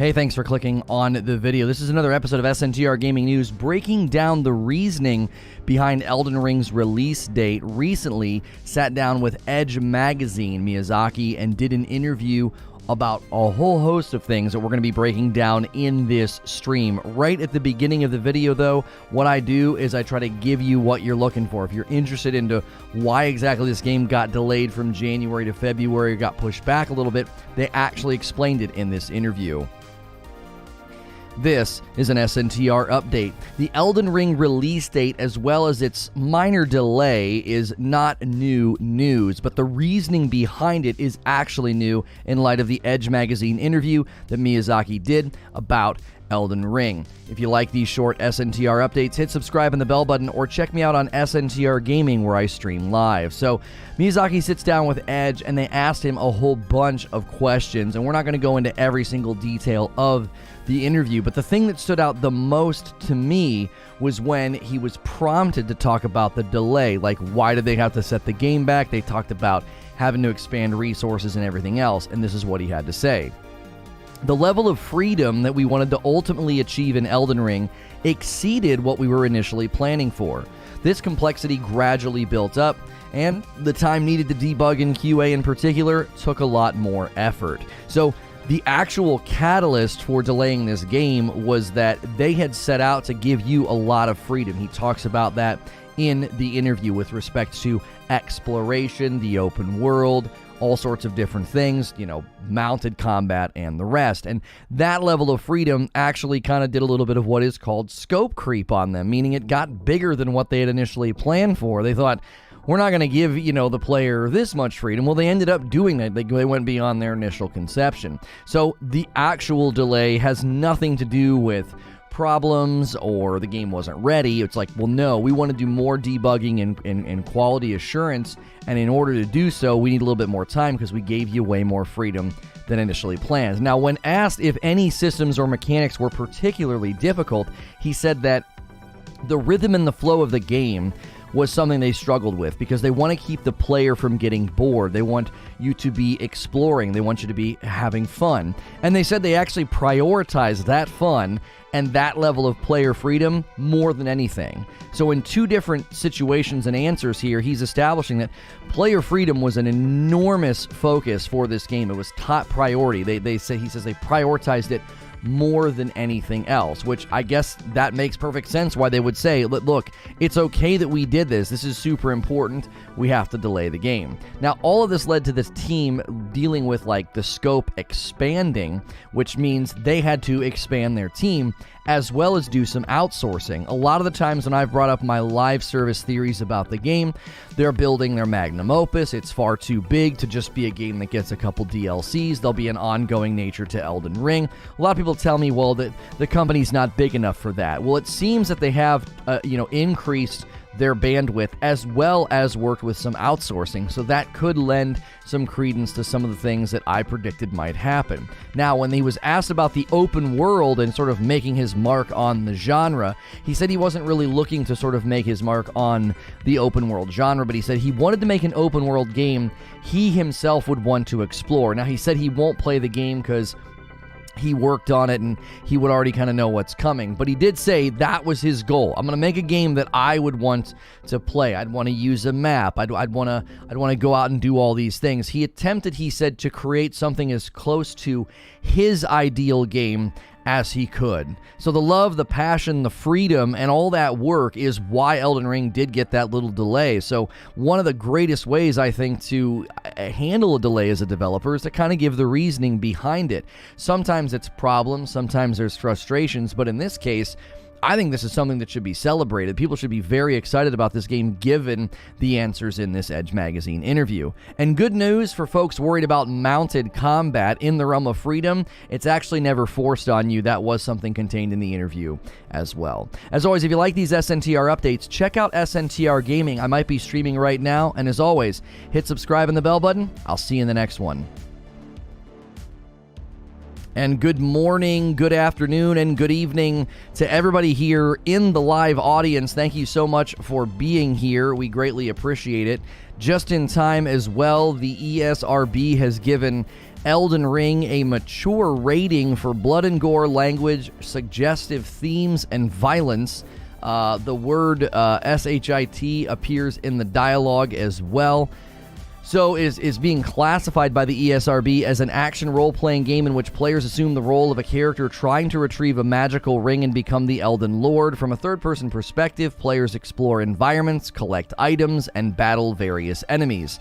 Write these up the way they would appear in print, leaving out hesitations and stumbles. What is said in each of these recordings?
Hey, thanks for clicking on the video. This is another episode of SNTR Gaming News, breaking down the reasoning behind Elden Ring's release date. Recently sat down with Edge magazine, Miyazaki, and did an interview about a whole host of things that we're going to be breaking down in this stream. Right at the beginning of the video, though, what I do is I try to give you what you're looking for. If you're interested into why exactly this game got delayed from January to February, or got pushed back a little bit, they actually explained it in this interview. This is an SNTR update. The Elden Ring release date, as well as its minor delay, is not new news, but the reasoning behind it is actually new in light of the Edge magazine interview that Miyazaki did about Elden Ring. If you like these short SNTR updates, hit subscribe and the bell button, or check me out on SNTR Gaming, where I stream live. So Miyazaki sits down with Edge and they asked him a whole bunch of questions, and we're not going to go into every single detail of the interview, but the thing that stood out the most to me was when he was prompted to talk about the delay. Like, why did they have to set the game back? They talked about having to expand resources and everything else, and this is what he had to say. The level of freedom that we wanted to ultimately achieve in Elden Ring exceeded what we were initially planning for. This complexity gradually built up, and the time needed to debug in QA in particular took a lot more effort. So the actual catalyst for delaying this game was that they had set out to give you a lot of freedom. He talks about that in the interview with respect to exploration, the open world, all sorts of different things, mounted combat and the rest. And that level of freedom actually kind of did a little bit of what is called scope creep on them, meaning it got bigger than what they had initially planned for. They thought, we're not going to give, the player this much freedom. Well, they ended up doing that. They went beyond their initial conception. So the actual delay has nothing to do with problems or the game wasn't ready. It's like, well, no, we want to do more debugging and quality assurance, and in order to do so, we need a little bit more time because we gave you way more freedom than initially planned. Now, when asked if any systems or mechanics were particularly difficult, he said that the rhythm and the flow of the game was something they struggled with because they want to keep the player from getting bored. They want you to be exploring. They want you to be having fun. And they said they actually prioritize that fun and that level of player freedom more than anything. So in two different situations and answers here, he's establishing that player freedom was an enormous focus for this game. It was top priority. He says they prioritized it more than anything else, which I guess that makes perfect sense why they would say, look, it's okay that we did this. This is super important. We have to delay the game. Now, all of this led to this team dealing with the scope expanding, which means they had to expand their team as well as do some outsourcing. A lot of the times when I've brought up my live service theories about the game, they're building their magnum opus. It's far too big to just be a game that gets a couple DLCs. There'll be an ongoing nature to Elden Ring. A lot of people tell me, well, that the company's not big enough for that. Well, it seems that they have, increased their bandwidth as well as worked with some outsourcing, so that could lend some credence to some of the things that I predicted might happen. Now, when he was asked about the open world and sort of making his mark on the genre, he said he wasn't really looking to sort of make his mark on the open world genre, but he said he wanted to make an open world game he himself would want to explore. Now, he said he won't play the game because he worked on it and he would already kind of know what's coming, but he did say that was his goal. I'm going to make a game that I would want to play. I'd want to use a map. I'd want to go out and do all these things. He attempted, he said, to create something as close to his ideal game as he could. So the love, the passion, the freedom, and all that work is why Elden Ring did get that little delay. So one of the greatest ways, I think, to handle a delay as a developer is to kind of give the reasoning behind it. Sometimes it's problems, sometimes there's frustrations, but in this case, I think this is something that should be celebrated. People should be very excited about this game given the answers in this Edge magazine interview. And good news for folks worried about mounted combat in the realm of freedom, it's actually never forced on you. That was something contained in the interview as well. As always, if you like these SNTR updates, check out SNTR Gaming. I might be streaming right now. And as always, hit subscribe and the bell button. I'll see you in the next one. And good morning, good afternoon, and good evening to everybody here in the live audience. Thank you so much for being here. We greatly appreciate it. Just in time as well, the ESRB has given Elden Ring a mature rating for blood and gore, language, suggestive themes, and violence. The word SHIT appears in the dialogue as well. So is being classified by the ESRB as an action role-playing game in which players assume the role of a character trying to retrieve a magical ring and become the Elden Lord. From a third-person perspective, players explore environments, collect items, and battle various enemies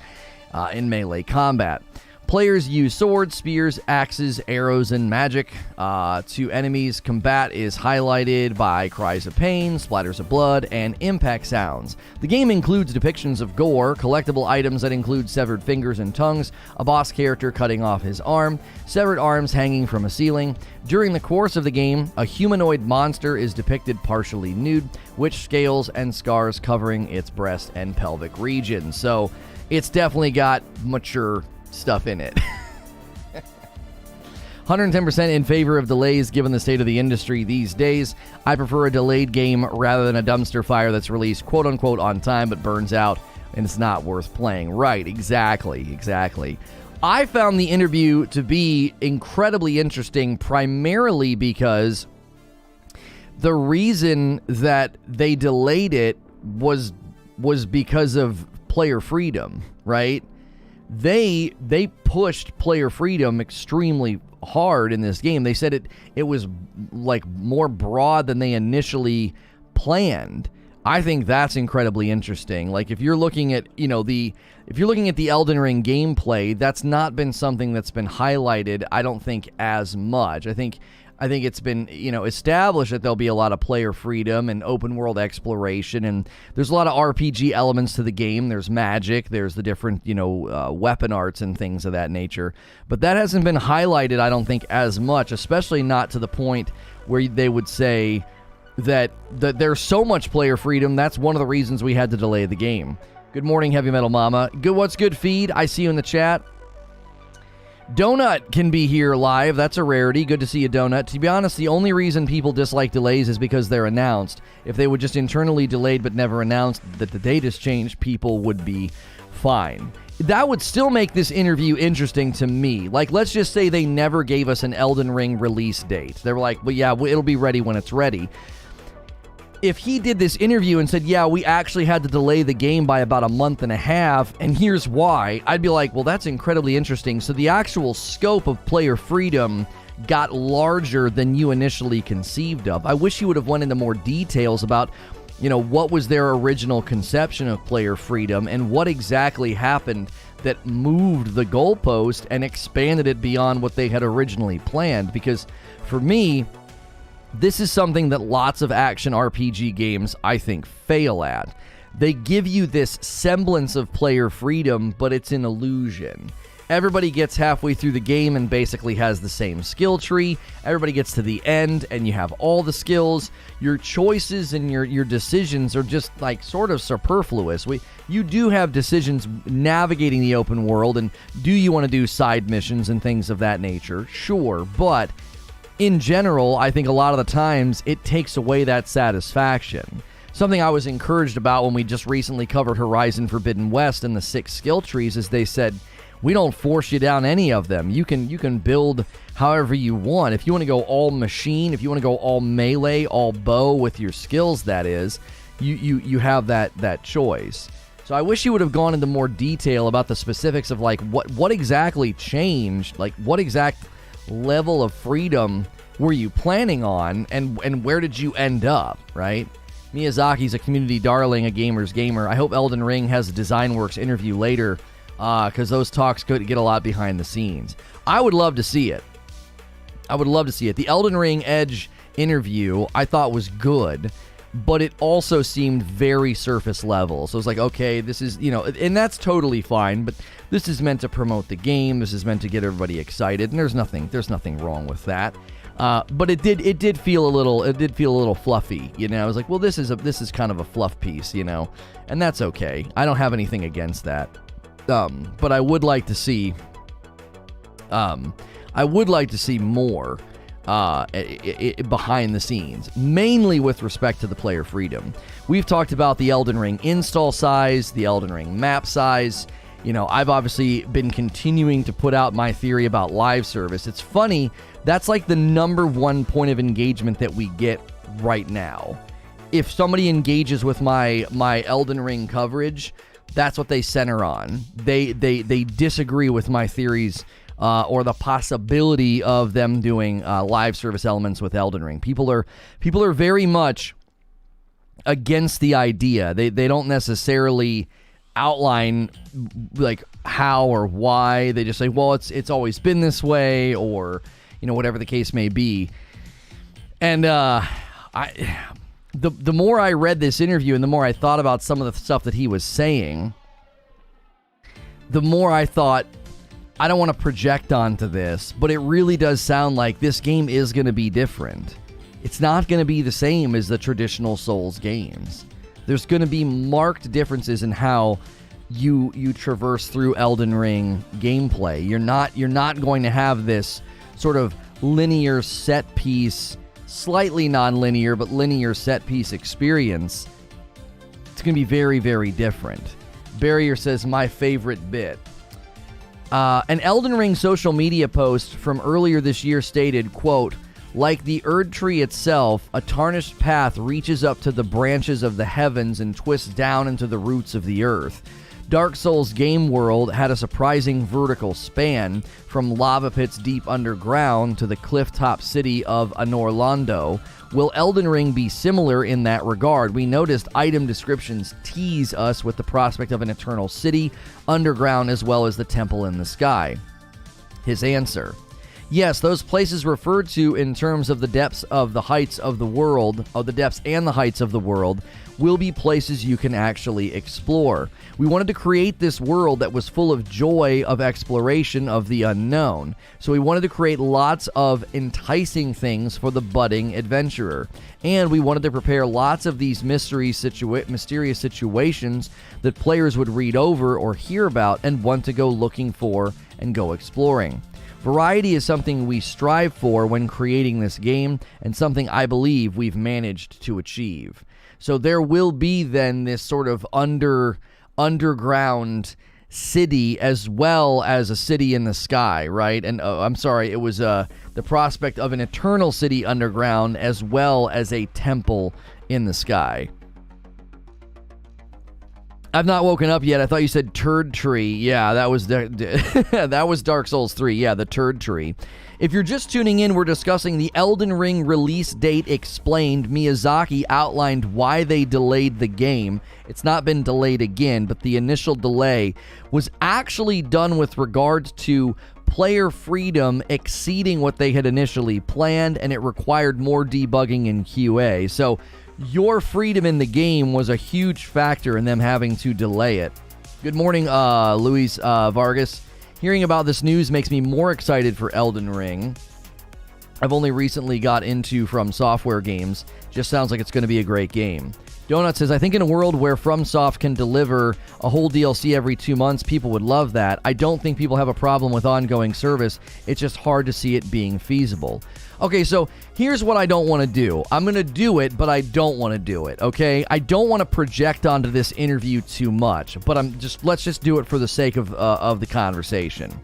in melee combat. Players use swords, spears, axes, arrows, and magic to enemies. Combat is highlighted by cries of pain, splatters of blood, and impact sounds. The game includes depictions of gore, collectible items that include severed fingers and tongues, a boss character cutting off his arm, severed arms hanging from a ceiling. During the course of the game, a humanoid monster is depicted partially nude, with scales and scars covering its breast and pelvic region. So it's definitely got mature stuff in it. 110% in favor of delays given the state of the industry these days. I prefer a delayed game rather than a dumpster fire that's released quote-unquote on time but burns out and it's not worth playing. Right, exactly. I found the interview to be incredibly interesting primarily because the reason that they delayed it was because of player freedom, right? They pushed player freedom extremely hard in this game. They said it was like more broad than they initially planned. I think that's incredibly interesting. Like if you're looking at, if you're looking at the Elden Ring gameplay, that's not been something that's been highlighted, I don't think, as much. I think it's been, established that there'll be a lot of player freedom and open world exploration, and there's a lot of RPG elements to the game. There's magic, there's the different, weapon arts and things of that nature. But that hasn't been highlighted, I don't think, as much, especially not to the point where they would say that there's so much player freedom, that's one of the reasons we had to delay the game. Good morning, Heavy Metal Mama. What's good, Feed? I see you in the chat. Donut can be here live. That's a rarity. Good to see you, Donut. To be honest, the only reason people dislike delays is because they're announced. If they were just internally delayed but never announced that the date has changed, people would be fine. That would still make this interview interesting to me. Like, let's just say they never gave us an Elden Ring release date. They were like, well, yeah, it'll be ready when it's ready. If he did this interview and said, yeah, we actually had to delay the game by about a month and a half, and here's why, I'd be like, well, that's incredibly interesting. So the actual scope of player freedom got larger than you initially conceived of. I wish you would have went into more details about, what was their original conception of player freedom and what exactly happened that moved the goalpost and expanded it beyond what they had originally planned. Because for me, this is something that lots of action RPG games, I think, fail at. They give you this semblance of player freedom, but it's an illusion. Everybody gets halfway through the game and basically has the same skill tree. Everybody gets to the end and you have all the skills. Your choices and your decisions are just like sort of superfluous. You do have decisions navigating the open world, and do you want to do side missions and things of that nature? Sure, but in general, I think a lot of the times it takes away that satisfaction. Something I was encouraged about when we just recently covered Horizon Forbidden West and the 6 skill trees is they said, we don't force you down any of them. You can build however you want. If you want to go all machine, if you want to go all melee, all bow with your skills, that is, you have that choice. So I wish you would have gone into more detail about the specifics of like what exactly changed, like what exact level of freedom were you planning on, and where did you end up, right? Miyazaki's a community darling, a gamer's gamer. I hope Elden Ring has a DesignWorks interview later, because those talks could get a lot behind the scenes. I would love to see it. The Elden Ring Edge interview I thought was good, but it also seemed very surface level. So it's like, okay, this is, and that's totally fine, but this is meant to promote the game. This is meant to get everybody excited, and there's nothing wrong with that. But it did feel a little fluffy, I was like, well, this is kind of a fluff piece, and that's okay. I don't have anything against that. But I would like to see I would like to see more behind the scenes, mainly with respect to the player freedom. We've talked about the Elden Ring install size, the Elden Ring map size. You know, I've obviously been continuing to put out my theory about live service. It's funny, that's like the number one point of engagement that we get right now. If somebody engages with my Elden Ring coverage, that's what they center on. They disagree with my theories or the possibility of them doing live service elements with Elden Ring. People are very much against the idea. They don't necessarily outline like how or why. They just say, well, it's always been this way, or you know, whatever the case may be. And the more I read this interview and the more I thought about some of the stuff that he was saying, the more I thought, I don't want to project onto this, but it really does sound like this game is going to be different. It's not going to be the same as the traditional Souls games. There's going to be marked differences in how you traverse through Elden Ring gameplay. You're not going to have this sort of linear set piece, slightly non-linear, but linear set piece experience. It's going to be very, very different. Barrier says, my favorite bit. An Elden Ring social media post from earlier this year stated, quote, like the Erd tree itself, a tarnished path reaches up to the branches of the heavens and twists down into the roots of the earth. Dark Souls game world had a surprising vertical span, from lava pits deep underground to the cliff-top city of Anorlando. Will Elden Ring be similar in that regard? We noticed item descriptions tease us with the prospect of an eternal city, underground, as well as the temple in the sky. His answer: yes, those places referred to in terms of the depths of the heights of the world, of the depths and the heights of the world, will be places you can actually explore. We wanted to create this world that was full of joy of exploration of the unknown. So we wanted to create lots of enticing things for the budding adventurer. And we wanted to prepare lots of these mysterious situations that players would read over or hear about and want to go looking for and go exploring. Variety is something we strive for when creating this game, and something I believe we've managed to achieve. So there will be then this sort of underground city as well as a city in the sky, right? And I'm sorry, it was the prospect of an eternal city underground as well as a temple in the sky. I've not woken up yet. I thought you said turd tree. Yeah, that was that was Dark Souls 3. Yeah, the turd tree. If you're just tuning in, we're discussing the Elden Ring release date explained. Miyazaki outlined why they delayed the game. It's not been delayed again, but the initial delay was actually done with regards to player freedom exceeding what they had initially planned, and it required more debugging in QA. So your freedom in the game was a huge factor in them having to delay it. Good morning, Luis Vargas. Hearing about this news makes me more excited for Elden Ring. I've only recently got into FromSoftware games. Just sounds like it's going to be a great game. Donut says, I think in a world where FromSoft can deliver a whole DLC every 2 months, people would love that. I don't think people have a problem with ongoing service. It's just hard to see it being feasible. Okay, so here's what I don't want to do. I'm going to do it, but I don't want to do it, okay? I don't want to project onto this interview too much, but let's just do it for the sake of the conversation.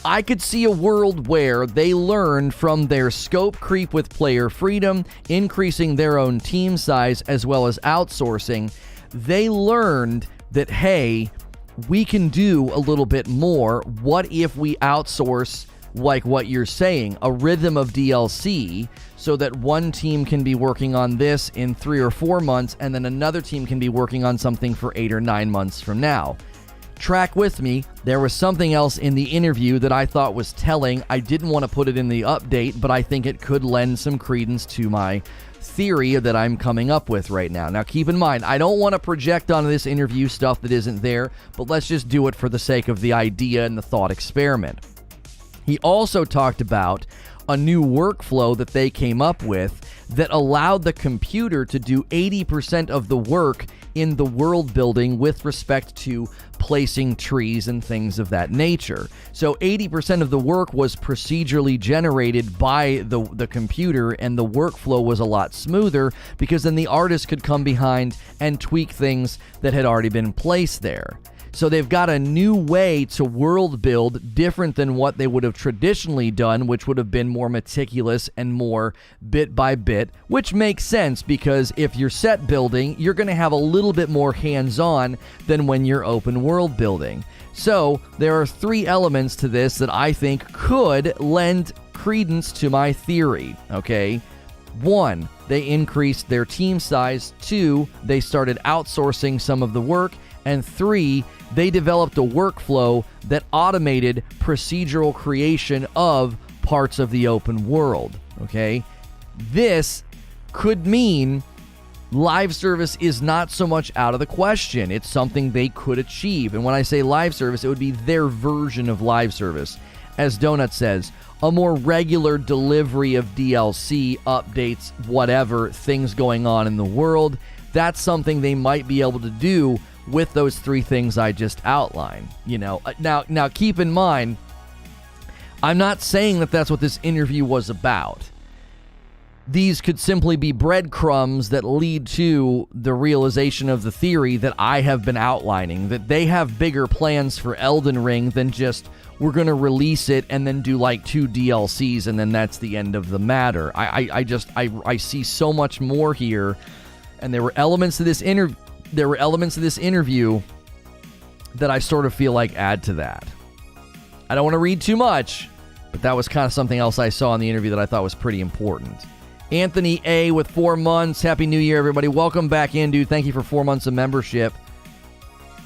I could see a world where they learn from their scope creep with player freedom, increasing their own team size, as well as outsourcing. They learned that, hey, we can do a little bit more. What if we outsource, like what you're saying, a rhythm of DLC, so that one team can be working on this in 3 or 4 months, and then another team can be working on something for 8 or 9 months from now. Track with me. There was something else in the interview that I thought was telling. I didn't want to put it in the update, but I think it could lend some credence to my theory that I'm coming up with right now. Now, keep in mind, I don't want to project onto this interview stuff that isn't there, but let's just do it for the sake of the idea and the thought experiment. He also talked about a new workflow that they came up with that allowed the computer to do 80% of the work in the world building with respect to placing trees and things of that nature. So 80% of the work was procedurally generated by the computer, and the workflow was a lot smoother because then the artist could come behind and tweak things that had already been placed there. So they've got a new way to world build different than what they would have traditionally done, which would have been more meticulous and more bit by bit, which makes sense because if you're set building, you're going to have a little bit more hands-on than when you're open world building. So there are 3 elements to this that I think could lend credence to my theory, okay? 1, they increased their team size. 2, they started outsourcing some of the work. And 3, they developed a workflow that automated procedural creation of parts of the open world, okay? This could mean live service is not so much out of the question. It's something they could achieve. And when I say live service, it would be their version of live service. As Donut says, a more regular delivery of DLC, updates, whatever, things going on in the world. That's something they might be able to do with those 3 things I just outlined. You know, now keep in mind, I'm not saying that that's what this interview was about. These could simply be breadcrumbs that lead to the realization of the theory that I have been outlining, that they have bigger plans for Elden Ring than just, we're going to release it and then do like 2 DLCs and then that's the end of the matter. I see so much more here, and there were elements to this interview that I sort of feel like add to that. I don't want to read too much, but that was kind of something else I saw in the interview that I thought was pretty important. Anthony A. with 4 months. Happy New Year, everybody. Welcome back in, dude. Thank you for 4 months of membership.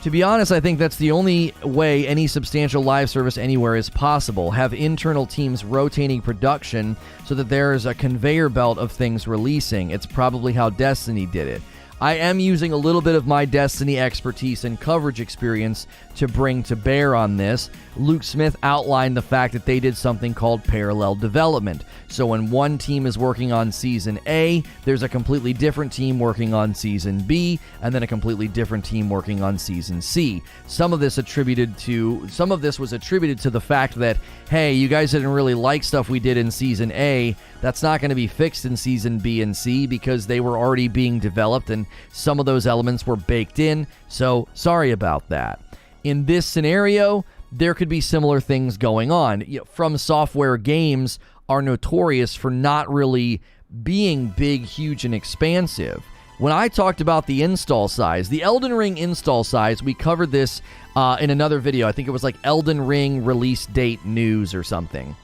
To be honest, I think that's the only way any substantial live service anywhere is possible. Have internal teams rotating production so that there is a conveyor belt of things releasing. It's probably how Destiny did it. I am using a little bit of my Destiny expertise and coverage experience to bring to bear on this. Luke Smith outlined the fact that they did something called parallel development. So when one team is working on Season A, there's a completely different team working on Season B, and then a completely different team working on Season C. Some of this was attributed to the fact that, hey, you guys didn't really like stuff we did in Season A. That's not going to be fixed in Season B and C because they were already being developed and some of those elements were baked in, so sorry about that. In this scenario, there could be similar things going on. FromSoftware games are notorious for not really being big, huge, and expansive. When I talked about the install size, the Elden Ring install size, we covered this in another video. I think it was like Elden Ring release date news or something.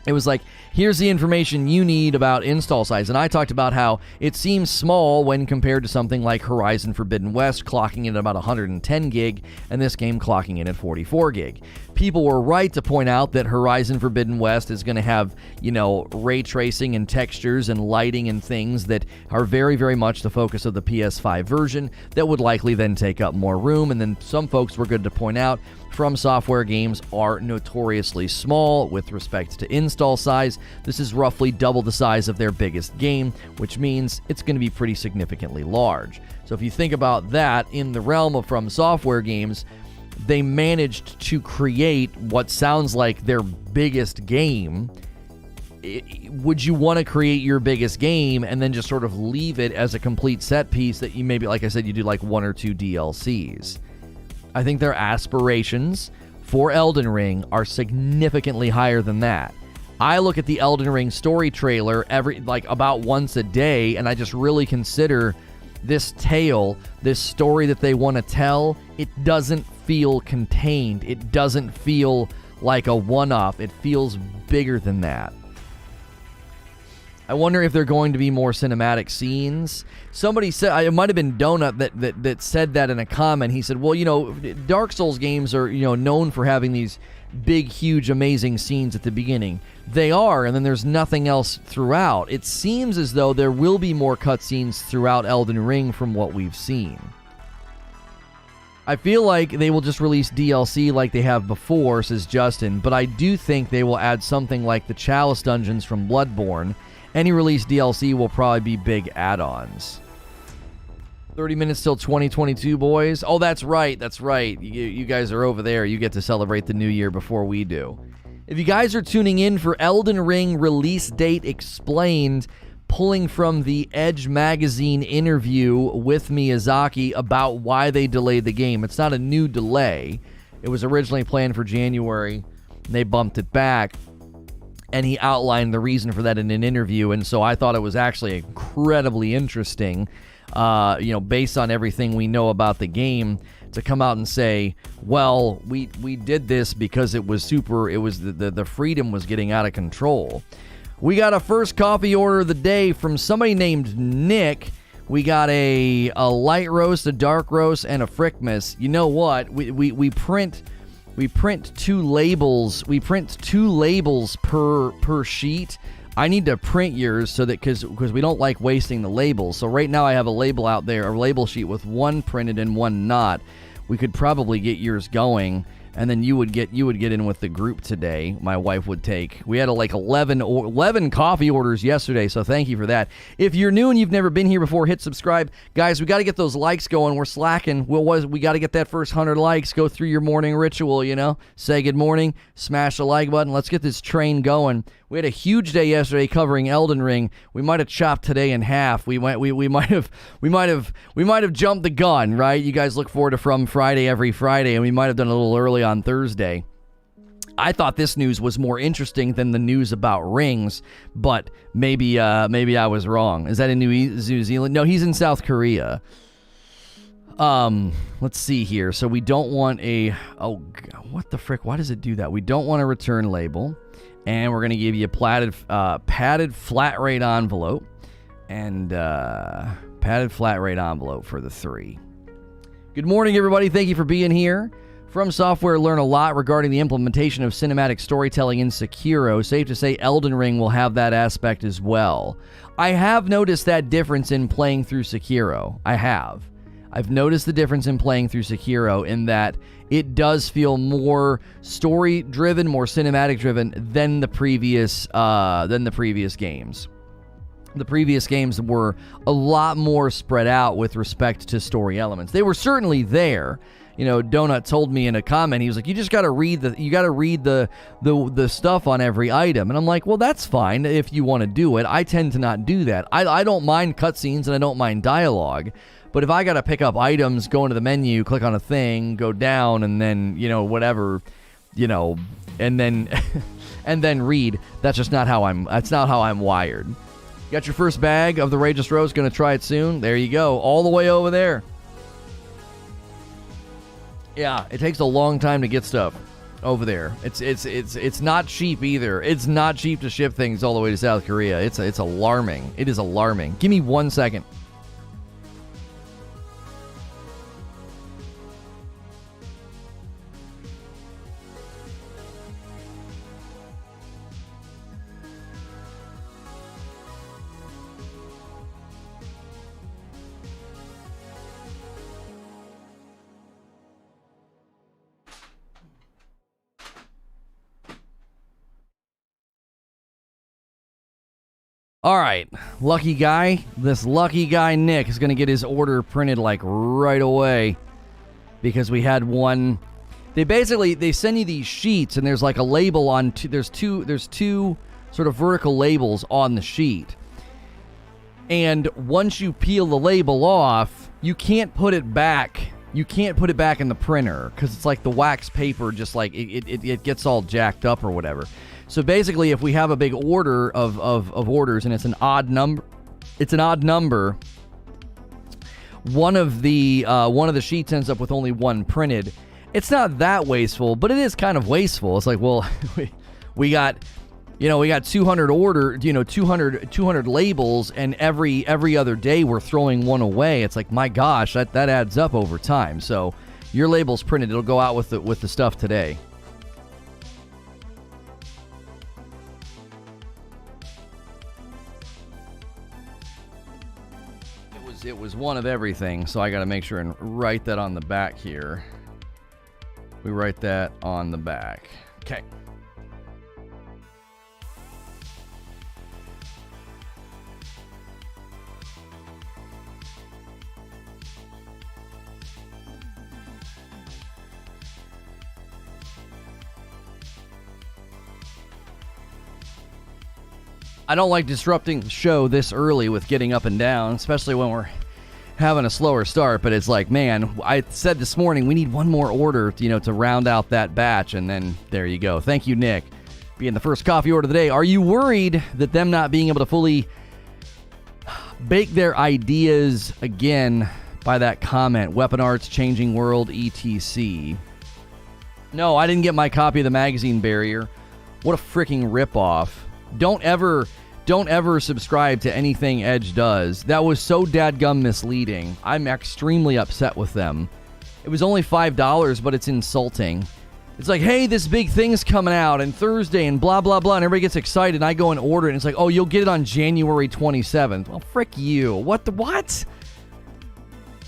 It was like, here's the information you need about install size. And I talked about how it seems small when compared to something like Horizon Forbidden West clocking in at about 110 gig and this game clocking in at 44 gig. People were right to point out that Horizon Forbidden West is going to have, ray tracing and textures and lighting and things that are very, very much the focus of the PS5 version that would likely then take up more room. And then some folks were good to point out FromSoftware games are notoriously small with respect to install size. This is roughly double the size of their biggest game, which means it's going to be pretty significantly large. So if you think about that in the realm of FromSoftware games, they managed to create what sounds like their biggest game. Would you want to create your biggest game and then just sort of leave it as a complete set piece that you maybe, like I said, you do like 1 or 2 DLCs? I think their aspirations for Elden Ring are significantly higher than that. I look at the Elden Ring story trailer about once a day, and I just really consider this tale, this story that they want to tell. It doesn't feel contained. It doesn't feel like a one-off. It feels bigger than that. I wonder if they're going to be more cinematic scenes. Somebody said, it might have been Donut that said that in a comment. He said, well, Dark Souls games are, known for having these big, huge, amazing scenes at the beginning. They are, and then there's nothing else throughout. It seems as though there will be more cutscenes throughout Elden Ring from what we've seen. I feel like they will just release DLC like they have before, says Justin, but I do think they will add something like the Chalice dungeons from Bloodborne. Any release DLC will probably be big add-ons. 30 minutes till 2022, boys. Oh, that's right. That's right. You guys are over there. You get to celebrate the new year before we do. If you guys are tuning in for Elden Ring release date explained, pulling from the Edge magazine interview with Miyazaki about why they delayed the game. It's not a new delay. It was originally planned for January. They bumped it back. And he outlined the reason for that in an interview. And so I thought it was actually incredibly interesting, based on everything we know about the game, to come out and say, well, we did this because the freedom was getting out of control. We got a first coffee order of the day from somebody named Nick. We got a light roast, a dark roast, and a Frickmas. You know what? We print two labels. We print two labels per sheet. I need to print yours so that because we don't like wasting the labels. So right now I have a label out there, a label sheet with one printed and one not. We could probably get yours going, and then you would get in with the group today. My wife would take. We had 11 coffee orders yesterday, so thank you for that. If you're new and you've never been here before, hit subscribe. Guys, we got to get those likes going. We're slacking. We got to get that first 100 likes. Go through your morning ritual, Say good morning, smash the like button. Let's get this train going. We had a huge day yesterday covering Elden Ring. We might have chopped today in half. We might have jumped the gun, right? You guys look forward to From Friday every Friday, and we might have done a little early on Thursday. I thought this news was more interesting than the news about rings, but maybe I was wrong. Is that in New Zealand? No, he's in South Korea. Let's see here. So we don't want what the frick? Why does it do that? We don't want a return label. And we're going to give you a padded flat rate envelope and padded flat rate envelope for the 3. Good morning, everybody. Thank you for being here. FromSoftware learn a lot regarding the implementation of cinematic storytelling in Sekiro. Safe to say Elden Ring will have that aspect as well. I have noticed that difference in playing through Sekiro. I've noticed the difference in playing through Sekiro in that it does feel more story-driven, more cinematic-driven than the previous games. The previous games were a lot more spread out with respect to story elements. They were certainly there. Donut told me in a comment, he was like, you just got to read the stuff on every item. And I'm like, well, that's fine if you want to do it. I tend to not do that. I don't mind cutscenes and I don't mind dialogue. But if I got to pick up items, go into the menu, click on a thing, go down, and then, whatever, and then and then read, that's just not how I'm wired. Got your first bag of the Rageous Rose, gonna try it soon. There you go, all the way over there. Yeah, it takes a long time to get stuff over there. It's not cheap either. It's not cheap to ship things all the way to South Korea. It's alarming. It is alarming. Give me 1 second. All right, lucky guy. This lucky guy Nick is going to get his order printed like right away because we had one. They send you these sheets and there's like a label on there's two sort of vertical labels on the sheet. And once you peel the label off, you can't put it back. You can't put it back in the printer because it's like the wax paper just like it gets all jacked up or whatever. So basically, if we have a big order of orders and it's an odd number, one of the sheets ends up with only one printed. It's not that wasteful, but it is kind of wasteful. It's like, well, we got 200 labels, and every other day we're throwing one away. It's like, my gosh, that adds up over time. So your label's printed. It'll go out with the stuff today. It was one of everything, so I got to make sure and write that on the back here. We write that on the back. Okay. I don't like disrupting the show this early with getting up and down, especially when we're having a slower start. But it's like, man, I said this morning we need one more order, to round out that batch, and then there you go. Thank you, Nick, being the first coffee order of the day. Are you worried that them not being able to fully bake their ideas again by that comment? Weapon Arts, Changing World, etc. No, I didn't get my copy of the magazine barrier. What a freaking ripoff. Don't ever subscribe to anything Edge does. That was so dadgum misleading. I'm extremely upset with them. It was only $5, but it's insulting. It's like, hey, this big thing's coming out and Thursday and blah, blah, blah, and everybody gets excited, and I go and order it, and it's like, oh, you'll get it on January 27th. Well, frick you. What?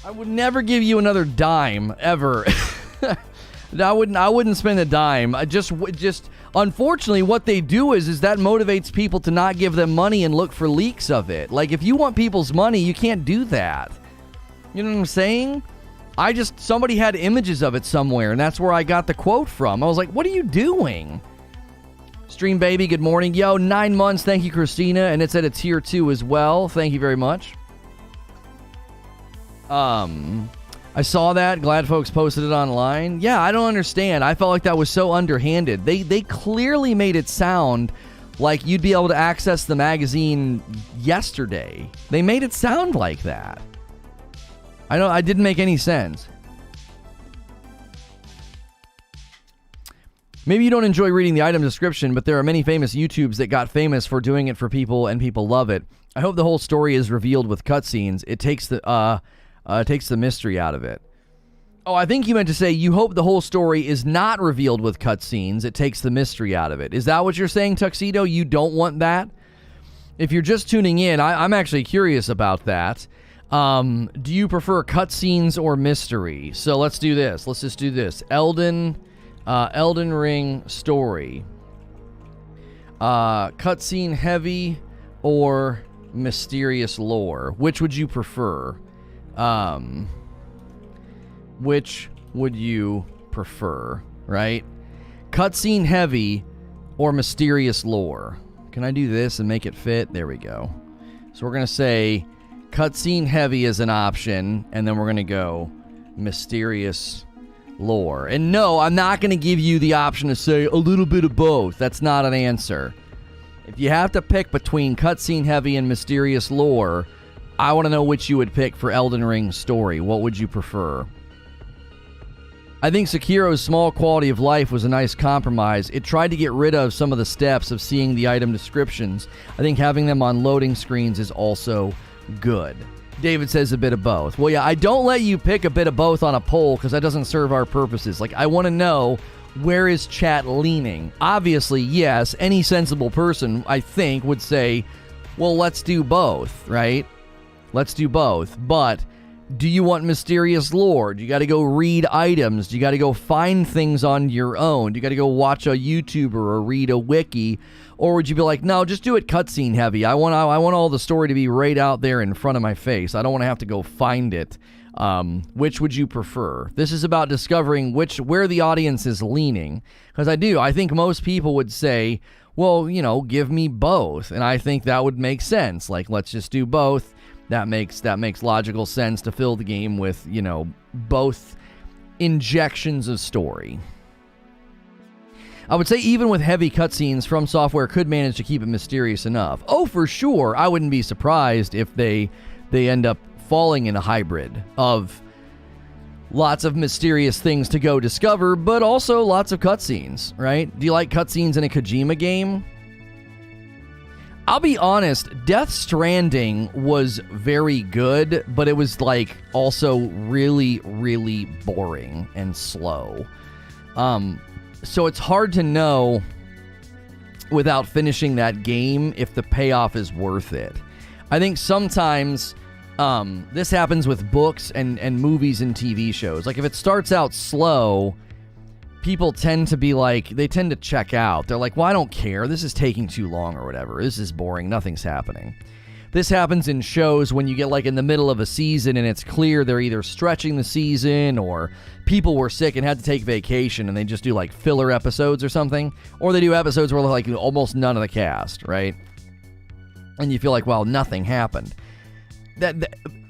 I would never give you another dime, ever. I wouldn't spend a dime. Just unfortunately, what they do is that motivates people to not give them money and look for leaks of it. Like, if you want people's money, you can't do that. You know what I'm saying? Somebody had images of it somewhere, and that's where I got the quote from. I was like, what are you doing? Stream Baby, good morning. Yo, 9 months. Thank you, Christina. And it's at a tier 2 as well. Thank you very much. I saw that. Glad folks posted it online. Yeah, I don't understand. I felt like that was so underhanded. They clearly made it sound like you'd be able to access the magazine yesterday. They made it sound like that. I didn't make any sense. Maybe you don't enjoy reading the item description, but there are many famous YouTubes that got famous for doing it for people, and people love it. I hope the whole story is revealed with cutscenes. It takes the mystery out of it. Oh, I think you meant to say you hope the whole story is not revealed with cutscenes. It takes the mystery out of it. Is that what you're saying, Tuxedo? You don't want that? If you're just tuning in, I'm actually curious about that. Do you prefer cutscenes or mystery? So let's do this. Let's just do this. Elden Ring story. Cutscene heavy or mysterious lore? Which would you prefer? Which would you prefer, right? Cutscene heavy or mysterious lore? Can I do this and make it fit? There we go. So we're going to say cutscene heavy is an option, and then we're going to go mysterious lore. And no, I'm not going to give you the option to say a little bit of both. That's not an answer. If you have to pick between cutscene heavy and mysterious lore, I want to know which you would pick for Elden Ring story. What would you prefer? I think Sekiro's small quality of life was a nice compromise. It tried to get rid of some of the steps of seeing the item descriptions. I think having them on loading screens is also good. David says a bit of both. Well, yeah, I don't let you pick a bit of both on a poll because that doesn't serve our purposes. Like, I want to know, where is chat leaning? Obviously, yes, any sensible person, I think, would say, well, let's do both, right? Let's do both. But do you want mysterious lore? Do you got to go read items? Do you got to go find things on your own? Do you got to go watch a YouTuber or read a wiki? Or would you be like, no, just do it cutscene heavy. I want all the story to be right out there in front of my face. I don't want to have to go find it. Which would you prefer? This is about discovering where the audience is leaning. Because I think most people would say, well, give me both. And I think that would make sense. Like, let's just do both. That makes logical sense to fill the game with, both injections of story. I would say even with heavy cutscenes, FromSoftware could manage to keep it mysterious enough. Oh, for sure. I wouldn't be surprised if they end up falling in a hybrid of lots of mysterious things to go discover, but also lots of cutscenes, right? Do you like cutscenes in a Kojima game? I'll be honest, Death Stranding was very good, but it was also really, really boring and slow. So it's hard to know without finishing that game if the payoff is worth it. I think sometimes This happens with books and movies and TV shows. Like, if it starts out slow, people tend to be like, they tend to check out. They're like, well, I don't care. This is taking too long or whatever. This is boring. Nothing's happening. This happens in shows when you get like in the middle of a season and it's clear they're either stretching the season or people were sick and had to take vacation and they just do like filler episodes or something. Or they do episodes where like almost none of the cast, right? And you feel like, well, nothing happened.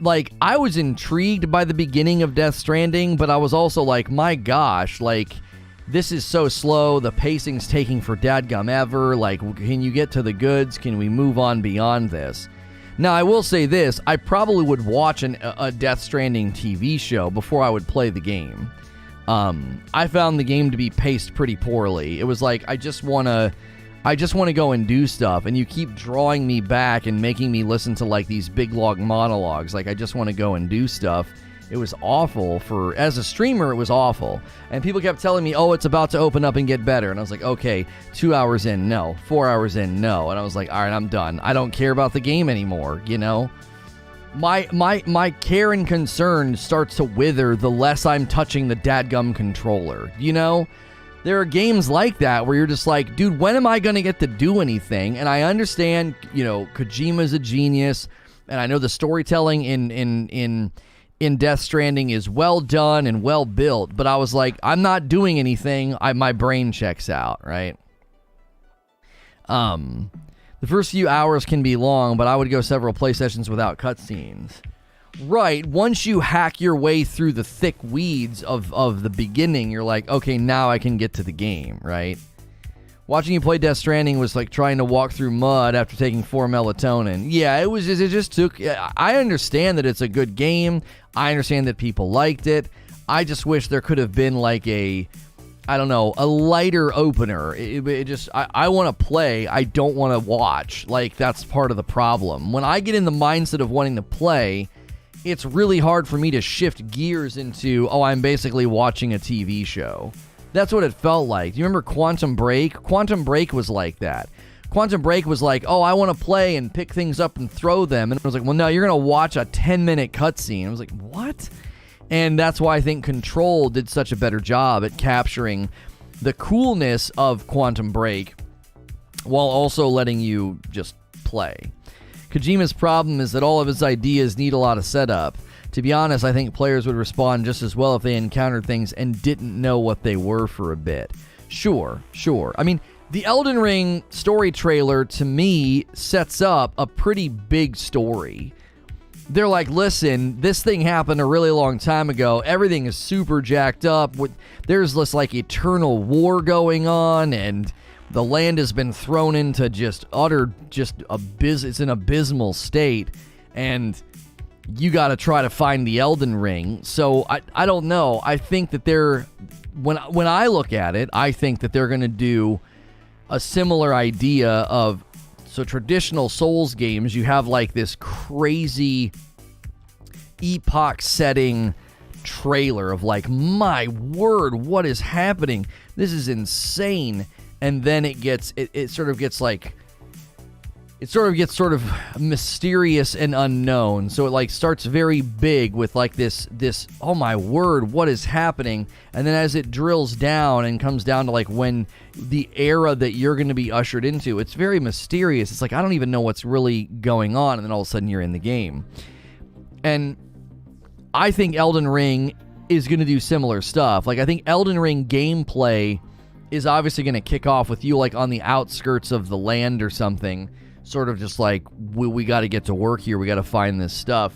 Like, I was intrigued by the beginning of Death Stranding, but I was also like, my gosh, like, this is so slow. The pacing's taking for dadgum ever. Like, can you get to the goods? Can we move on beyond this? Now, I will say this. I probably would watch a Death Stranding TV show before I would play the game. I found the game to be paced pretty poorly. It was like, I just want to go and do stuff, and you keep drawing me back and making me listen to like these big long monologues. Like, I just want to go and do stuff. It was awful as a streamer, it was awful. And people kept telling me, oh, it's about to open up and get better. And I was like, okay, 2 hours in, no. 4 hours in, no. And I was like, all right, I'm done. I don't care about the game anymore, you know? My care and concern starts to wither the less I'm touching the dadgum controller, you know? There are games like that where you're just like, dude, when am I going to get to do anything? And I understand, you know, Kojima's a genius, and I know the storytelling in Death Stranding is well done and well built, but I was like, I'm not doing anything. My brain checks out, right? The first few hours can be long, but I would go several play sessions without cutscenes. Right, once you hack your way through the thick weeds of the beginning, you're like, okay, now I can get to the game, right? Watching you play Death Stranding was like trying to walk through mud after taking 4 melatonin. Yeah, it just took... I understand that it's a good game. I understand that people liked it. I just wish there could have been like a lighter opener. I want to play. I don't want to watch. Like, that's part of the problem. When I get in the mindset of wanting to play, it's really hard for me to shift gears into, oh, I'm basically watching a TV show. That's what it felt like. Do you remember Quantum Break? Quantum Break was like that. Quantum Break was like, oh, I want to play and pick things up and throw them. And it was like, well, no, you're going to watch a 10-minute cutscene. I was like, what? And that's why I think Control did such a better job at capturing the coolness of Quantum Break while also letting you just play. Kojima's problem is that all of his ideas need a lot of setup. To be honest, I think players would respond just as well if they encountered things and didn't know what they were for a bit. Sure. I mean, the Elden Ring story trailer, to me, sets up a pretty big story. They're like, listen, this thing happened a really long time ago. Everything is super jacked up. There's this, like, eternal war going on, and the land has been thrown into it's an abysmal state, and you got to try to find the Elden Ring. So I don't know. I think that when I look at it, I think that they're going to do a similar idea of, so traditional Souls games, you have like this crazy epoch-setting trailer of like, my word, what is happening? This is insane. And then it sort of gets mysterious and unknown. So it like starts very big with like this, oh my word, what is happening? And then as it drills down and comes down to like when the era that you're going to be ushered into, it's very mysterious. It's like, I don't even know what's really going on. And then all of a sudden you're in the game. And I think Elden Ring is going to do similar stuff. Like, I think Elden Ring gameplay is obviously going to kick off with you like on the outskirts of the land or something, sort of just like, we got to get to work here, we got to find this stuff.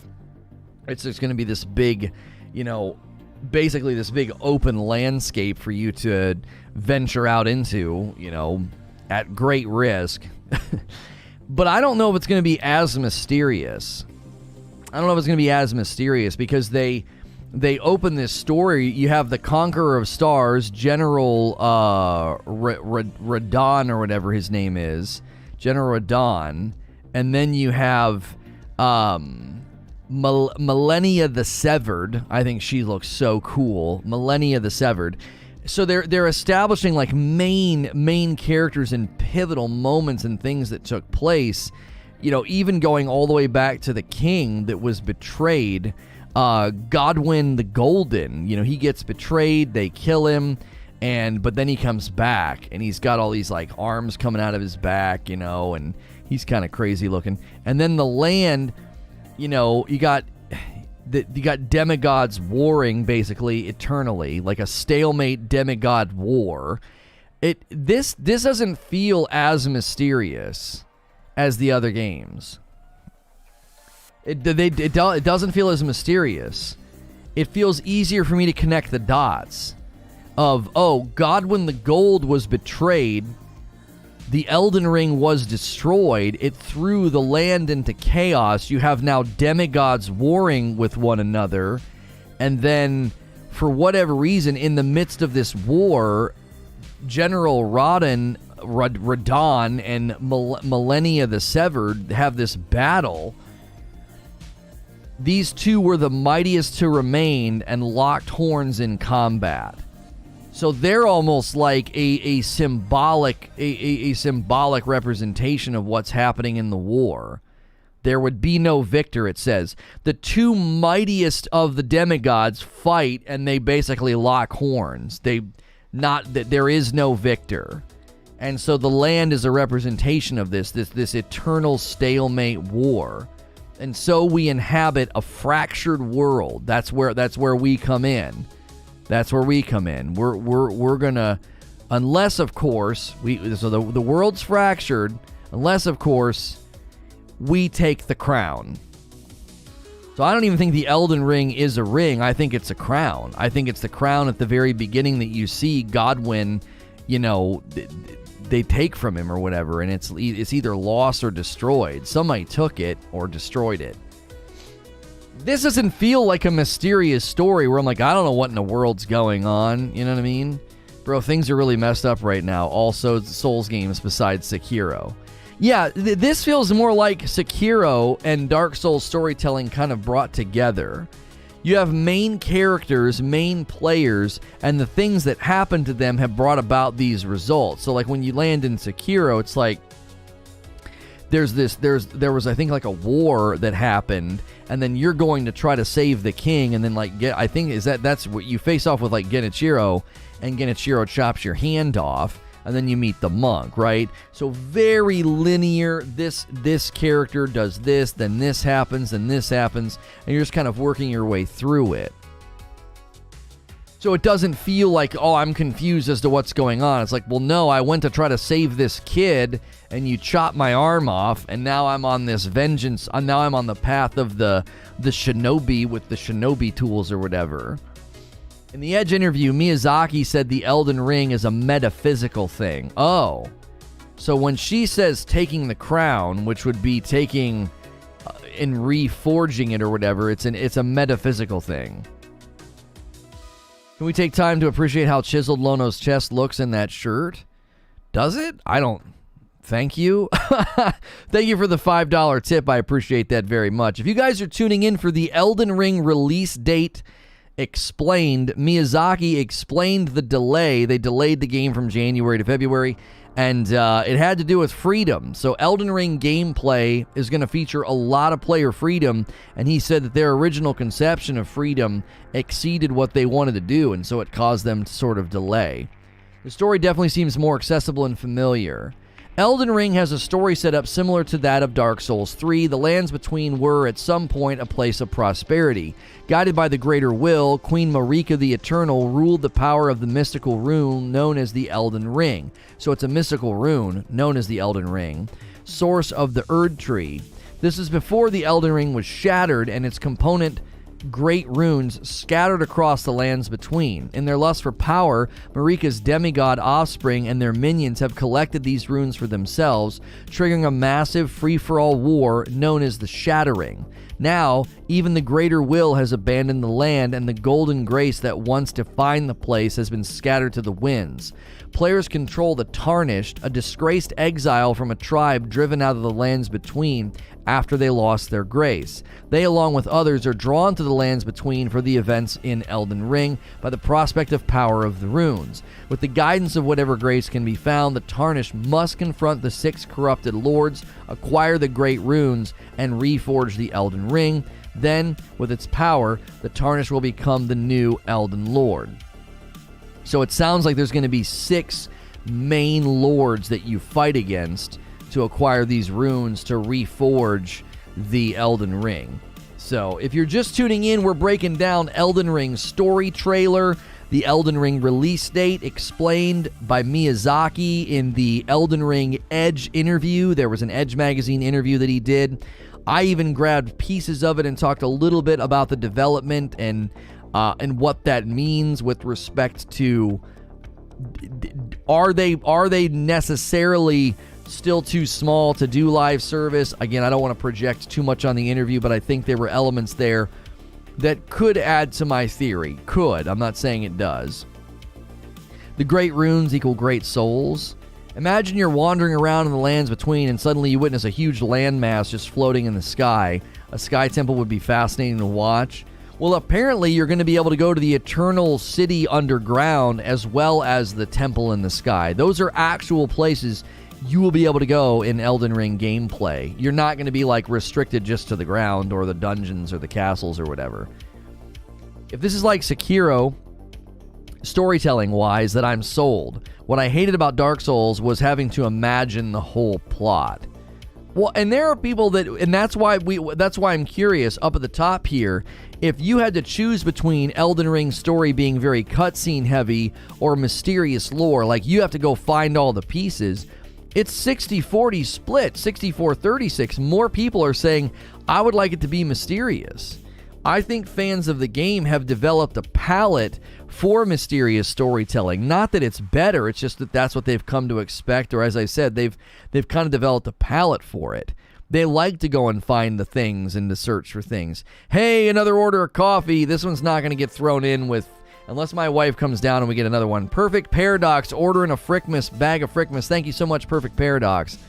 It's just going to be this big, basically this big open landscape for you to venture out into, at great risk. But I don't know if it's going to be as mysterious. Because they open this story. You have the Conqueror of Stars, General Radon or whatever his name is, General Radon, and then you have Millennia the Severed. I think she looks so cool. Millennia the Severed. So they're establishing like main characters and pivotal moments and things that took place. even going all the way back to the king that was betrayed, Godwin the Golden. He gets betrayed, they kill him, but then he comes back, and he's got all these like arms coming out of his back, and he's kind of crazy looking. And then the land, you got demigods warring basically eternally, like a stalemate demigod war. This doesn't feel as mysterious as the other games. It doesn't feel as mysterious. It feels easier for me to connect the dots of, Godwin the Gold was betrayed, the Elden Ring was destroyed, it threw the land into chaos, you have now demigods warring with one another, and then, for whatever reason, in the midst of this war, General Radon and Millennia the Severed have this battle. These two were the mightiest to remain and locked horns in combat. So they're almost like a symbolic representation of what's happening in the war. There would be no victor, it says. The two mightiest of the demigods fight, and they basically lock horns. There is no victor. And so the land is a representation of this eternal stalemate war. And so we inhabit a fractured world. That's where we come in. That's where we come in. We're gonna, unless of course the world's fractured, unless of course we take the crown. So I don't even think the Elden Ring is a ring. I think it's a crown. I think it's the crown at the very beginning that you see Godwin, they take from him or whatever, and it's either lost or destroyed. Somebody took it or destroyed it. This doesn't feel like a mysterious story where I'm like, I don't know what in the world's going on. You know what I mean? Bro, things are really messed up right now. Also, Souls games besides Sekiro. Yeah, this feels more like Sekiro and Dark Souls storytelling kind of brought together. You have main characters, main players, and the things that happen to them have brought about these results. So like when you land in Sekiro, it's like there was I think like a war that happened, and then you're going to try to save the king, and then that's what you face off with, like Genichiro, and Genichiro chops your hand off. And then you meet the monk, right? So very linear. This character does this, then this happens, and you're just kind of working your way through it. So it doesn't feel like, I'm confused as to what's going on. It's like, well, no, I went to try to save this kid, and you chopped my arm off, and now I'm on this vengeance. Now I'm on the path of the shinobi with the shinobi tools or whatever. In the Edge interview, Miyazaki said the Elden Ring is a metaphysical thing. Oh. So when she says taking the crown, which would be taking and reforging it or whatever, it's a metaphysical thing. Can we take time to appreciate how chiseled Lono's chest looks in that shirt? Does it? I don't. Thank you. Thank you for the $5 tip. I appreciate that very much. If you guys are tuning in for the Elden Ring release date explained, Miyazaki explained the delay. They delayed the game from January to February, and it had to do with freedom. So Elden Ring gameplay is going to feature a lot of player freedom, and he said that their original conception of freedom exceeded what they wanted to do, and so it caused them to sort of delay. The story definitely seems more accessible and familiar. Elden Ring has a story set up similar to that of Dark Souls 3. The lands between were at some point a place of prosperity. Guided by the greater will, Queen Marika the Eternal ruled the power of the mystical rune known as the Elden Ring. So it's a mystical rune known as the Elden Ring. Source of the Erd Tree. This is before the Elden Ring was shattered and its component great runes scattered across the lands between. In their lust for power, Marika's demigod offspring and their minions have collected these runes for themselves, triggering a massive free-for-all war known as the Shattering. Now, even the greater will has abandoned the land, and the golden grace that once defined the place has been scattered to the winds. Players control the Tarnished, a disgraced exile from a tribe driven out of the lands between after they lost their grace. They, along with others, are drawn to the lands between for the events in Elden Ring by the prospective power of the runes. With the guidance of whatever grace can be found, the Tarnished must confront the 6 corrupted lords, acquire the great runes, and reforge the Elden Ring. Then, with its power, the Tarnished will become the new Elden Lord. So it sounds like there's going to be 6 main lords that you fight against to acquire these runes to reforge the Elden Ring. So if you're just tuning in, we're breaking down Elden Ring story trailer, the Elden Ring release date explained by Miyazaki in the Elden Ring Edge interview. There was an Edge magazine interview that he did. I even grabbed pieces of it and talked a little bit about the development and what that means with respect to are they necessarily still too small to do live service. Again, I don't want to project too much on the interview, but I think there were elements there that could add to my theory. Could. I'm not saying it does. The great runes equal great souls. Imagine you're wandering around in the lands between and suddenly you witness a huge landmass just floating in the sky. A sky temple would be fascinating to watch. Well, apparently you're going to be able to go to the Eternal City underground as well as the temple in the sky. Those are actual places you will be able to go in Elden Ring gameplay. You're not going to be like restricted just to the ground or the dungeons or the castles or whatever. If this is like Sekiro, storytelling-wise, that I'm sold. What I hated about Dark Souls was having to imagine the whole plot. Well, and there are people that, and that's why I'm curious up at the top here, if you had to choose between Elden Ring's story being very cutscene heavy or mysterious lore, like you have to go find all the pieces, it's 60-40 split, 64-36. More people are saying, I would like it to be mysterious. I think fans of the game have developed a palette for mysterious storytelling. Not that it's better, it's just that that's what they've come to expect, or as I said, they've kind of developed a palette for it. They like to go and find the things and to search for things. Hey, another order of coffee. This one's not going to get thrown in with, unless my wife comes down and we get another one. Perfect Paradox ordering a bag of Frickmas. Thank you so much, Perfect Paradox.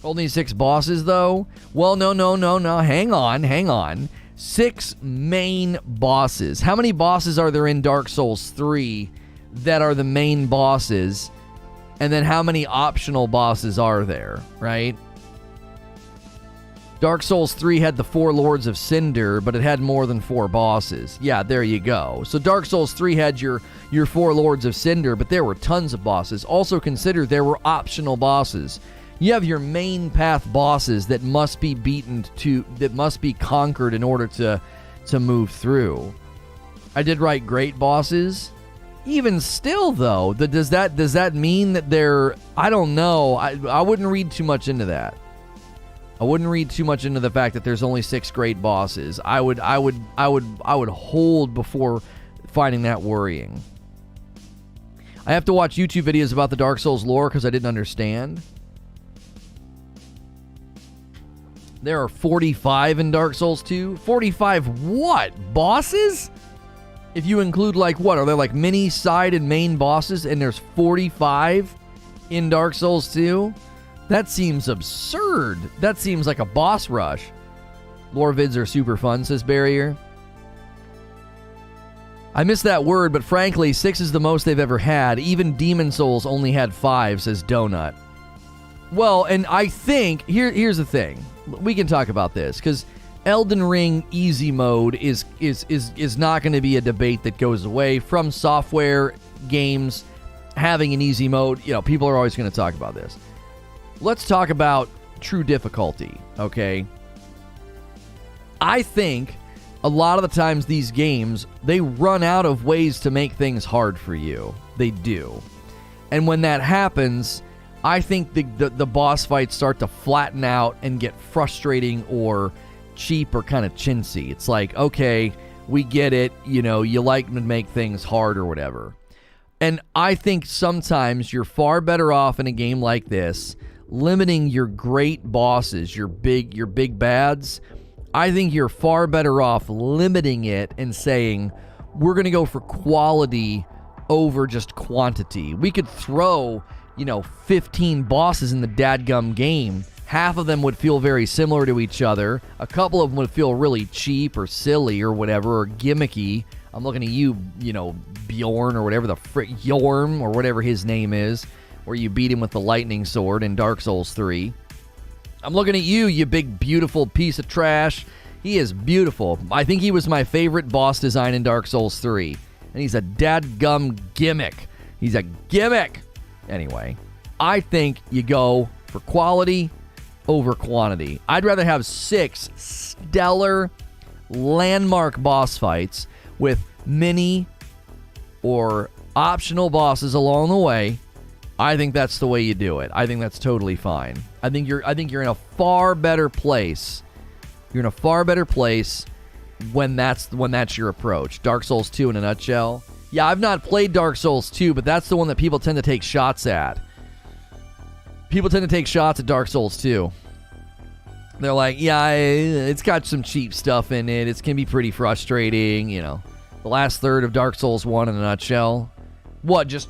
Only 6 bosses, though? Well, no. Hang on. 6 main bosses. How many bosses are there in Dark Souls 3 that are the main bosses? And then how many optional bosses are there, right? Dark Souls 3 had the 4 Lords of Cinder, but it had more than 4 bosses. Yeah, there you go. So Dark Souls 3 had your 4 Lords of Cinder, but there were tons of bosses. Also consider there were optional bosses. You have your main path bosses that must be that must be conquered in order to move through. I did write great bosses. Even still, though, does that mean that they're? I don't know. I wouldn't read too much into that. I wouldn't read too much into the fact that there's only 6 great bosses. I would hold before finding that worrying. I have to watch YouTube videos about the Dark Souls lore because I didn't understand. There are 45 in Dark Souls 2. 45 what? Bosses? If you include like what? Are there like mini, side, and main bosses and there's 45 in Dark Souls 2? That seems absurd. That seems like a boss rush. Lore vids are super fun, says Barrier. I missed that word, but frankly, 6 is the most they've ever had. Even Demon Souls only had 5, says Donut. Well, and I think, here's the thing. We can talk about this, because Elden Ring easy mode is not going to be a debate that goes away. FromSoftware games having an easy mode, people are always going to talk about this. Let's talk about true difficulty, okay? I think a lot of the times these games, they run out of ways to make things hard for you. They do. And when that happens, I think the boss fights start to flatten out and get frustrating or cheap or kind of chintzy. It's like, okay, we get it. You like to make things hard or whatever. And I think sometimes you're far better off in a game like this limiting your great bosses, your big bads. I think you're far better off limiting it and saying, we're going to go for quality over just quantity. We could throw, 15 bosses in the dadgum game half of them would feel very similar to each other. A couple of them would feel really cheap or silly or whatever, or gimmicky. I'm looking at you, Bjorn or whatever the frick, Yorm or whatever his name is, where you beat him with the lightning sword in Dark Souls 3. I'm looking at you, you big, beautiful piece of trash. He is beautiful. I think he was my favorite boss design in Dark Souls 3. And he's a dadgum gimmick. He's a gimmick. Anyway, I think you go for quality over quantity. I'd rather have 6 stellar landmark boss fights with mini or optional bosses along the way. I think that's the way you do it. I think that's totally fine. I think you're in a far better place. You're in a far better place when that's your approach. Dark Souls 2 in a nutshell. Yeah, I've not played Dark Souls 2, but that's the one that people tend to take shots at. People tend to take shots at Dark Souls 2. They're like, yeah, it's got some cheap stuff in it. It's going to be pretty frustrating, The last third of Dark Souls 1 in a nutshell. What, just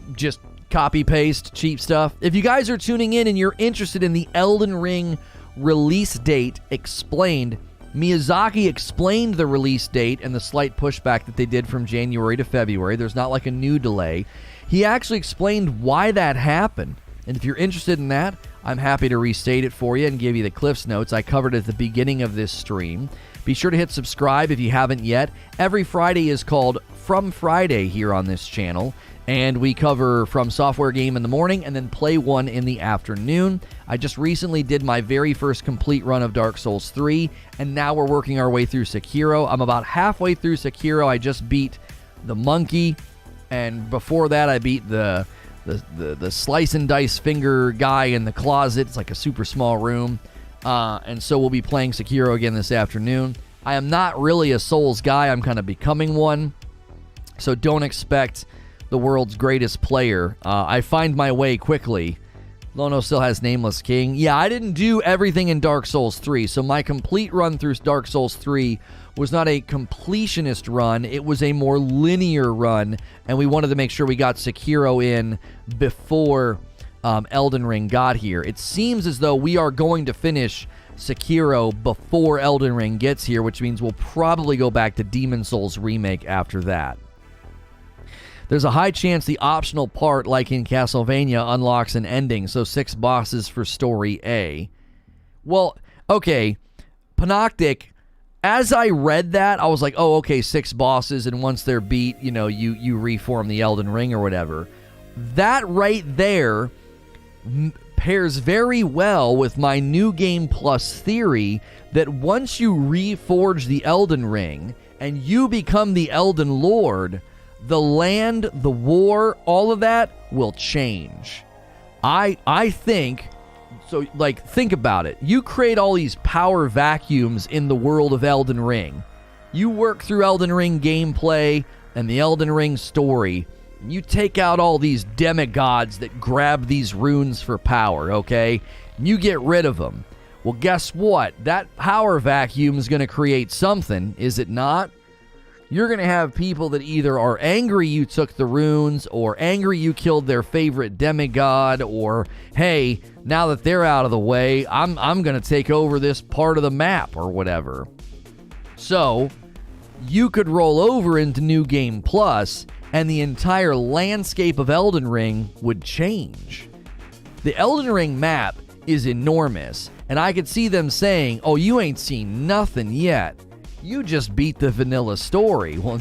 copy-paste cheap stuff? If you guys are tuning in and you're interested in the Elden Ring release date explained, Miyazaki explained the release date and the slight pushback that they did from January to February. There's not like a new delay. He actually explained why that happened. And if you're interested in that, I'm happy to restate it for you and give you the Cliff's Notes. I covered it at the beginning of this stream. Be sure to hit subscribe if you haven't yet. Every Friday is called From Friday here on this channel. And we cover FromSoftware game in the morning and then play one in the afternoon. I just recently did my very first complete run of Dark Souls 3, and now we're working our way through Sekiro. I'm about halfway through Sekiro. I just beat the monkey, and before that I beat the slice and dice finger guy in the closet. It's like a super small room. And so we'll be playing Sekiro again this afternoon. I am not really a Souls guy. I'm kind of becoming one. So don't expect the world's greatest player. I find my way quickly. Lono still has Nameless King. Yeah, I didn't do everything in Dark Souls 3, so my complete run through Dark Souls 3 was not a completionist run. It was a more linear run, and we wanted to make sure we got Sekiro in before Elden Ring got here. It seems as though we are going to finish Sekiro before Elden Ring gets here, which means we'll probably go back to Demon Souls Remake after that. There's a high chance the optional part, like in Castlevania, unlocks an ending, so 6 bosses for Story A. Well, okay, Panoptic, as I read that, I was like, oh, okay, 6 bosses, and once they're beat, you reform the Elden Ring or whatever. That right there pairs very well with my New Game Plus theory that once you reforge the Elden Ring and you become the Elden Lord, the land, the war, all of that will change. I think, so think about it. You create all these power vacuums in the world of Elden Ring. You work through Elden Ring gameplay and the Elden Ring story. You take out all these demigods that grab these runes for power, okay? And you get rid of them. Well, guess what? That power vacuum is going to create something, is it not? You're going to have people that either are angry you took the runes, or angry you killed their favorite demigod, or, hey, now that they're out of the way, I'm going to take over this part of the map, or whatever. So, you could roll over into New Game Plus, and the entire landscape of Elden Ring would change. The Elden Ring map is enormous, and I could see them saying, oh, you ain't seen nothing yet. You just beat the vanilla story. Well,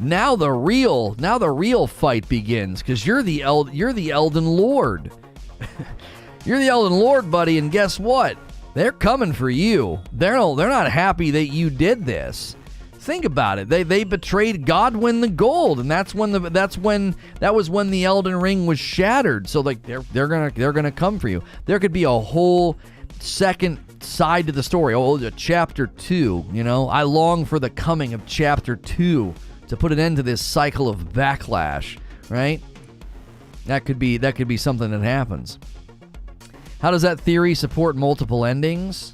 now the real fight begins, because you're the Elden Lord. You're the Elden Lord, buddy, and guess what? They're coming for you. They're not happy that you did this. Think about it. They betrayed Godwyn the Gold, and that was when the Elden Ring was shattered. So they're gonna come for you. There could be a whole second side to the story. Oh, chapter 2, I long for the coming of chapter 2 to put an end to this cycle of backlash, right? That could be something that happens. How does that theory support multiple endings?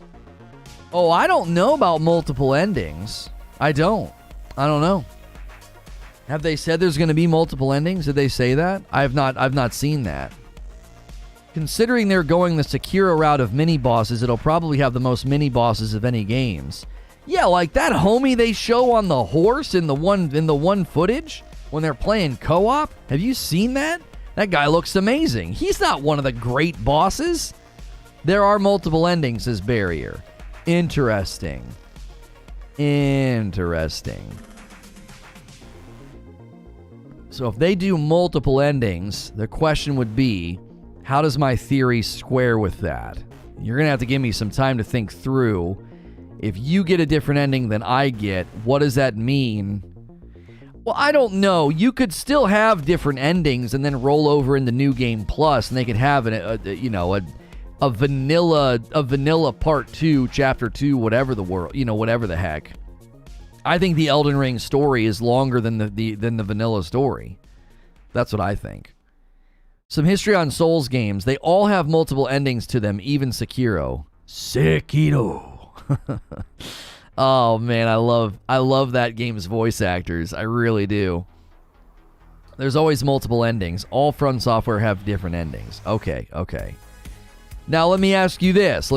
Oh, I don't know about multiple endings. I don't know. Have they said there's going to be multiple endings? Did they say that? I've not seen that. Considering they're going the Sekiro route of mini-bosses, it'll probably have the most mini-bosses of any games. Yeah, like that homie they show on the horse in the one footage when they're playing co-op. Have you seen that? That guy looks amazing. He's not one of the great bosses. There are multiple endings as barrier. Interesting. So if they do multiple endings, the question would be, how does my theory square with that? You're going to have to give me some time to think through. If you get a different ending than I get, what does that mean? Well, I don't know. You could still have different endings and then roll over into New Game Plus, and they could have a vanilla part 2, chapter 2, whatever the heck. I think the Elden Ring story is longer than the vanilla story. That's what I think. Some history on Souls games. They all have multiple endings to them, even Sekiro. Oh man, I love that game's voice actors. I really do. There's always multiple endings. All FromSoftware have different endings. Okay. Now let me ask you this.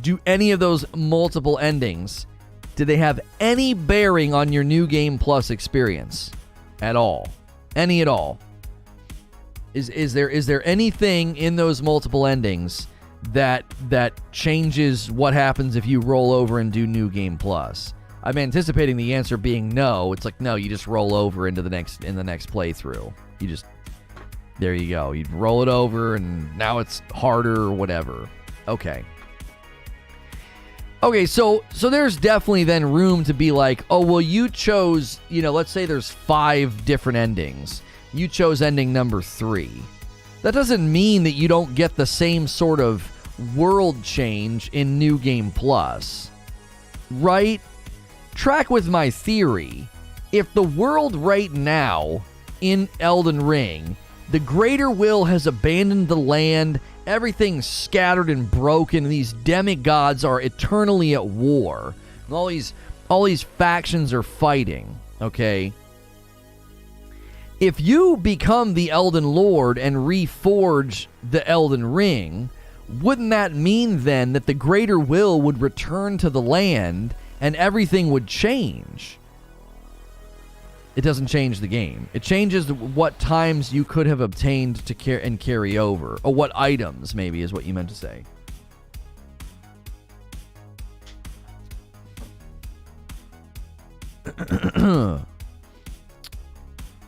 Do any of those multiple endings, do they have any bearing on your New Game Plus experience at all? Any at all? Is there anything in those multiple endings that changes what happens if you roll over and do New Game Plus? I'm anticipating the answer being no. It's like, no, you just roll over in the next playthrough. There you go. You roll it over and now it's harder or whatever. Okay, so there's definitely then room to be like, oh, well, you chose, let's say there's 5 different endings. You chose ending number 3. That doesn't mean that you don't get the same sort of world change in New Game Plus. Right? Track with my theory. If the world right now in Elden Ring, the Greater Will has abandoned the land, everything's scattered and broken, and these demigods are eternally at war, and all these factions are fighting, okay? If you become the Elden Lord and reforge the Elden Ring, wouldn't that mean then that the Greater Will would return to the land and everything would change? It doesn't change the game. It changes what times you could have obtained to carry over. Or what items, maybe, is what you meant to say.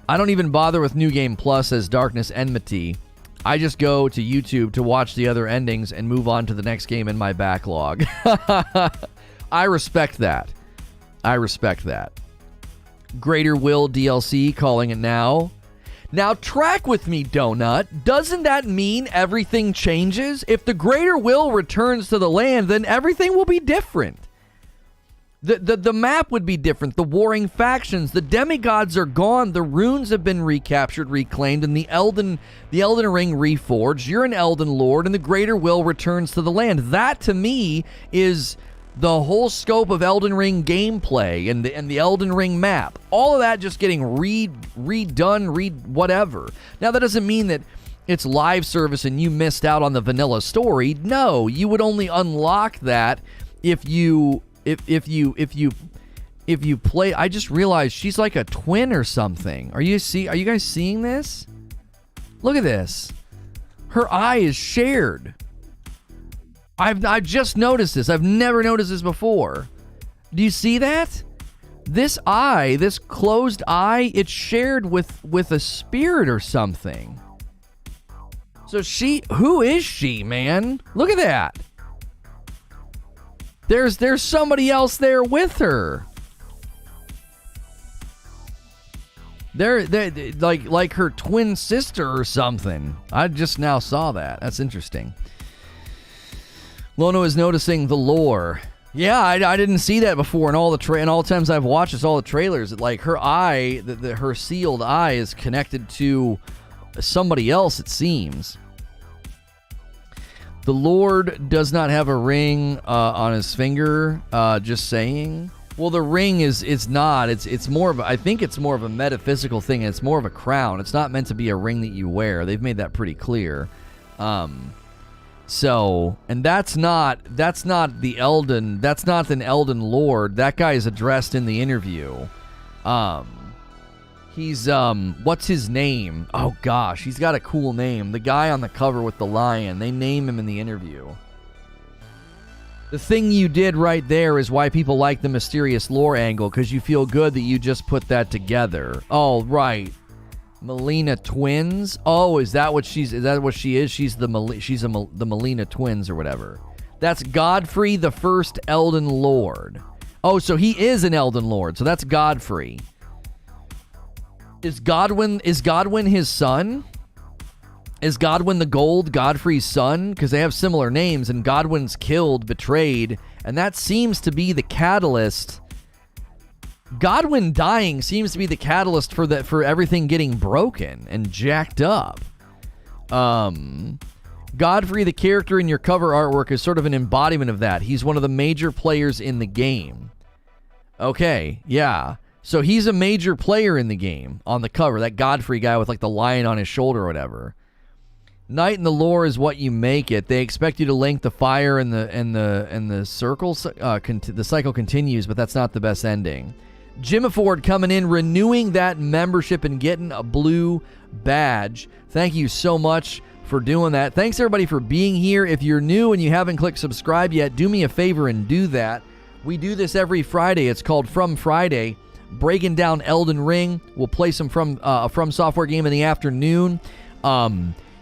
I don't even bother with New Game Plus as Darkness Enmity. I just go to YouTube to watch the other endings and move on to the next game in my backlog. I respect that. Greater Will DLC, calling it now. Now track with me, Donut. Doesn't that mean everything changes? If the Greater Will returns to the land, then everything will be different. The map would be different. The warring factions, the demigods are gone. The runes have been recaptured, reclaimed, and the Elden Ring reforged. You're an Elden Lord, and the Greater Will returns to the land. That, to me, is the whole scope of Elden Ring gameplay and the Elden Ring map. All of that just getting redone, whatever. Now, that doesn't mean that it's live service and you missed out on the vanilla story. No, you would only unlock that if you play. I just realized she's like a twin or something. Are you guys seeing this? Look at this. Her eye is shared. I've just noticed this. I've never noticed this before. Do you see that? This eye, this closed eye, it's shared with a spirit or something. So who is she, man? Look at that. There's somebody else there with her. They're like her twin sister or something. I just now saw that. That's interesting. Lono is noticing the lore. Yeah, I didn't see that before. In all the times I've watched this, all the trailers, like her eye, her sealed eye is connected to somebody else. It seems. The Lord does not have a ring on his finger. Just saying. Well, the ring it's not. It's more of I think it's more of a metaphysical thing. It's more of a crown. It's not meant to be a ring that you wear. They've made that pretty clear. So, and that's not the Elden. That's not an Elden Lord. That guy is addressed in the interview. He's what's his name? Oh gosh, he's got a cool name. The guy on the cover with the lion. They name him in the interview. The thing you did right there is why people like the mysterious lore angle, because you feel good that you just put that together. Oh, right. Molina Twins? Oh, is that what she is? She's the Molina Twins or whatever. That's Godfrey, the first Elden Lord. Oh, so he is an Elden Lord. So that's Godfrey. Is Godwyn his son? Is Godwyn the Gold Godfrey's son? Because they have similar names, and Godwyn's killed, betrayed, and that seems to be the catalyst. Godwyn dying seems to be the catalyst for everything getting broken and jacked up. Godfrey, the character in your cover artwork, is sort of an embodiment of that. He's one of the major players in the game. Okay, yeah. So he's a major player in the game on the cover. That Godfrey guy with like the lion on his shoulder or whatever. Night in the lore is what you make it. They expect you to link the fire and the circle. The cycle continues, but that's not the best ending. Jim Ford coming in, renewing that membership and getting a blue badge. Thank you so much for doing that. Thanks everybody for being here. If you're new and you haven't clicked subscribe yet, do me a favor and do that. We do this every Friday. It's called From Friday, breaking down Elden Ring. We'll play some FromSoftware game in the afternoon.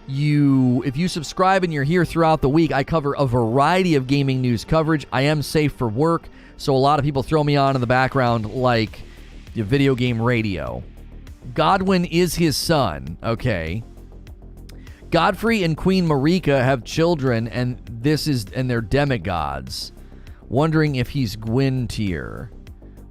If you subscribe and you're here throughout the week, I cover a variety of gaming news coverage. I am safe for work, so a lot of people throw me on in the background like the video game radio. Godwyn is his son, okay. Godfrey and Queen Marika have children, and they're demigods. Wondering if he's Gwyn tier.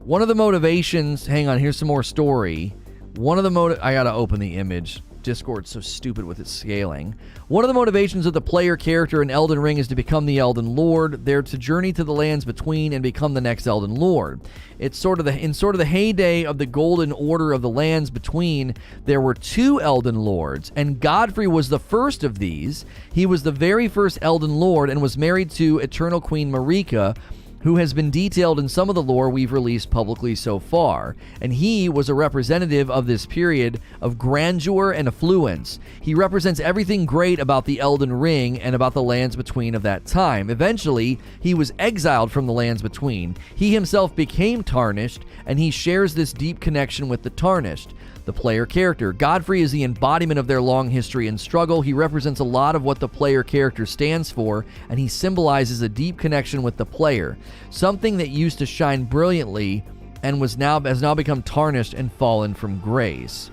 One of the motivations, hang on, here's some more story. I gotta open the image. Discord's so stupid with its scaling. One of the motivations of the player character in Elden Ring is to become the Elden Lord. They're to journey to the lands between and become the next Elden Lord. It's sort of the heyday of the Golden Order of the lands between. There were 2 Elden Lords, and Godfrey was the first of these. He was the very first Elden Lord and was married to Eternal Queen Marika, who has been detailed in some of the lore we've released publicly so far. And he was a representative of this period of grandeur and affluence. He represents everything great about the Elden Ring and about the lands between of that time. Eventually, he was exiled from the lands between. He himself became tarnished, and he shares this deep connection with the tarnished. The player character. Godfrey is the embodiment of their long history and struggle. He represents a lot of what the player character stands for, and he symbolizes a deep connection with the player. Something that used to shine brilliantly and has now become tarnished and fallen from grace.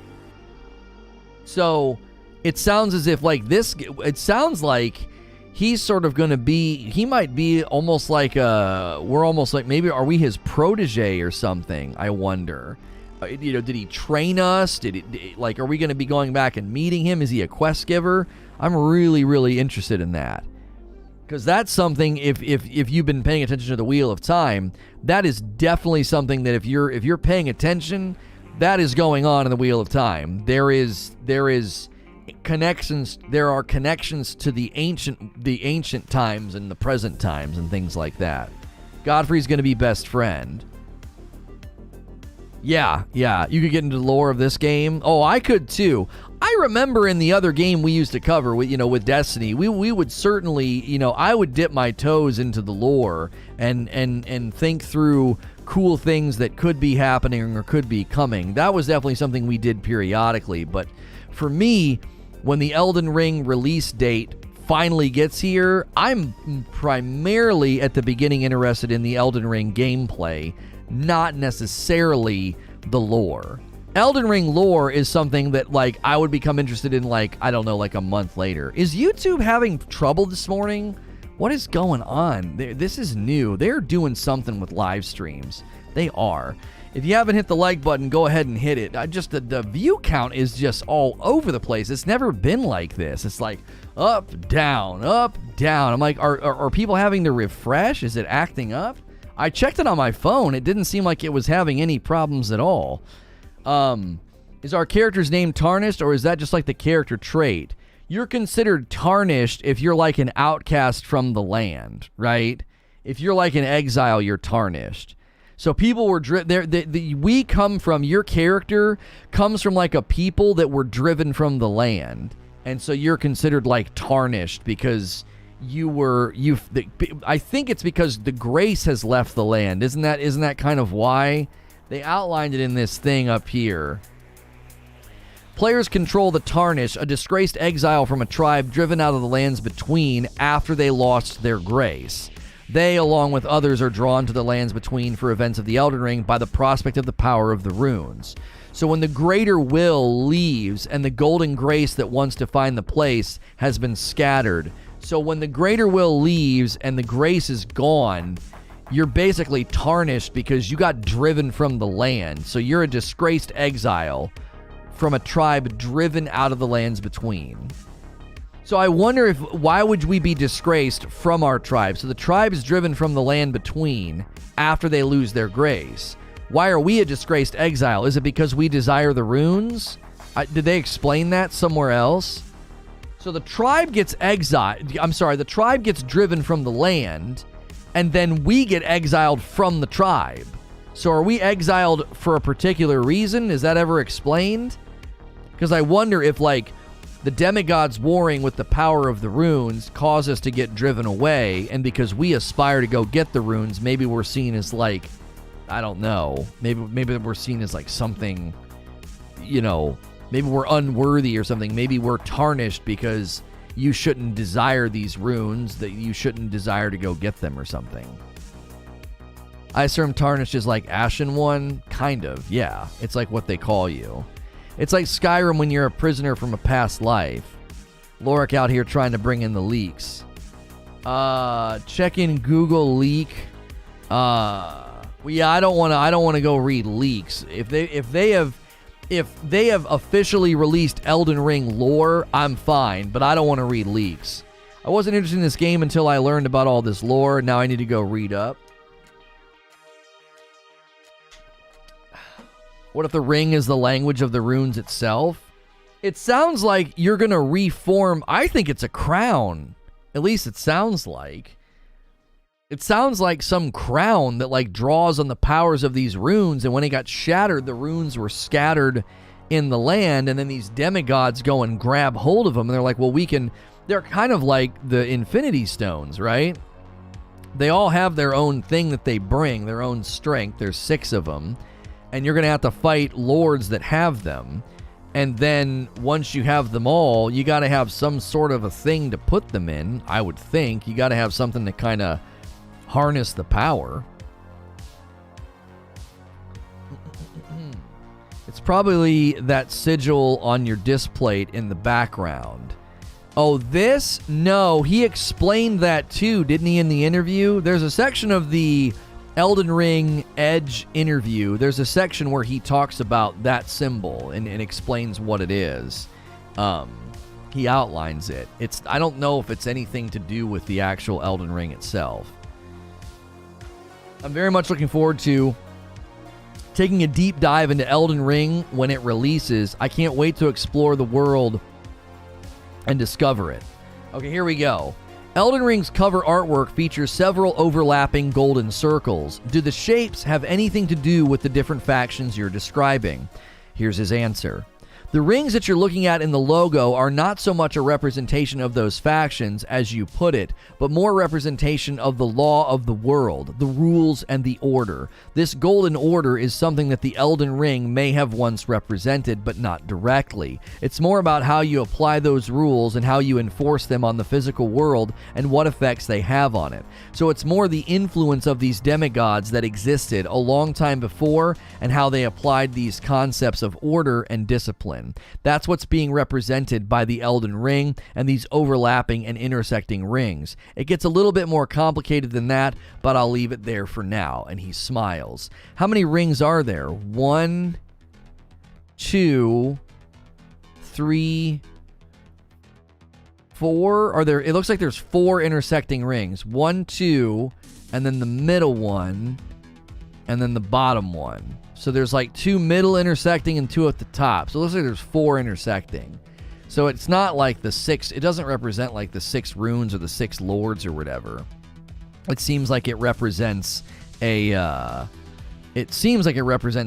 So it sounds as if it sounds like he's sort of going to be, he might be almost like maybe are we his protege or something, I wonder. Did he train us? Are we going to be going back and meeting him? Is he a quest giver? I'm really, really interested in that. Because that's something, if you've been paying attention to the Wheel of Time, that is definitely something that if you're paying attention, that is going on in the Wheel of Time. There are connections to the ancient times and the present times and things like that. Godfrey's going to be best friend. Yeah, you could get into the lore of this game. Oh, I could too. I remember in the other game we used to cover with Destiny, we would certainly, I would dip my toes into the lore and think through cool things that could be happening or could be coming. That was definitely something we did periodically, but for me, when the Elden Ring release date finally gets here, I'm primarily at the beginning interested in the Elden Ring gameplay, not necessarily the lore. Elden Ring lore is something that I would become interested in a month later. Is YouTube having trouble this morning? What is going on? This is new. They're doing something with live streams. They are. If you haven't hit the like button, go ahead and hit it. The view count is just all over the place. It's never been like this. It's up, down, up, down. I'm like, are people having to refresh? Is it acting up? I checked it on my phone. It didn't seem like it was having any problems at all. Is our character's name tarnished, or is that just like the character trait? You're considered tarnished if you're like an outcast from the land, right? If you're like an exile, you're tarnished. So people were we come from, your character comes from like a people that were driven from the land. And so you're considered like tarnished because I think it's because the grace has left the land. Isn't that kind of why? They outlined it in this thing up here. Players control the Tarnish, a disgraced exile from a tribe driven out of the lands between after they lost their grace. They, along with others, are drawn to the lands between for events of the Elden Ring by the prospect of the power of the runes. So when the greater will leaves and the golden grace that wants to find the place has been scattered. So when the greater will leaves and the grace is gone, you're basically tarnished because you got driven from the land. So you're a disgraced exile from a tribe driven out of the lands between. So I wonder why would we be disgraced from our tribe? So the tribe is driven from the land between after they lose their grace. Why are we a disgraced exile? Is it because we desire the runes? Did they explain that somewhere else? So the tribe gets the tribe gets driven from the land, and then we get exiled from the tribe. So are we exiled for a particular reason? Is that ever explained? Because I wonder if, like, the demigods warring with the power of the runes cause us to get driven away, and because we aspire to go get the runes, maybe we're seen as, like, I don't know, maybe we're seen as, like, something, you know, maybe we're unworthy or something. Maybe we're tarnished because you shouldn't desire these runes, that you shouldn't desire to go get them or something. I assume tarnished is like Ashen One, kind of, yeah. It's like what they call you. It's like Skyrim when you're a prisoner from a past life. Lorik out here trying to bring in the leaks. Check in Google leak. Well, yeah, I don't want to go read leaks. If they have officially released Elden Ring lore, I'm fine, but I don't want to read leaks. I wasn't interested in this game until I learned about all this lore. Now I need to go read up. What if the ring is the language of the runes itself? It sounds like you're going to reform. I think it's a crown. At least it sounds like. It sounds like some crown that, like, draws on the powers of these runes, and when it got shattered, the runes were scattered in the land, and then these demigods go and grab hold of them, and they're like, well, they're kind of like the Infinity Stones, right? They all have their own thing that they bring, their own strength. There's 6 of them. And you're going to have to fight lords that have them. And then once you have them all, you got to have some sort of a thing to put them in, I would think. You got to have something to kind of harness the power. It's probably that sigil on your disc plate in the background. Oh, this? No, he explained that too, didn't he, in the interview? There's a section of the Elden Ring Edge interview. There's a section where he talks about that symbol and explains what it is. He outlines it. I don't know if it's anything to do with the actual Elden Ring itself. I'm very much looking forward to taking a deep dive into Elden Ring when it releases. I can't wait to explore the world and discover it. Okay, here we go. Elden Ring's cover artwork features several overlapping golden circles. Do the shapes have anything to do with the different factions you're describing? Here's his answer. The rings that you're looking at in the logo are not so much a representation of those factions, as you put it, but more representation of the law of the world, the rules and the order. This golden order is something that the Elden Ring may have once represented, but not directly. It's more about how you apply those rules and how you enforce them on the physical world and what effects they have on it. So it's more the influence of these demigods that existed a long time before and how they applied these concepts of order and discipline. That's what's being represented by the Elden Ring and these overlapping and intersecting rings. It gets a little bit more complicated than that, but I'll leave it there for now. And he smiles. How many rings are there? 1, 2, 3, 4. Are there? It looks like there's 4 intersecting rings. 1, 2, and then the middle one, and then the bottom one. So there's like 2 middle intersecting and 2 at the top. So it looks like there's 4 intersecting. So it's not like the 6, it doesn't represent like the 6 runes or the 6 lords or whatever. It seems like it represents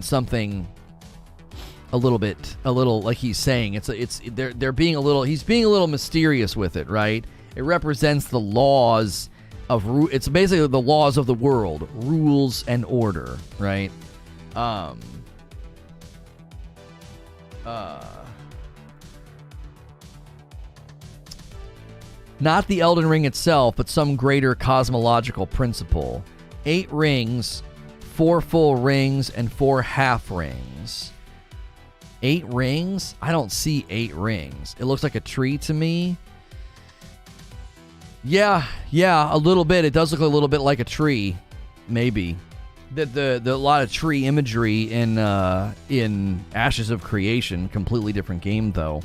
something a little like he's saying. They're being he's being a little mysterious with it, right? It represents the laws of, it's basically the laws of the world, rules and order, right? Not the Elden Ring itself, but some greater cosmological principle. 8 rings, 4 full rings, and 4 half rings. 8 rings? I don't see 8 rings. It looks like a tree to me. Yeah, a little bit. It does look a little bit like a tree, maybe. The lot of tree imagery in Ashes of Creation, completely different game though.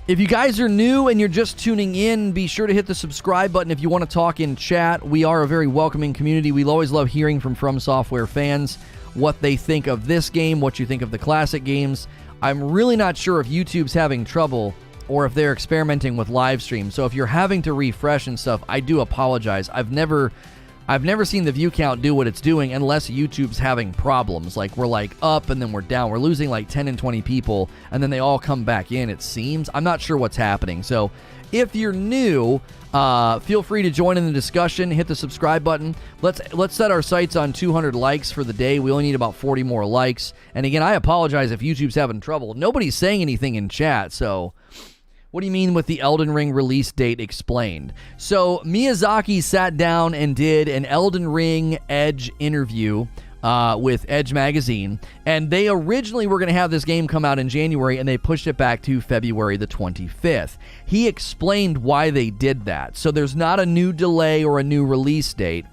If you guys are new and you're just tuning in, be sure to hit the subscribe button if you want to talk in chat. We are a very welcoming community. We always love hearing from FromSoftware fans, what they think of this game, what you think of the classic games. I'm really not sure if YouTube's having trouble or if they're experimenting with live stream. So if you're having to refresh and stuff, I do apologize. I've never seen the view count do what it's doing unless YouTube's having problems. Like we're like up and then we're down. We're losing like 10 and 20 people and then they all come back in, it seems. I'm not sure what's happening. So if you're new, feel free to join in the discussion. Hit the subscribe button. Let's set our sights on 200 likes for the day. We only need about 40 more likes. And again, I apologize if YouTube's having trouble. Nobody's saying anything in chat, so what do you mean with the Elden Ring release date explained? So Miyazaki sat down and did an Elden Ring Edge interview with Edge Magazine, and they originally were going to have this game come out in January, and they pushed it back to February the 25th. He explained why they did that. So there's not a new delay or a new release date,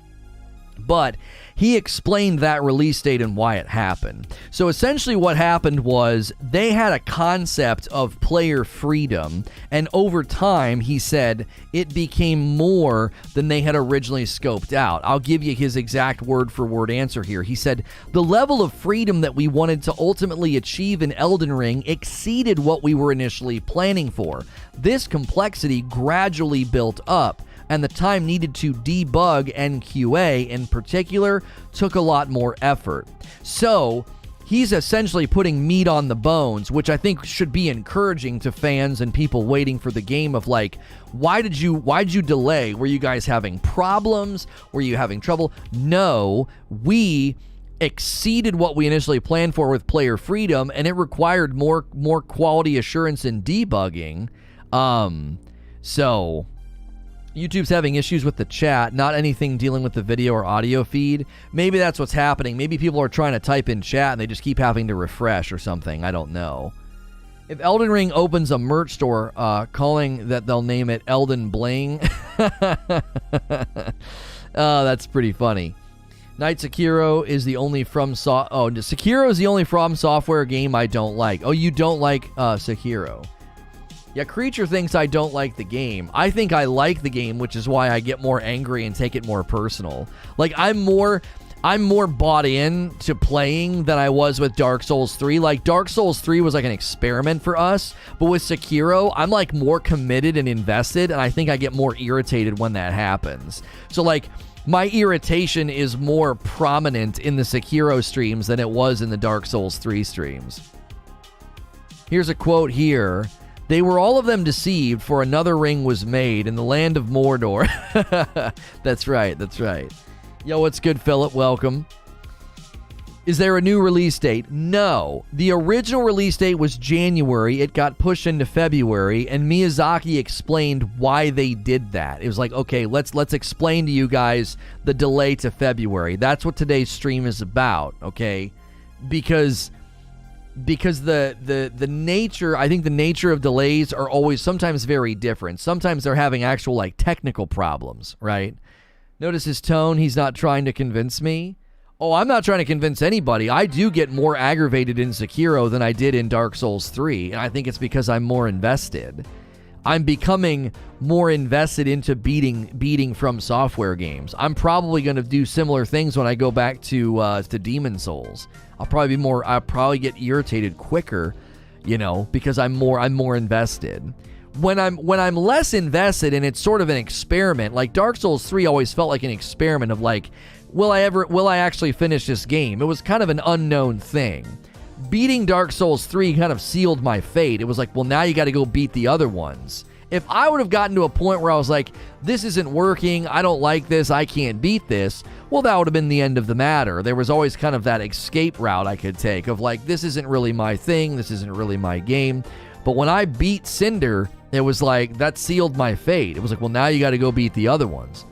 but he explained that release date and why it happened. So essentially what happened was they had a concept of player freedom, and over time, he said, it became more than they had originally scoped out. I'll give you his exact word-for-word answer here. He said, the level of freedom that we wanted to ultimately achieve in Elden Ring exceeded what we were initially planning for. This complexity gradually built up, and the time needed to debug and QA in particular took a lot more effort. So he's essentially putting meat on the bones, which I think should be encouraging to fans and people waiting for the game of like, why'd you delay? Were you guys having problems? Were you having trouble? No, we exceeded what we initially planned for with player freedom, and it required more quality assurance and debugging. So YouTube's having issues with the chat, not anything dealing with the video or audio feed. Maybe that's what's happening. Maybe people are trying to type in chat and they just keep having to refresh or something. I don't know. If Elden Ring opens a merch store, calling that they'll name it Elden Bling. Oh, that's pretty funny. Night Sekiro is the only Sekiro is the only FromSoftware game I don't like. Oh, you don't like Sekiro? Yeah, Creature thinks I don't like the game. I think I like the game, which is why I get more angry and take it more personal. Like, I'm more bought in to playing than I was with Dark Souls 3. Like, Dark Souls 3 was like an experiment for us, but with Sekiro, I'm like more committed and invested, and I think I get more irritated when that happens. So, like, my irritation is more prominent in the Sekiro streams than it was in the Dark Souls 3 streams. Here's a quote here. They were all of them deceived, for another ring was made in the land of Mordor. That's right, that's right. Yo, what's good, Philip? Welcome. Is there a new release date? No. The original release date was January. It got pushed into February, and Miyazaki explained why they did that. It was like, okay, let's explain to you guys the delay to February. That's what today's stream is about, okay? Because the nature, I think the nature of delays are always sometimes very different. Sometimes they're having actual like technical problems, right? Notice his tone. He's not trying to convince me. Oh, I'm not trying to convince anybody. I do get more aggravated in Sekiro than I did in Dark Souls 3, and I think it's because I'm more invested. I'm becoming more invested into beating FromSoftware games. I'm probably going to do similar things when I go back to Demon Souls. I'll probably get irritated quicker, because I'm more invested. When I'm less invested and it's sort of an experiment, like Dark Souls 3 always felt like an experiment of like, will I actually finish this game? It was kind of an unknown thing. Beating Dark Souls 3 kind of sealed my fate. It was like, well, now you got to go beat the other ones. If I would have gotten to a point where I was like, this isn't working, I don't like this, I can't beat this, well, that would have been the end of the matter. There was always kind of that escape route I could take of like, this isn't really my thing, this isn't really my game. But when I beat Cinder, it was like, that sealed my fate. It was like, well, now you got to go beat the other ones.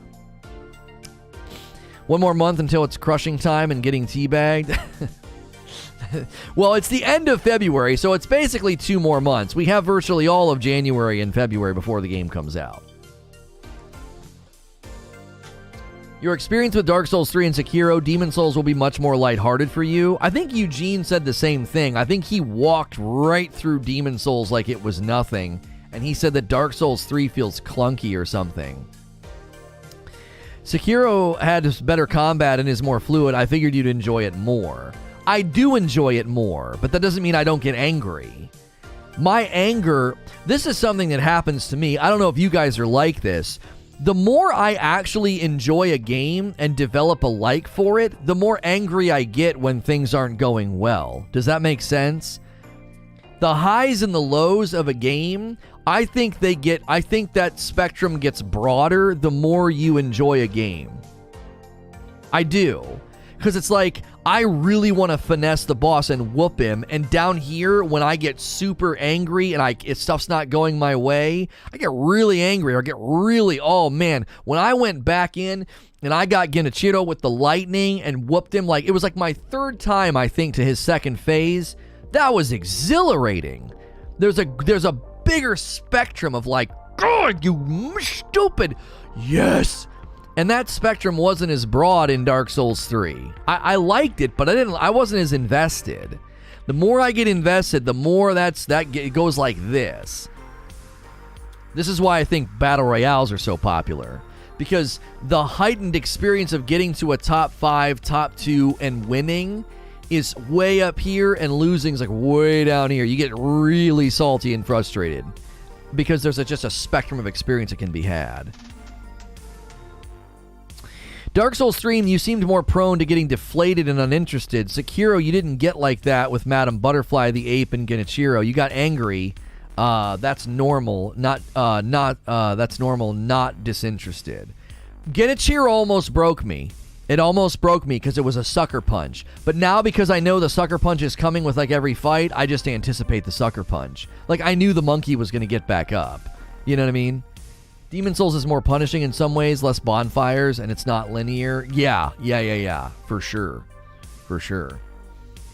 One more month until it's crushing time and getting teabagged. Well, it's the end of February, so it's basically 2 more months. We have virtually all of January and February before the game comes out. Your experience with Dark Souls 3 and Sekiro, Demon Souls will be much more lighthearted for you. I think Eugene said the same thing. I think he walked right through Demon Souls like it was nothing, and he said that Dark Souls 3 feels clunky or something. Sekiro had better combat and is more fluid. I figured you'd enjoy it more. I do enjoy it more, but that doesn't mean I don't get angry. My anger, this is something that happens to me. I don't know if you guys are like this. The more I actually enjoy a game and develop a like for it, the more angry I get when things aren't going well. Does that make sense? The highs and the lows of a game, I think that spectrum gets broader the more you enjoy a game. I do. Because it's like, I really want to finesse the boss and whoop him. And down here, when I get super angry and stuff's not going my way, I get really angry or oh man. When I went back in and I got Genichiro with the lightning and whooped him, like it was like my 3rd time, I think, to his 2nd phase. That was exhilarating. There's a bigger spectrum of like, God, you stupid. Yes. And that spectrum wasn't as broad in Dark Souls 3. I liked it, but I wasn't as invested. The more I get invested, the more it goes like this. This is why I think battle royales are so popular. Because the heightened experience of getting to a top 5, top 2, and winning is way up here, and losing is like way down here. You get really salty and frustrated. Because there's just a spectrum of experience that can be had. Dark Souls 3, you seemed more prone to getting deflated and uninterested. Sekiro, you didn't get like that with Madame Butterfly, the Ape, and Genichiro. You got angry. That's normal. That's normal, not disinterested. Genichiro almost broke me. It almost broke me because it was a sucker punch. But now, because I know the sucker punch is coming with like every fight, I just anticipate the sucker punch. Like, I knew the monkey was going to get back up. You know what I mean? Demon Souls is more punishing in some ways, less bonfires, and it's not linear. Yeah, for sure.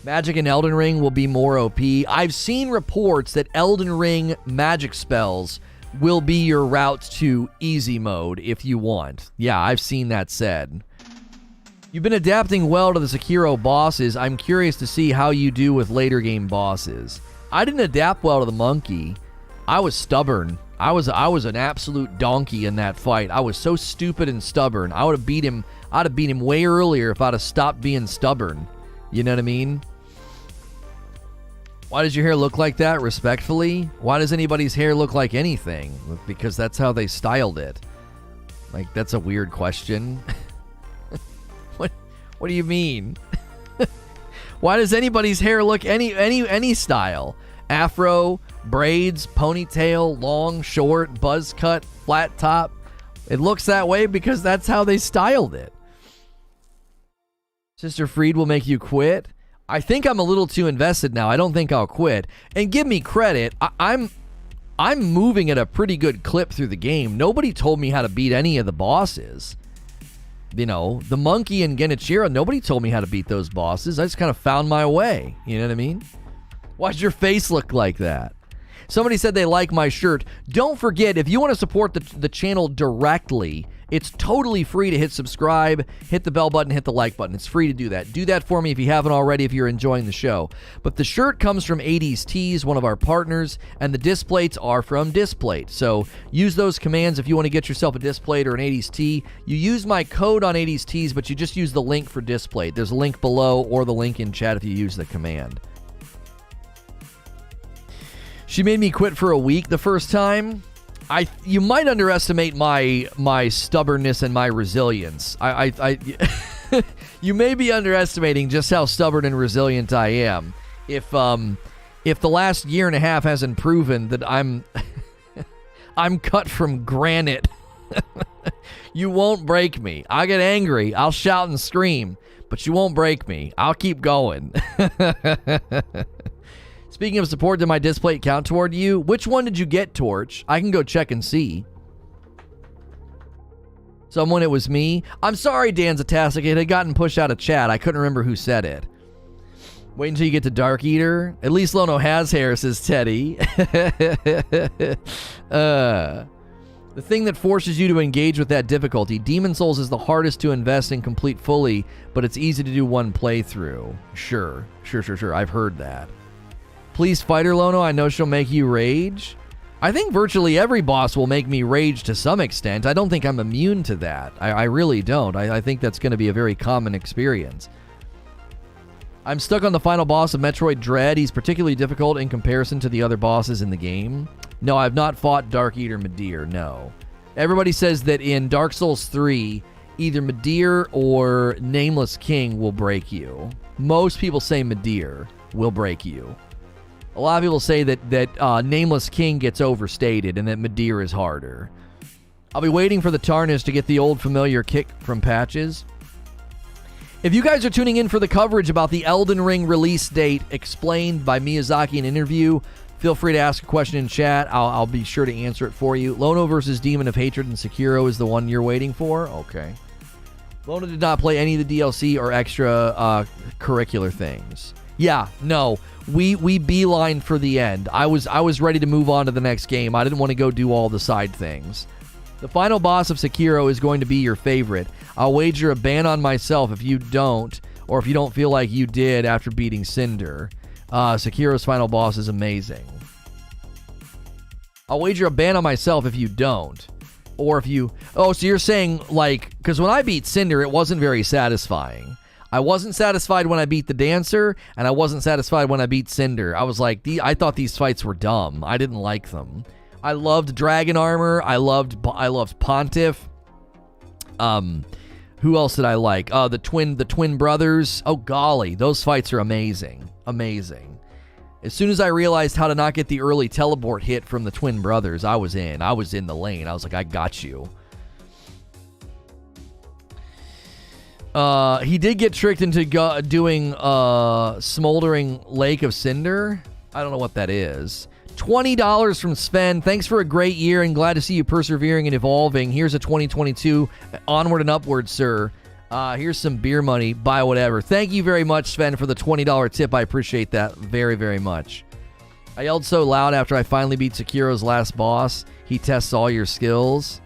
Magic in Elden Ring will be more OP. I've seen reports that Elden Ring magic spells will be your route to easy mode if you want. Yeah, I've seen that said. You've been adapting well to the Sekiro bosses. I'm curious to see how you do with later game bosses. I didn't adapt well to the monkey. I was stubborn. I was an absolute donkey in that fight. I was so stupid and stubborn. I'd have beat him way earlier if I'd have stopped being stubborn. You know what I mean? Why does your hair look like that? Respectfully? Why does anybody's hair look like anything? Because that's how they styled it. Like, that's a weird question. What do you mean? Why does anybody's hair look any style? Afro, braids, ponytail, long, short, buzz cut, flat top. It looks that way because that's how they styled it. Sister Freed will make you quit. I think I'm a little too invested now. I don't think I'll quit. And give me credit. I'm moving at a pretty good clip through the game. Nobody told me how to beat any of the bosses. You know, the monkey and Genichiro, nobody told me how to beat those bosses. I just kind of found my way. You know what I mean? Why'd your face look like that? Somebody said they like my shirt. Don't forget, if you want to support the channel directly It's totally free to hit subscribe, hit the bell button, hit the like button. It's free to do that. Do that for me if you haven't already, if you're enjoying the show. But the shirt comes from 80s Tees, one of our partners, and the disc plates are from Displate. So use those commands if you want to get yourself a disc plate or an 80s tee. You use my code on 80s Tees, but you just use the link for Displate. There's a link below or the link in chat if you use the command. She made me quit for a week the first time. You might underestimate my stubbornness and my resilience. You may be underestimating just how stubborn and resilient I am. If the last year and a half hasn't proven that I'm cut from granite, you won't break me. I'll get angry. I'll shout and scream, but you won't break me. I'll keep going. Speaking of support, did my display count toward you? Which one did you get, Torch? I can go check and see. Someone, it was me. I'm sorry, Danzatastic. It had gotten pushed out of chat. I couldn't remember who said it. Wait until you get to Dark Eater. At least Lono has hair, says Teddy. The thing that forces you to engage with that difficulty. Demon Souls is the hardest to invest and complete fully, but it's easy to do one playthrough. Sure. I've heard that. Please fight her, Lono. I know she'll make you rage. I think virtually every boss will make me rage to some extent. I don't think I'm immune to that. I really don't. I think that's going to be a very common experience. I'm stuck on the final boss of Metroid Dread. He's particularly difficult in comparison to the other bosses in the game. No, I've not fought Dark Eater Midir, no. Everybody says that in Dark Souls 3, either Midir or Nameless King will break you. Most people say Midir will break you. A lot of people say that Nameless King gets overstated and that Midir is harder. I'll be waiting for the Tarnish to get the old familiar kick from patches. If you guys are tuning in for the coverage about the Elden Ring release date explained by Miyazaki in an interview, feel free to ask a question in chat. I'll be sure to answer it for you. Lono versus Demon of Hatred and Sekiro is the one you're waiting for? Okay. Lono did not play any of the DLC or extra curricular things. Yeah, no. We beeline for the end. I was ready to move on to the next game. I didn't want to go do all the side things. The final boss of Sekiro is going to be your favorite. I'll wager a ban on myself if you don't, or if you don't feel like you did after beating Cinder. Sekiro's final boss is amazing. I'll wager a ban on myself if you don't. Or if you... Oh, so you're saying, like... Because when I beat Cinder, it wasn't very satisfying. I wasn't satisfied when I beat the Dancer, and I wasn't satisfied when I beat Cinder. I was like, I thought these fights were dumb. I didn't like them. I loved Dragon Armor. I loved Pontiff. Who else did I like? The twin brothers. Oh golly, those fights are amazing. Amazing. As soon as I realized how to not get the early teleport hit from the twin brothers, I was in the lane. I was like, I got you. He did get tricked into doing Smoldering Lake of Cinder. I don't know what that is. $20 from Sven. Thanks for a great year and glad to see you persevering and evolving. Here's a 2022 onward and upward, sir. Here's some beer money. Buy whatever. Thank you very much, Sven, for the $20 tip. I appreciate that very, very much. I yelled so loud after I finally beat Sekiro's last boss. He tests all your skills.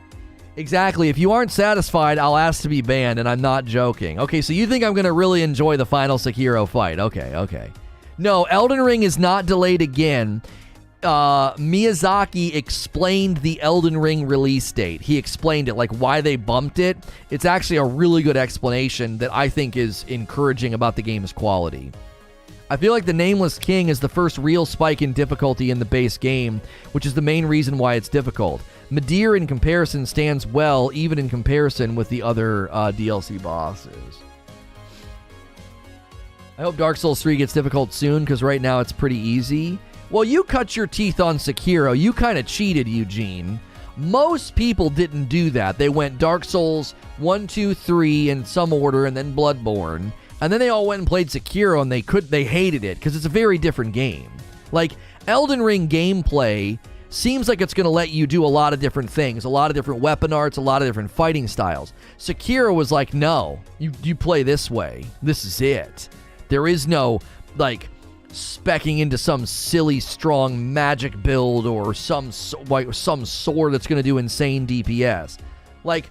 Exactly. If you aren't satisfied, I'll ask to be banned, and I'm not joking. Okay, so you think I'm going to really enjoy the final Sekiro fight. Okay. No, Elden Ring is not delayed again. Miyazaki explained the Elden Ring release date. He explained it, like why they bumped it. It's actually a really good explanation that I think is encouraging about the game's quality. I feel like the Nameless King is the first real spike in difficulty in the base game, which is the main reason why it's difficult. Midir, in comparison, stands well, even in comparison with the other DLC bosses. I hope Dark Souls 3 gets difficult soon, because right now it's pretty easy. Well, you cut your teeth on Sekiro. You kind of cheated, Eugene. Most people didn't do that. They went Dark Souls 1, 2, 3 in some order, and then Bloodborne. And then they all went and played Sekiro, and they hated it, because it's a very different game. Like, Elden Ring gameplay seems like it's going to let you do a lot of different things, a lot of different weapon arts, a lot of different fighting styles. Sekiro was like, no, you play this way. This is it. There is no, like, speccing into some silly, strong magic build or some sword that's going to do insane DPS. Like,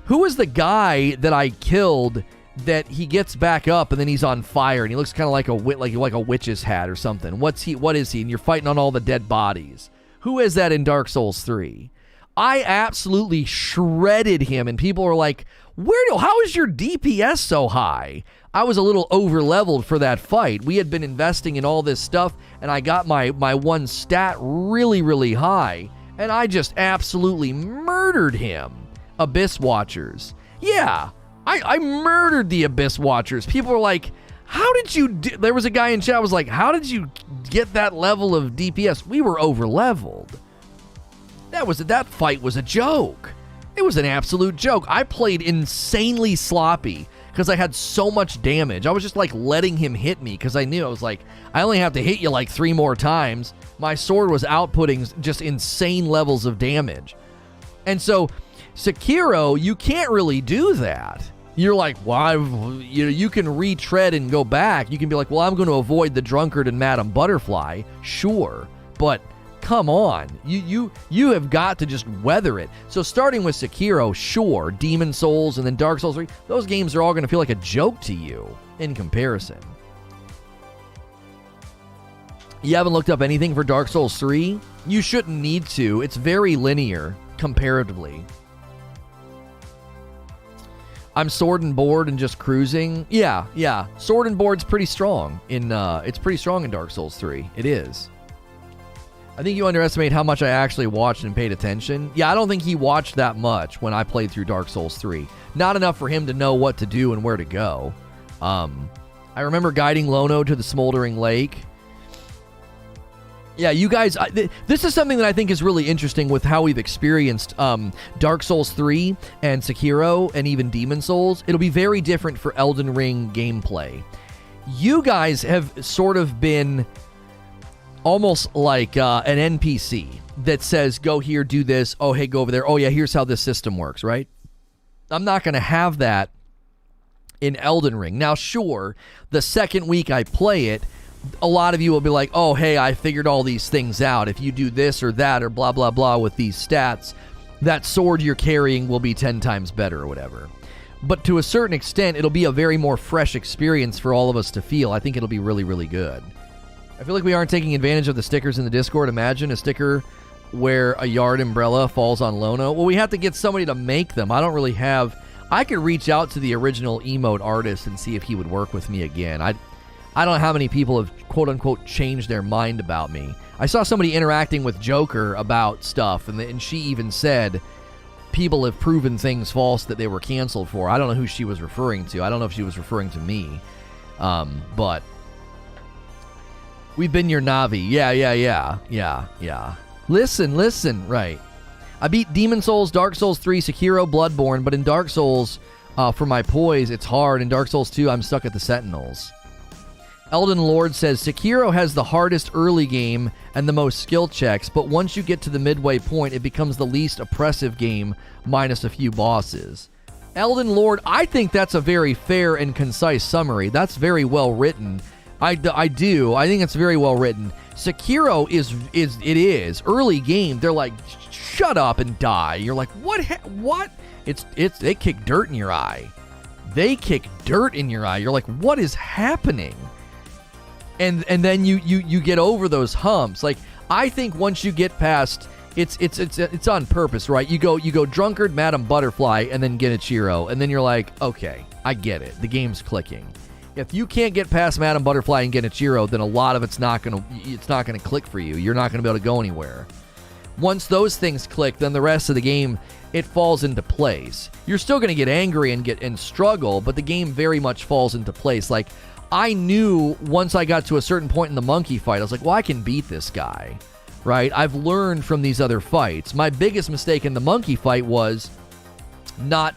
Who is the guy that I killed that he gets back up and then he's on fire and he looks kind of like a witch's hat or something? What is he? And you're fighting on all the dead bodies. Who is that in Dark Souls 3? I absolutely shredded him, and people were like, how is your DPS so high? I was a little over-leveled for that fight. We had been investing in all this stuff, and I got my one stat really, really high, and I just absolutely murdered him. Abyss Watchers. Yeah, I murdered the Abyss Watchers. People were like, how did you do? There was a guy in chat was like, how did you get that level of DPS? We were over-leveled. That fight was a joke. It was an absolute joke. I played insanely sloppy because I had so much damage. I was just like letting him hit me because I knew, I was like, I only have to hit you like 3 more times. My sword was outputting just insane levels of damage. And so Sekiro, you can't really do that. You're like, well, you can retread and go back. You can be like, well, I'm going to avoid the drunkard and Madame Butterfly. Sure, but come on. You have got to just weather it. So starting with Sekiro, sure, Demon Souls and then Dark Souls 3, those games are all going to feel like a joke to you in comparison. You haven't looked up anything for Dark Souls 3? You shouldn't need to. It's very linear comparatively. I'm sword and board and just cruising. Yeah. Sword and board's pretty strong in it's pretty strong in Dark Souls 3. It is. I think you underestimate how much I actually watched and paid attention. Yeah, I don't think he watched that much when I played through Dark Souls 3. Not enough for him to know what to do and where to go. I remember guiding Lono to the smoldering lake. Yeah, you guys, this is something that I think is really interesting with how we've experienced Dark Souls 3 and Sekiro and even Demon Souls. It'll be very different for Elden Ring gameplay. You guys have sort of been almost like an NPC that says, go here, do this. Oh, hey, go over there. Oh, yeah, here's how this system works, right? I'm not going to have that in Elden Ring. Now, sure, the second week I play it, a lot of you will be like, oh, hey, I figured all these things out. If you do this or that or blah, blah, blah with these stats, that sword you're carrying will be 10 times better or whatever. But to a certain extent, it'll be a very more fresh experience for all of us to feel. I think it'll be really, really good. I feel like we aren't taking advantage of the stickers in the Discord. Imagine a sticker where a yard umbrella falls on Lono. Well, we have to get somebody to make them. I don't really have... I could reach out to the original emote artist and see if he would work with me again. I don't know how many people have quote-unquote changed their mind about me. I saw somebody interacting with Joker about stuff, and she even said people have proven things false that they were canceled for. I don't know who she was referring to. I don't know if she was referring to me. But we've been your Navi. Yeah. Listen. Right. I beat Demon Souls, Dark Souls 3, Sekiro, Bloodborne, but in Dark Souls, for my poise, it's hard. In Dark Souls 2, I'm stuck at the Sentinels. Elden Lord says, Sekiro has the hardest early game and the most skill checks, but once you get to the midway point, it becomes the least oppressive game, minus a few bosses. Elden Lord, I think that's a very fair and concise summary. That's very well written. I do. I think it's very well written. Sekiro is early game. They're like, shut up and die. You're like, what? They kick dirt in your eye. You're like, what is happening? And then you get over those humps. Like, I think once you get past, it's on purpose, right? You go drunkard, Madame Butterfly, and then Genichiro, and then you're like, okay, I get it. The game's clicking. If you can't get past Madame Butterfly and Genichiro, then a lot of it's not gonna click for you. You're not gonna be able to go anywhere. Once those things click, then the rest of the game, it falls into place. You're still gonna get angry and struggle, but the game very much falls into place. Like, I knew once I got to a certain point in the monkey fight, I was like, well, I can beat this guy, right? I've learned from these other fights. My biggest mistake in the monkey fight was not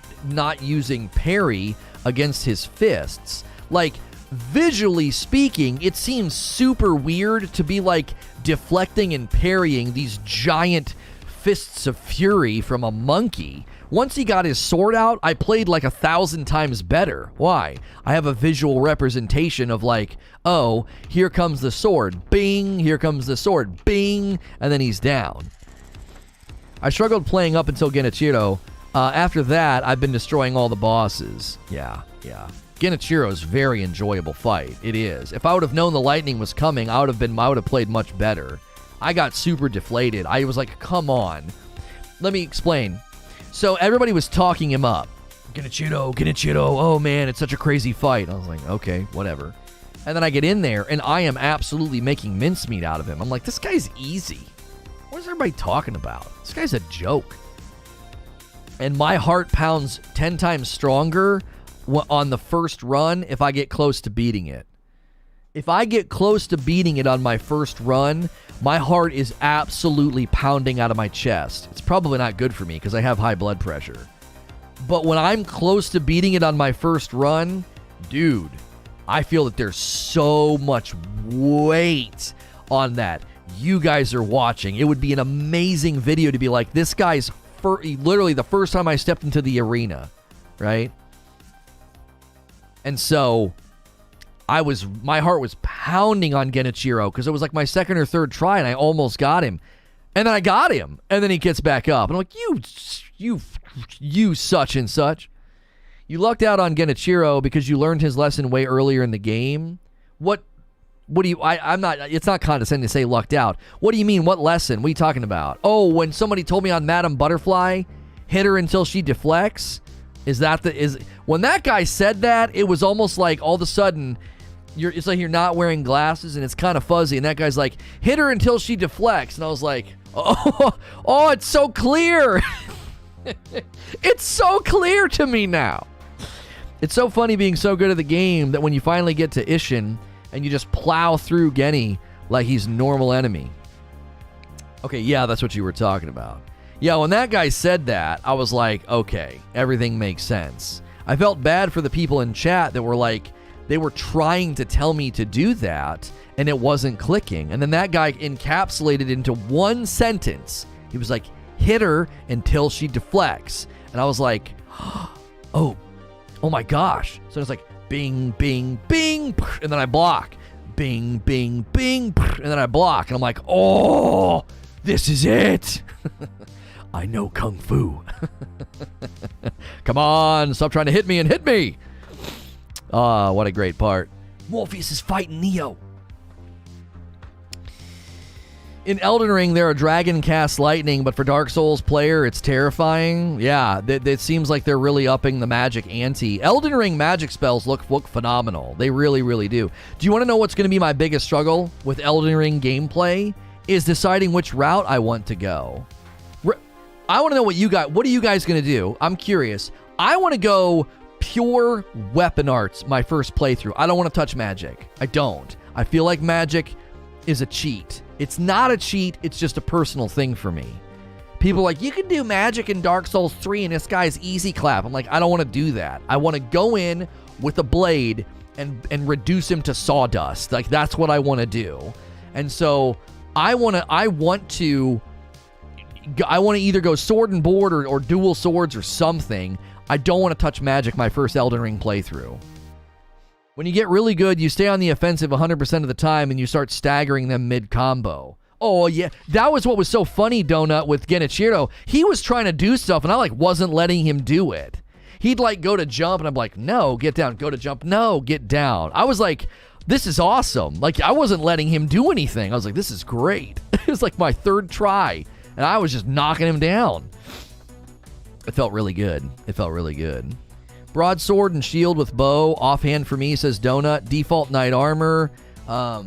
using parry against his fists. Like, visually speaking, it seems super weird to be like deflecting and parrying these giant fists of fury from a monkey. Once he got his sword out, I played like 1,000 times better. Why? I have a visual representation of like, oh, here comes the sword, bing, here comes the sword, bing, and then he's down. I struggled playing up until Genichiro. After that, I've been destroying all the bosses. Yeah. Genichiro's very enjoyable fight. It is. If I would have known the lightning was coming, I would have played much better. I got super deflated. I was like, come on. Let me explain. So everybody was talking him up. Genichiro, oh man, it's such a crazy fight. I was like, okay, whatever. And then I get in there, and I am absolutely making mincemeat out of him. I'm like, this guy's easy. What is everybody talking about? This guy's a joke. And my heart pounds 10 times stronger on the first run if I get close to beating it. If I get close to beating it on my first run, my heart is absolutely pounding out of my chest. It's probably not good for me because I have high blood pressure. But when I'm close to beating it on my first run, dude, I feel that there's so much weight on that. You guys are watching. It would be an amazing video to be like, this guy's literally the first time I stepped into the arena, right? And so my heart was pounding on Genichiro because it was like my second or third try and I almost got him. And then I got him. And then he gets back up. And I'm like, you such and such. You lucked out on Genichiro because you learned his lesson way earlier in the game. What do you, it's not condescending to say lucked out. What do you mean? What lesson? What are you talking about? Oh, when somebody told me on Madame Butterfly, hit her until she deflects? When that guy said that, it was almost like all of a sudden, it's like you're not wearing glasses and it's kind of fuzzy. And that guy's like, hit her until she deflects. And I was like, oh, it's so clear. It's so clear to me now. It's so funny being so good at the game that when you finally get to Ishin and you just plow through Genny like he's normal enemy. Okay, yeah, that's what you were talking about. Yeah, when that guy said that, I was like, okay, everything makes sense. I felt bad for the people in chat that were like, they were trying to tell me to do that, and it wasn't clicking. And then that guy encapsulated into one sentence. He was like, hit her until she deflects. And I was like, oh my gosh. So it's like, bing, bing, bing, and then I block. Bing, bing, bing, and then I block. And I'm like, oh, this is it. I know Kung Fu. Come on, stop trying to hit me and hit me. Ah, what a great part. Morpheus is fighting Neo. In Elden Ring, there are dragon cast lightning, but for Dark Souls player, it's terrifying. Yeah, it seems like they're really upping the magic ante. Elden Ring magic spells look phenomenal. They really, really do. Do you want to know what's going to be my biggest struggle with Elden Ring gameplay? Is deciding which route I want to go. I want to know what are you guys going to do? I'm curious. I want to go pure weapon arts my first playthrough. I don't want to touch magic. I don't. I feel like magic is a cheat. It's not a cheat. It's just a personal thing for me. People are like, you can do magic in Dark Souls 3 and this guy's easy clap. I'm like, I don't want to do that. I want to go in with a blade and reduce him to sawdust. Like, that's what I want to do. And so I want to either go sword and board or dual swords or something. I don't want to touch magic my first Elden Ring playthrough. When you get really good, you stay on the offensive 100% of the time and you start staggering them mid-combo. Oh, yeah. That was what was so funny, Donut, with Genichiro. He was trying to do stuff and I wasn't letting him do it. He'd go to jump and I'm like, no, get down. Go to jump. No, get down. I was like, this is awesome. I wasn't letting him do anything. I was like, this is great. It was like my third try. And I was just knocking him down. It felt really good. Broadsword and shield with bow. Offhand for me, says Donut. Default knight armor. I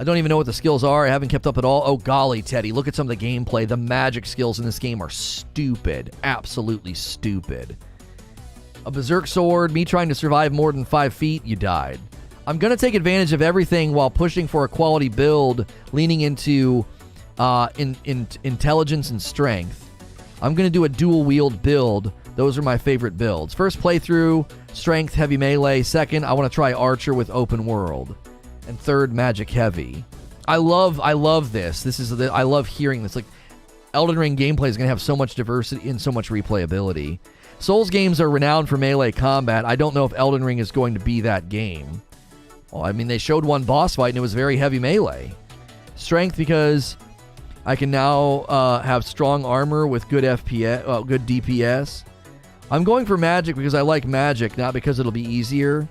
don't even know what the skills are. I haven't kept up at all. Oh, golly, Teddy. Look at some of the gameplay. The magic skills in this game are stupid. Absolutely stupid. A berserk sword. Me trying to survive more than 5 feet. You died. I'm going to take advantage of everything while pushing for a quality build, leaning into intelligence and strength. I'm going to do a dual wield build. Those are my favorite builds. First playthrough, strength, heavy melee. Second, I want to try archer with open world. And third, magic heavy. I love this. I love hearing this. Elden Ring gameplay is going to have so much diversity and so much replayability. Souls games are renowned for melee combat. I don't know if Elden Ring is going to be that game. Well, I mean, they showed one boss fight and it was very heavy melee. Strength because I can now have strong armor with good FPS, good DPS. I'm going for magic because I like magic, not because it'll be easier.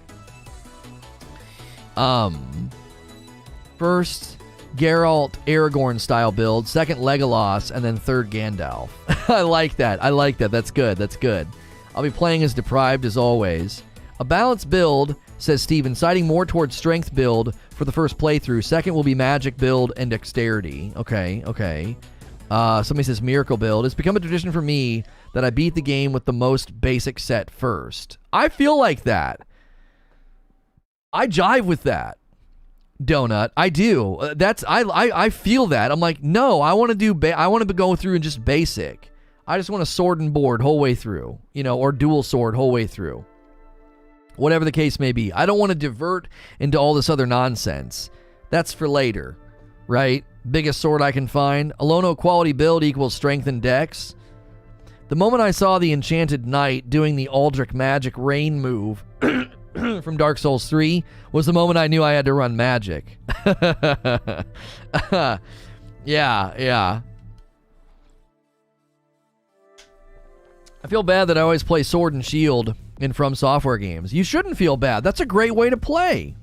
First, Geralt, Aragorn style build. Second, Legolas, and then third, Gandalf. I like that. I like that. That's good. That's good. I'll be playing as Deprived as always. A balanced build, says Steven, siding more towards strength build for the first playthrough. Second will be magic build and dexterity. Okay, okay. Somebody says miracle build. It's become a tradition for me that I beat the game with the most basic set first. I feel like that. I jive with that. Donut, I do. I feel that. I'm like, no, I want to I want to go through and just basic. I just want a sword and board whole way through, you know, or dual sword whole way through. Whatever the case may be. I don't want to divert into all this other nonsense. That's for later, right? Biggest sword I can find. Alono quality build equals strength and dex. The moment I saw the Enchanted Knight doing the Aldrich Magic Rain move from Dark Souls 3 was the moment I knew I had to run magic. Yeah. I feel bad that I always play Sword and Shield in FromSoftware games. You shouldn't feel bad. That's a great way to play.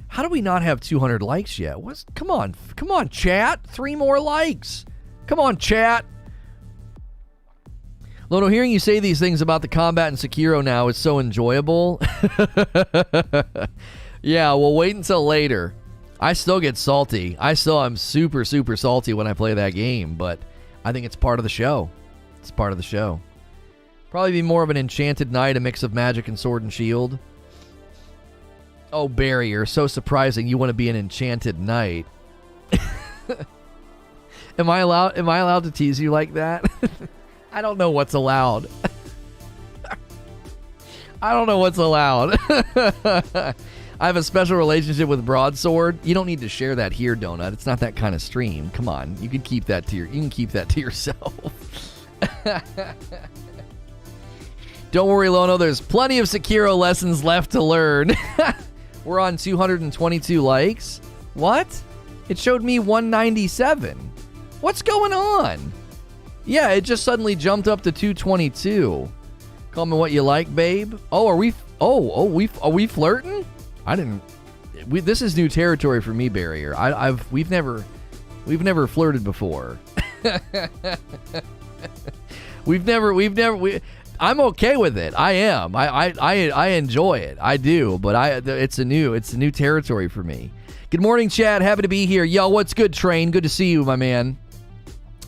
How do we not have 200 likes yet? Come on, chat. 3 more likes. Come on, chat. Lono, hearing you say these things about the combat in Sekiro now is so enjoyable. Yeah, well, wait until later. I still get salty. I'm super, super salty when I play that game, but I think it's part of the show. It's part of the show. Probably be more of an Enchanted Knight, a mix of magic and sword and shield. Oh, Barrier, so surprising you want to be an Enchanted Knight. Am I allowed to tease you like that? I don't know what's allowed. I don't know what's allowed. I have a special relationship with Broadsword. You don't need to share that here, Donut. It's not that kind of stream. Come on, you can keep that to yourself. Don't worry, Lono. There's plenty of Sekiro lessons left to learn. We're on 222 likes. What? It showed me 197. What's going on? Yeah, it just suddenly jumped up to 222. Call me what you like, babe. Oh, are we flirting? This is new territory for me, Barrier. We've never flirted before. I'm okay with it. I am. I enjoy it. I do, but it's a new territory for me. Good morning, Chad. Happy to be here. Yo, what's good, Train? Good to see you, my man.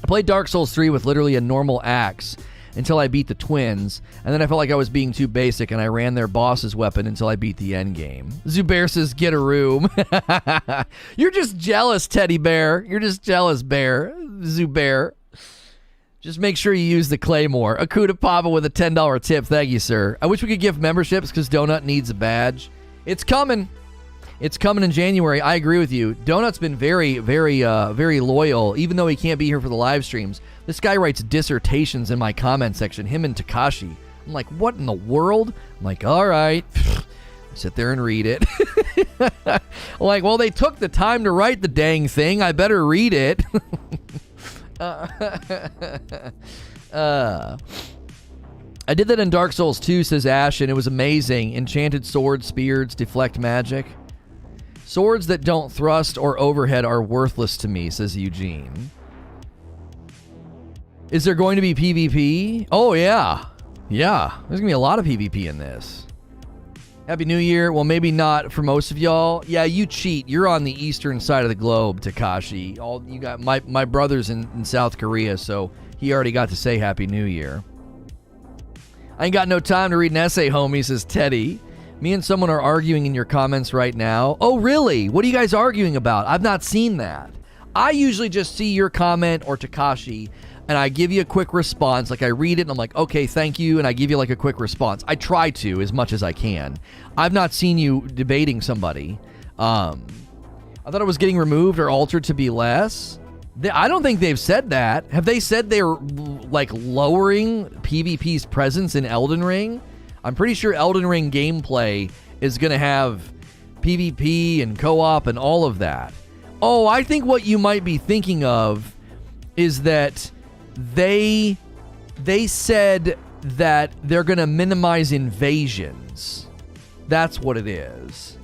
I played Dark Souls 3 with literally a normal axe until I beat the twins, and then I felt like I was being too basic, and I ran their boss's weapon until I beat the end game. Zubair says, get a room. You're just jealous, Teddy Bear. You're just jealous, Bear. Zubair. Just make sure you use the Claymore. Akuda Papa with a $10 tip. Thank you, sir. I wish we could give memberships because Donut needs a badge. It's coming. It's coming in January. I agree with you. Donut's been very, very loyal, even though he can't be here for the live streams. This guy writes dissertations in my comment section, him and Takashi. I'm like, what in the world? I'm like, all right. Sit there and read it. I'm like, well, they took the time to write the dang thing. I better read it. I did that in Dark Souls 2, says Ash, and it was amazing. Enchanted swords, spears, deflect magic. Swords that don't thrust or overhead are worthless to me, says Eugene. Is there going to be PvP? Oh, yeah. Yeah, there's going to be a lot of PvP in this. Happy New Year. Well, maybe not for most of y'all. Yeah, you cheat. You're on the eastern side of the globe, Takashi. You got my brother's in South Korea, so he already got to say Happy New Year. I ain't got no time to read an essay, homie, says Teddy. Me and someone are arguing in your comments right now. Oh, really? What are you guys arguing about? I've not seen that. I usually just see your comment or Takashi, and I give you a quick response. Like, I read it, and I'm like, okay, thank you, and I give you, like, a quick response. I try to, as much as I can. I've not seen you debating somebody. I thought it was getting removed or altered to be less. I don't think they've said that. Have they said they're, like, lowering PvP's presence in Elden Ring? I'm pretty sure Elden Ring gameplay is going to have PvP and co-op and all of that. Oh, I think what you might be thinking of is that they said that they're going to minimize invasions. That's what it is.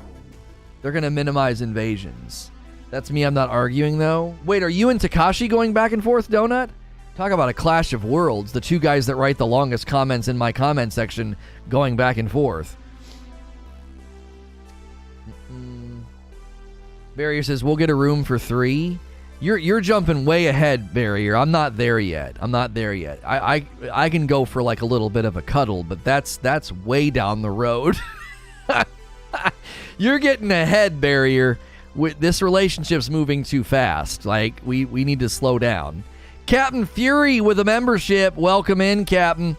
They're going to minimize invasions. That's me. I'm not arguing, though. Wait, are you and Takashi going back and forth, Donut? Talk about a clash of worlds. The two guys that write the longest comments in my comment section going back and forth. Barrier says, we'll get a room for 3. You're jumping way ahead, Barrier. I'm not there yet. I can go for like a little bit of a cuddle, but that's way down the road. You're getting ahead, Barrier. This relationship's moving too fast. Like, we need to slow down. Captain Fury with a membership. Welcome in, Captain.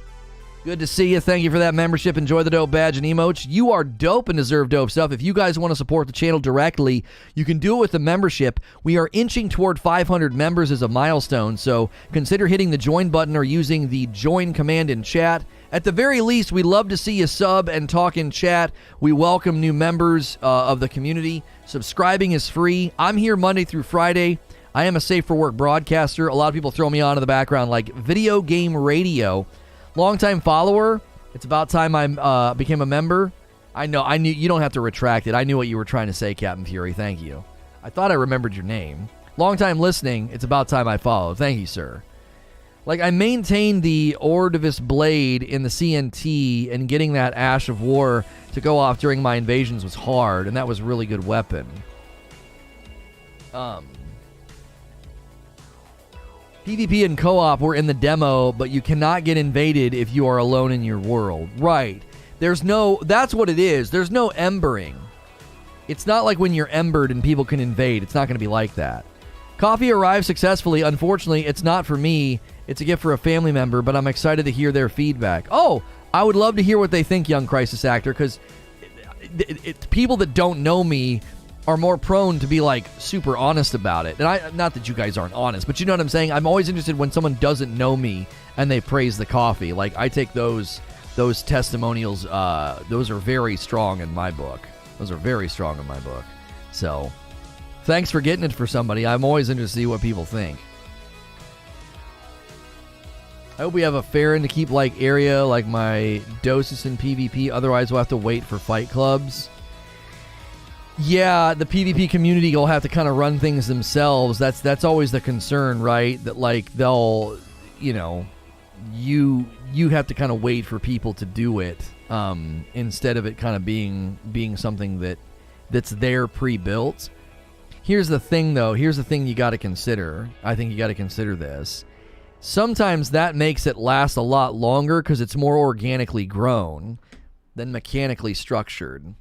Good to see you. Thank you for that membership. Enjoy the dope badge and emotes. You are dope and deserve dope stuff. If you guys want to support the channel directly, you can do it with the membership. We are inching toward 500 members as a milestone, so consider hitting the join button or using the join command in chat. At the very least, we'd love to see you sub and talk in chat. We welcome new members of the community. Subscribing is free. I'm here Monday through Friday. I am a Safe for Work broadcaster. A lot of people throw me on in the background like Video Game Radio. Longtime follower. It's about time I became a member. I knew you don't have to retract it. I knew what you were trying to say, Captain Fury. Thank you. I thought I remembered your name. Longtime listening. It's about time I followed. Thank you, sir. Like, I maintained the Ordivis blade in the CNT, and getting that Ash of War to go off during my invasions was hard, and that was a really good weapon. PvP and co-op were in the demo, but you cannot get invaded if you are alone in your world. Right. That's what it is. There's no embering. It's not like when you're embered and people can invade. It's not going to be like that. Coffee arrived successfully. Unfortunately, it's not for me. It's a gift for a family member, but I'm excited to hear their feedback. Oh, I would love to hear what they think, Young Crisis Actor, because people that don't know me are more prone to be like super honest about it. And not that you guys aren't honest, but you know what I'm saying? I'm always interested when someone doesn't know me and they praise the coffee. Like, I take those testimonials, those are very strong in my book. So, thanks for getting it for somebody. I'm always interested to see what people think. I hope we have a fair to keep like area like my doses in PvP. Otherwise, we'll have to wait for fight clubs. Yeah, the PvP community will have to kind of run things themselves. That's always the concern, right? That like they'll, you have to kind of wait for people to do it instead of it kind of being something that's there pre-built. Here's the thing, though. Here's the thing you got to consider. I think you got to consider this. Sometimes that makes it last a lot longer because it's more organically grown than mechanically structured.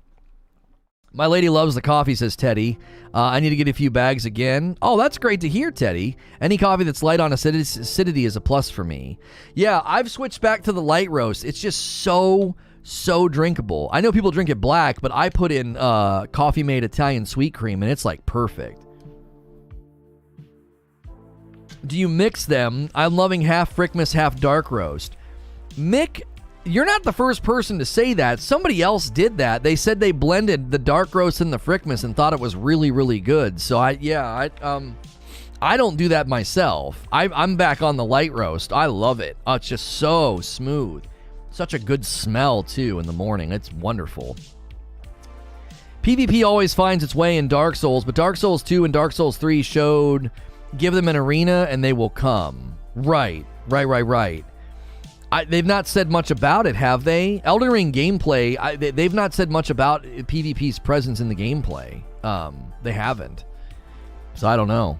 My lady loves the coffee, says Teddy. I need to get a few bags again. Oh, that's great to hear, Teddy. Any coffee that's light on acidity is a plus for me. Yeah, I've switched back to the light roast. It's just so drinkable. I know people drink it black, but I put in coffee-made Italian sweet cream, and it's like perfect. Do you mix them? I'm loving half Frickmas, half dark roast. Mick, you're not the first person to say that. Somebody else did that. They said they blended the dark roast and the Frickmas and thought it was really, really good. So I don't do that myself. I'm back on the light roast. I love it. Oh, it's just so smooth. Such a good smell too in the morning. It's wonderful. PvP always finds its way in Dark Souls, but Dark Souls 2 and Dark Souls 3 showed give them an arena and they will come. Right. They've not said much about it, have they? Elden Ring gameplay, they've not said much about PvP's presence in the gameplay. They haven't. So I don't know.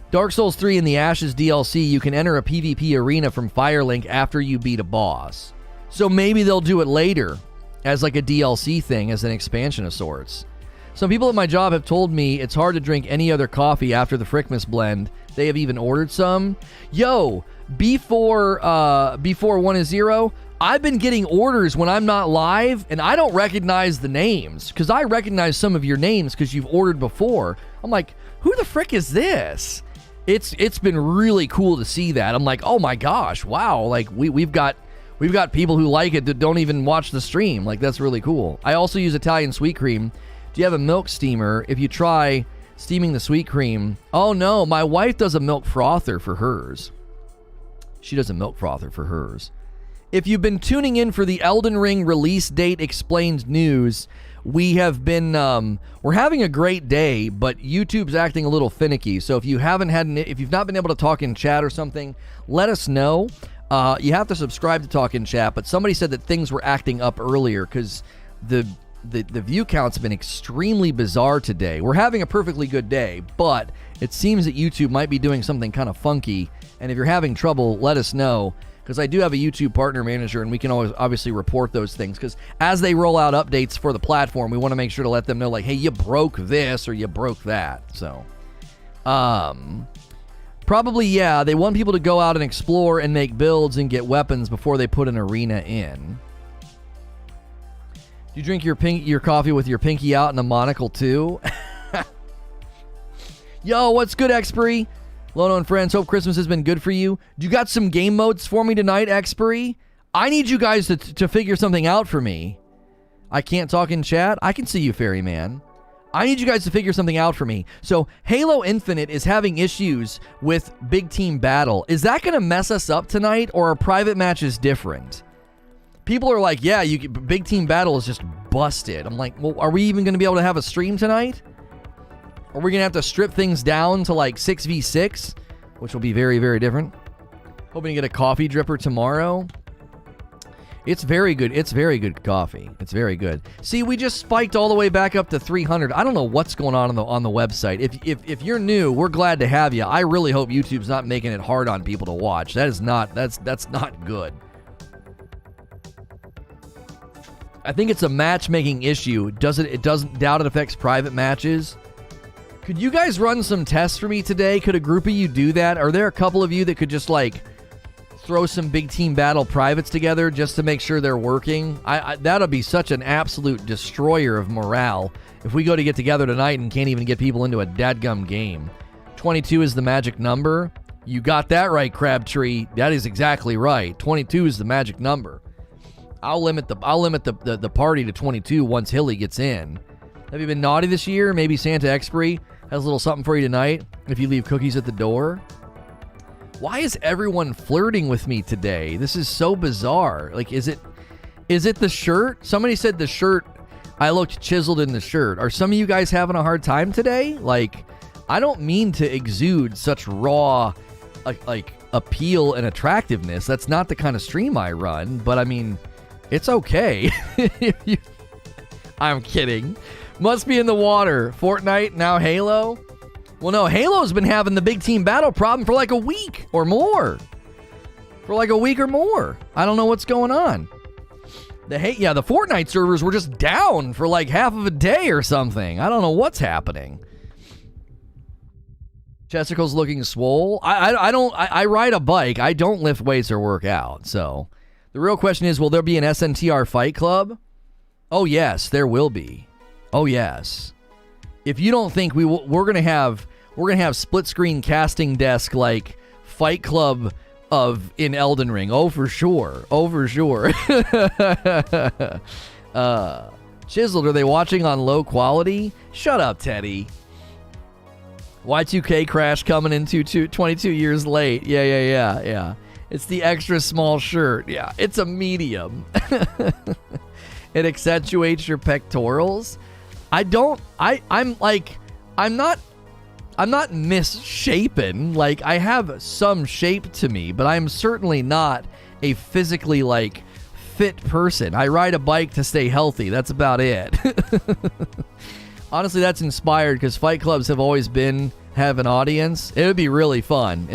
Dark Souls 3 in the Ashes DLC, you can enter a PvP arena from Firelink after you beat a boss. So maybe they'll do it later as like a DLC thing, as an expansion of sorts. Some people at my job have told me it's hard to drink any other coffee after the Frickmas blend. They have even ordered some. Yo, before 1-0, I've been getting orders when I'm not live, and I don't recognize the names, because I recognize some of your names because you've ordered before. I'm like, who the frick is this? It's been really cool to see that. I'm like, oh my gosh, wow! Like we've got people who like it that don't even watch the stream. Like, that's really cool. I also use Italian sweet cream. Do you have a milk steamer? If you try Steaming the sweet cream. Oh no, my wife does a milk frother for hers. She does a milk frother for hers. If you've been tuning in for the Elden Ring release date explained news, we have been, we're having a great day, but YouTube's acting a little finicky. So if you've not been able to talk in chat or something, let us know. You have to subscribe to Talk in Chat, but somebody said that things were acting up earlier because the view count's been extremely bizarre today. We're having a perfectly good day, but it seems that YouTube might be doing something kind of funky. And if you're having trouble, let us know, because I do have a YouTube partner manager, and we can always obviously report those things, because as they roll out updates for the platform, we want to make sure to let them know, like, hey, you broke this or you broke that. So probably, yeah, they want people to go out and explore and make builds and get weapons before they put an arena in. Do you drink your coffee with your pinky out and a monocle too? Yo, what's good, Expiry? Lono and friends, hope Christmas has been good for you. You got some game modes for me tonight, Expiry? I need you guys to figure something out for me. I can't talk in chat? I can see you, Ferryman. I need you guys to figure something out for me. So, Halo Infinite is having issues with Big Team Battle. Is that going to mess us up tonight, or are private matches different? People are like, yeah, Big Team Battle is just busted. I'm like, well, are we even going to be able to have a stream tonight? Are we going to have to strip things down to like 6v6, which will be very, very different? Hoping to get a coffee dripper tomorrow. It's very good. It's very good coffee. It's very good. See, we just spiked all the way back up to 300. I don't know what's going on the website. If you're new, we're glad to have you. I really hope YouTube's not making it hard on people to watch. That's not good. I think it's a matchmaking issue. It doesn't doubt it affects private matches. Could you guys run some tests for me today? Could a group of you do that? Are there a couple of you that could just like throw some Big Team Battle privates together just to make sure they're working? That'll be such an absolute destroyer of morale if we go to get together tonight and can't even get people into a dadgum game. 22 is the magic number. You got that right, Crabtree. That is exactly right. 22 is the magic number. I'll limit the party to 22 once Hilly gets in. Have you been naughty this year? Maybe Santa Expiry has a little something for you tonight if you leave cookies at the door. Why is everyone flirting with me today? This is so bizarre. Like, is it the shirt? Somebody said the shirt, I looked chiseled in the shirt. Are some of you guys having a hard time today? Like, I don't mean to exude such raw, like appeal and attractiveness. That's not the kind of stream I run, but I mean, it's okay. I'm kidding. Must be in the water. Fortnite, now Halo. Well, no, Halo's been having the Big Team Battle problem for like a week or more. I don't know what's going on. The Fortnite servers were just down for like half of a day or something. I don't know what's happening. Chesticle's looking swole. I ride a bike. I don't lift weights or work out. So the real question is, will there be an SNTR Fight Club? Oh yes, there will be. Oh yes. If you don't think we're gonna have split screen casting desk like Fight Club in Elden Ring. Oh for sure. Chiseled, are they watching on low quality? Shut up, Teddy. Y2K crash coming in 22 years late. Yeah. It's the extra small shirt. Yeah, it's a medium. It accentuates your pectorals. I'm not misshapen. Like, I have some shape to me, but I'm certainly not a physically like fit person. I ride a bike to stay healthy. That's about it. Honestly, that's inspired because fight clubs have always have an audience. It would be really fun.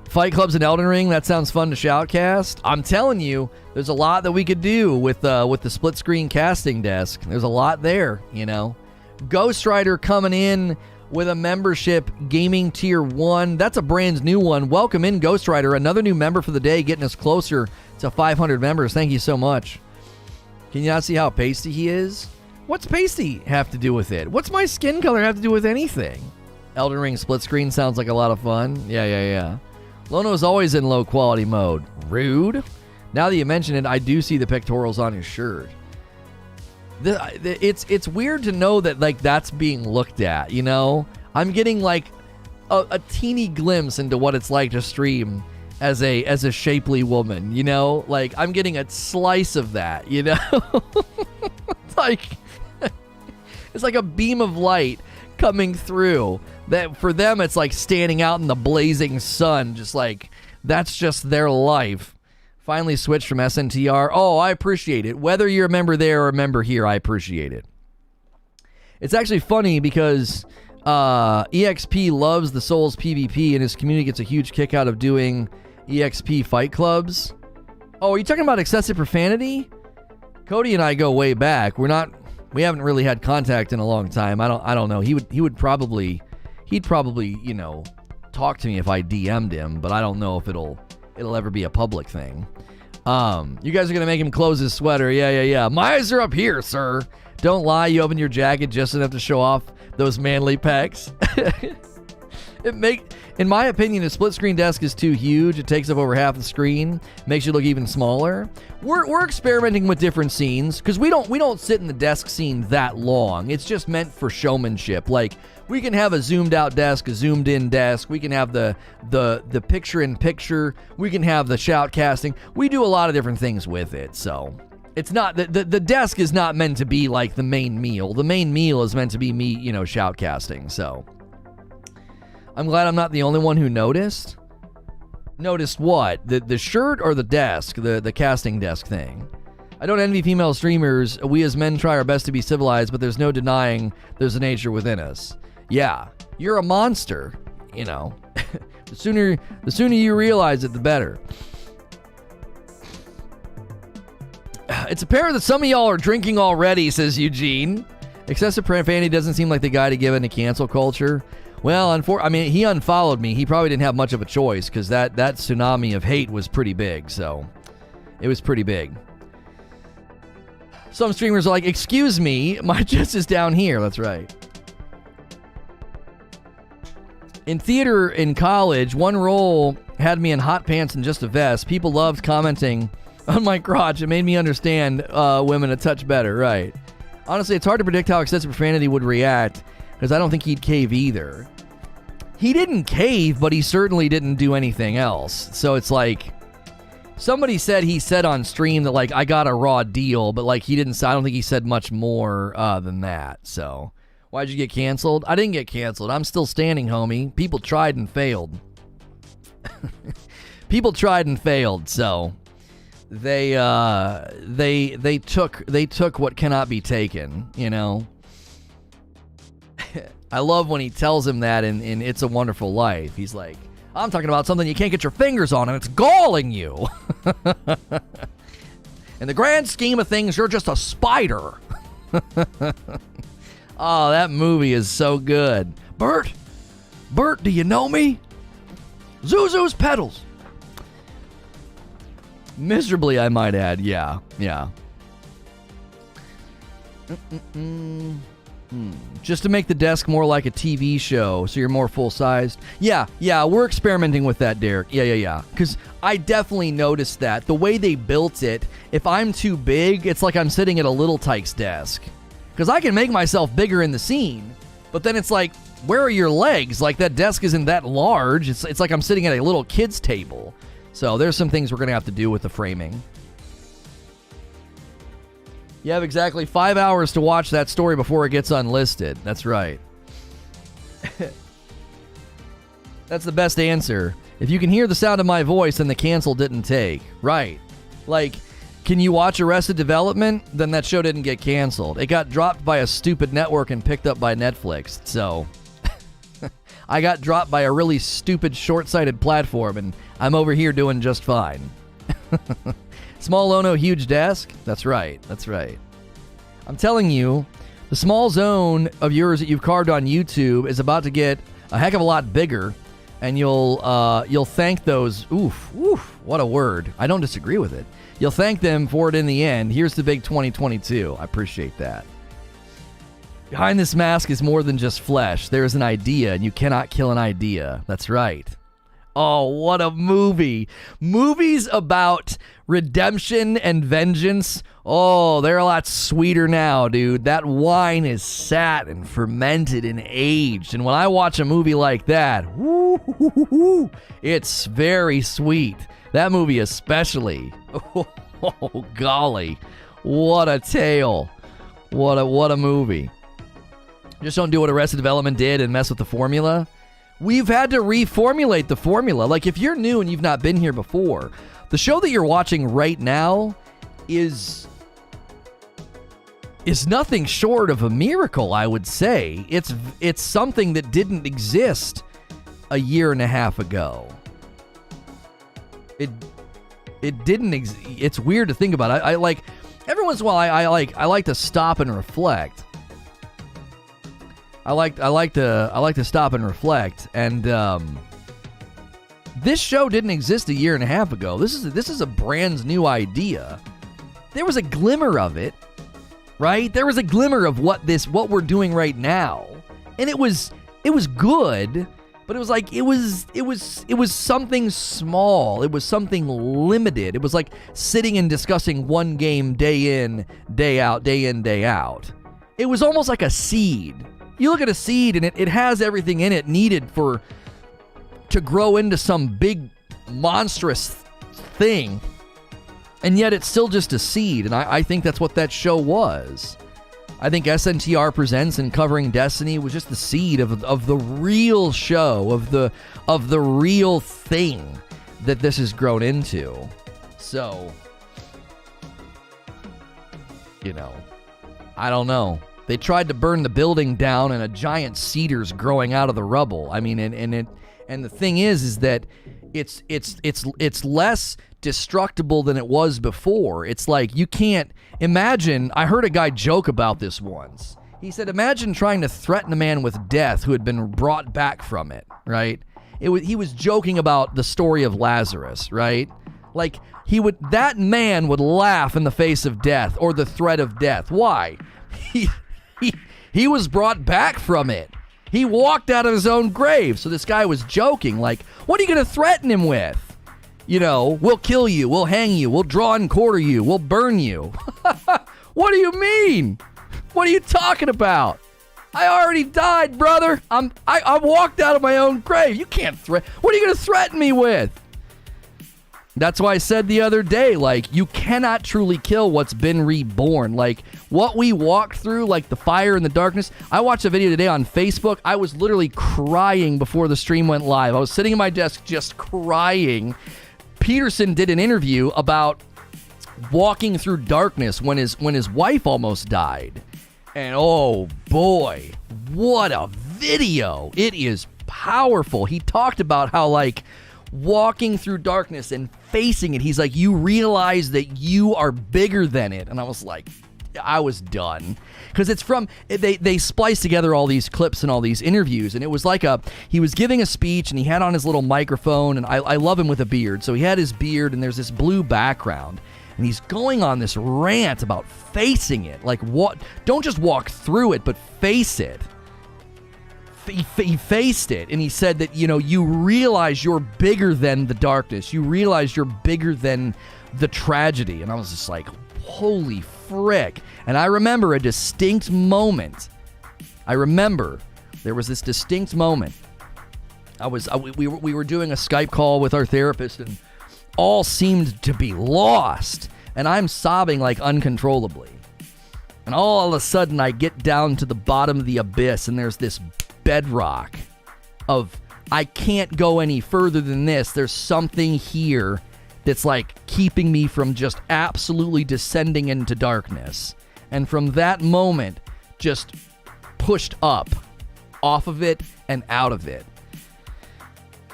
Fight clubs in Elden Ring, that sounds fun to shoutcast. I'm telling you, there's a lot that we could do with the split screen casting desk. There's a lot there, you know. Ghost Rider coming in with a membership, Gaming Tier 1. That's a brand new one. Welcome in, Ghost Rider. Another new member for the day, getting us closer to 500 members. Thank you so much. Can you not see how pasty he is? What's pasty have to do with it? What's my skin color have to do with anything? Elden Ring split screen sounds like a lot of fun. Yeah. Lono's always in low quality mode. Rude. Now that you mention it, I do see the pectorals on his shirt. It's weird to know that like that's being looked at, you know? I'm getting like a teeny glimpse into what it's like to stream as a shapely woman, you know? Like I'm getting a slice of that, you know? It's like a beam of light coming through. That for them it's like standing out in the blazing sun, just like that's just their life. Finally switched from SNTR. Oh, I appreciate it. Whether you're a member there or a member here, I appreciate it. It's actually funny because EXP loves the Souls PvP and his community gets a huge kick out of doing EXP fight clubs. Oh, are you talking about excessive profanity? Cody and I go way back. We haven't really had contact in a long time. I don't know. He'd probably, you know, talk to me if I DM'd him, but I don't know if it'll ever be a public thing. You guys are gonna make him close his sweater. Yeah. My eyes are up here, sir. Don't lie. You open your jacket just enough to show off those manly pecs. In my opinion, a split screen desk is too huge. It takes up over half the screen, makes you look even smaller. We're experimenting with different scenes because we don't sit in the desk scene that long. It's just meant for showmanship. Like we can have a zoomed out desk, a zoomed in desk. We can have the picture in picture. We can have the shoutcasting. We do a lot of different things with it. So it's not the desk is not meant to be like the main meal. The main meal is meant to be me, you know, shoutcasting. So I'm glad I'm not the only one who noticed. Noticed what? The shirt or the desk? The casting desk thing. I don't envy female streamers. We as men try our best to be civilized, but there's no denying there's a nature within us. Yeah, you're a monster, you know. The sooner you realize it, the better. It's apparent that some of y'all are drinking already, says Eugene. Excessive profanity doesn't seem like the guy to give into cancel culture. Well, he unfollowed me. He probably didn't have much of a choice because that tsunami of hate was pretty big. So it was pretty big. Some streamers are like, excuse me, my chest is down here. That's right. In theater in college, one role had me in hot pants and just a vest. People loved commenting on my crotch. It made me understand women a touch better. Right. Honestly, it's hard to predict how excessive profanity would react because I don't think he'd cave either. He didn't cave, but he certainly didn't do anything else. So it's like, somebody said he said on stream that, like, I got a raw deal, but, like, I don't think he said much more than that. So, why'd you get canceled? I didn't get canceled. I'm still standing, homie. People tried and failed. People tried and failed, so they took what cannot be taken, you know? I love when he tells him that in It's a Wonderful Life. He's like, I'm talking about something you can't get your fingers on, and it's galling you. In the grand scheme of things, you're just a spider. Oh, that movie is so good. Bert, do you know me? Zuzu's pedals. Miserably, I might add. Yeah. Just to make the desk more like a TV show, so you're more full-sized. Yeah, we're experimenting with that, Derek. Yeah. Because I definitely noticed that. The way they built it, if I'm too big, it's like I'm sitting at a little Tyke's desk. Because I can make myself bigger in the scene, but then it's like, where are your legs? Like, that desk isn't that large. It's like I'm sitting at a little kid's table. So there's some things we're going to have to do with the framing. You have exactly 5 hours to watch that story before it gets unlisted. That's right. That's the best answer. If you can hear the sound of my voice, then the cancel didn't take. Right. Like, can you watch Arrested Development? Then that show didn't get canceled. It got dropped by a stupid network and picked up by Netflix. So, I got dropped by a really stupid, short-sighted platform, and I'm over here doing just fine. Small Ono, huge desk? That's right. I'm telling you, the small zone of yours that you've carved on YouTube is about to get a heck of a lot bigger, and you'll thank those. Oof, what a word. I don't disagree with it. You'll thank them for it in the end. Here's the big 2022. I appreciate that. Behind this mask is more than just flesh. There is an idea, and you cannot kill an idea. That's right. Oh, what a movie. Movies about redemption and vengeance. Oh, they're a lot sweeter now, dude. That wine is sat and fermented and aged. And when I watch a movie like that, it's very sweet. That movie especially. Oh, golly. What a tale. What a movie. Just don't do what Arrested Development did and mess with the formula. We've had to reformulate the formula. Like, if you're new and you've not been here before, the show that you're watching right now is nothing short of a miracle, I would say. It's something that didn't exist a year and a half ago. It didn't it's weird to think about. I like, every once in a while I like to stop and reflect. I like to stop and reflect, and this show didn't exist a year and a half ago. This is a brand new idea. There was a glimmer of it, right? There was a glimmer of what we're doing right now, and it was good, but it was like it was something small. It was something limited. It was like sitting and discussing one game day in, day out, day in, day out. It was almost like a seed. You look at a seed and it has everything in it needed to grow into some big monstrous thing, and yet it's still just a seed. And I think that's what that show was. I think SNTR Presents and Covering Destiny was just the seed of the real show, of the real thing that this has grown into. So, I don't know. They tried to burn the building down, and a giant cedar's growing out of the rubble. I mean, and the thing is that it's less destructible than it was before. It's like, you can't imagine. I heard a guy joke about this once. He said, imagine trying to threaten a man with death who had been brought back from it. Right? He was joking about the story of Lazarus. Right? Like, that man would laugh in the face of death or the threat of death. Why? He was brought back from it. He walked out of his own grave. So this guy was joking, like, what are you going to threaten him with? We'll kill you, we'll hang you, we'll draw and quarter you, we'll burn you. What do you mean? What are you talking about? I already died, brother. I walked out of my own grave. You can't what are you going to threaten me with? That's why I said the other day, like, you cannot truly kill what's been reborn. Like, what we walked through, like the fire and the darkness. I watched a video today on Facebook. I was literally crying before the stream went live. I was sitting at my desk just crying. Peterson did an interview about walking through darkness when his wife almost died. And oh boy, what a video. It is powerful. He talked about how, like, walking through darkness and facing it, he's like, you realize that you are bigger than it. And I was like, I was done. Because it's from, they spliced together all these clips and all these interviews, and it was like he was giving a speech, and he had on his little microphone, and I love him with a beard. So he had his beard, and there's this blue background, and he's going on this rant about facing it. Like, what? Don't just walk through it, but face it. He faced it, and he said that, you realize you're bigger than the darkness. You realize you're bigger than the tragedy. And I was just like, holy frick. And I remember a distinct moment. There was this distinct moment. We were doing a Skype call with our therapist, and all seemed to be lost. And I'm sobbing like uncontrollably. And all of a sudden, I get down to the bottom of the abyss, and there's this bedrock of, I can't go any further than this. There's something here that's like keeping me from just absolutely descending into darkness. And from that moment, just pushed up off of it and out of it.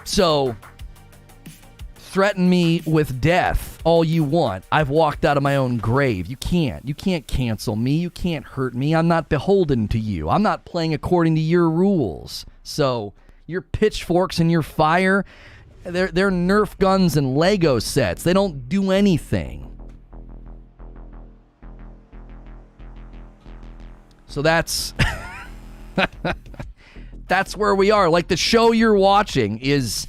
So, threaten me with death all you want. I've walked out of my own grave. You can't cancel me. You can't hurt me. I'm not beholden to you. I'm not playing according to your rules. So your pitchforks and your fire, they're Nerf guns and Lego sets. They don't do anything. So that's that's where we are. Like, the show you're watching is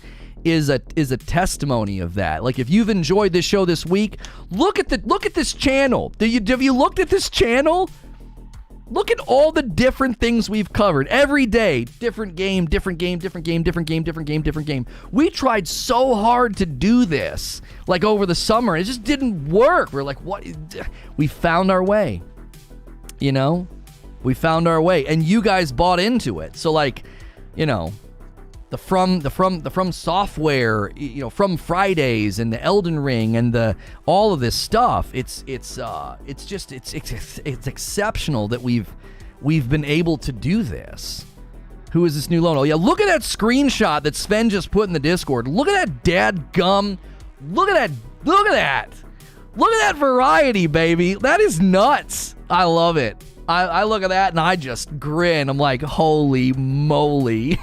is a testimony of that. Like, if you've enjoyed this show this week, look at this channel. Have you looked at this channel? Look at all the different things we've covered every day. Different game, different game, different game, different game, different game, different game. We tried so hard to do this, like, over the summer. It just didn't work. We're like, what? We found our way. You know? We found our way. And you guys bought into it. So, like, you know, the FromSoftware, you know, FromFridays and the Elden Ring and all of this stuff. It's exceptional that we've been able to do this. Who is this new loan? Oh yeah, look at that screenshot that Sven just put in the Discord. Look at that dadgum. Look at that variety, baby. That is nuts. I love it. I look at that and I just grin. I'm like, holy moly.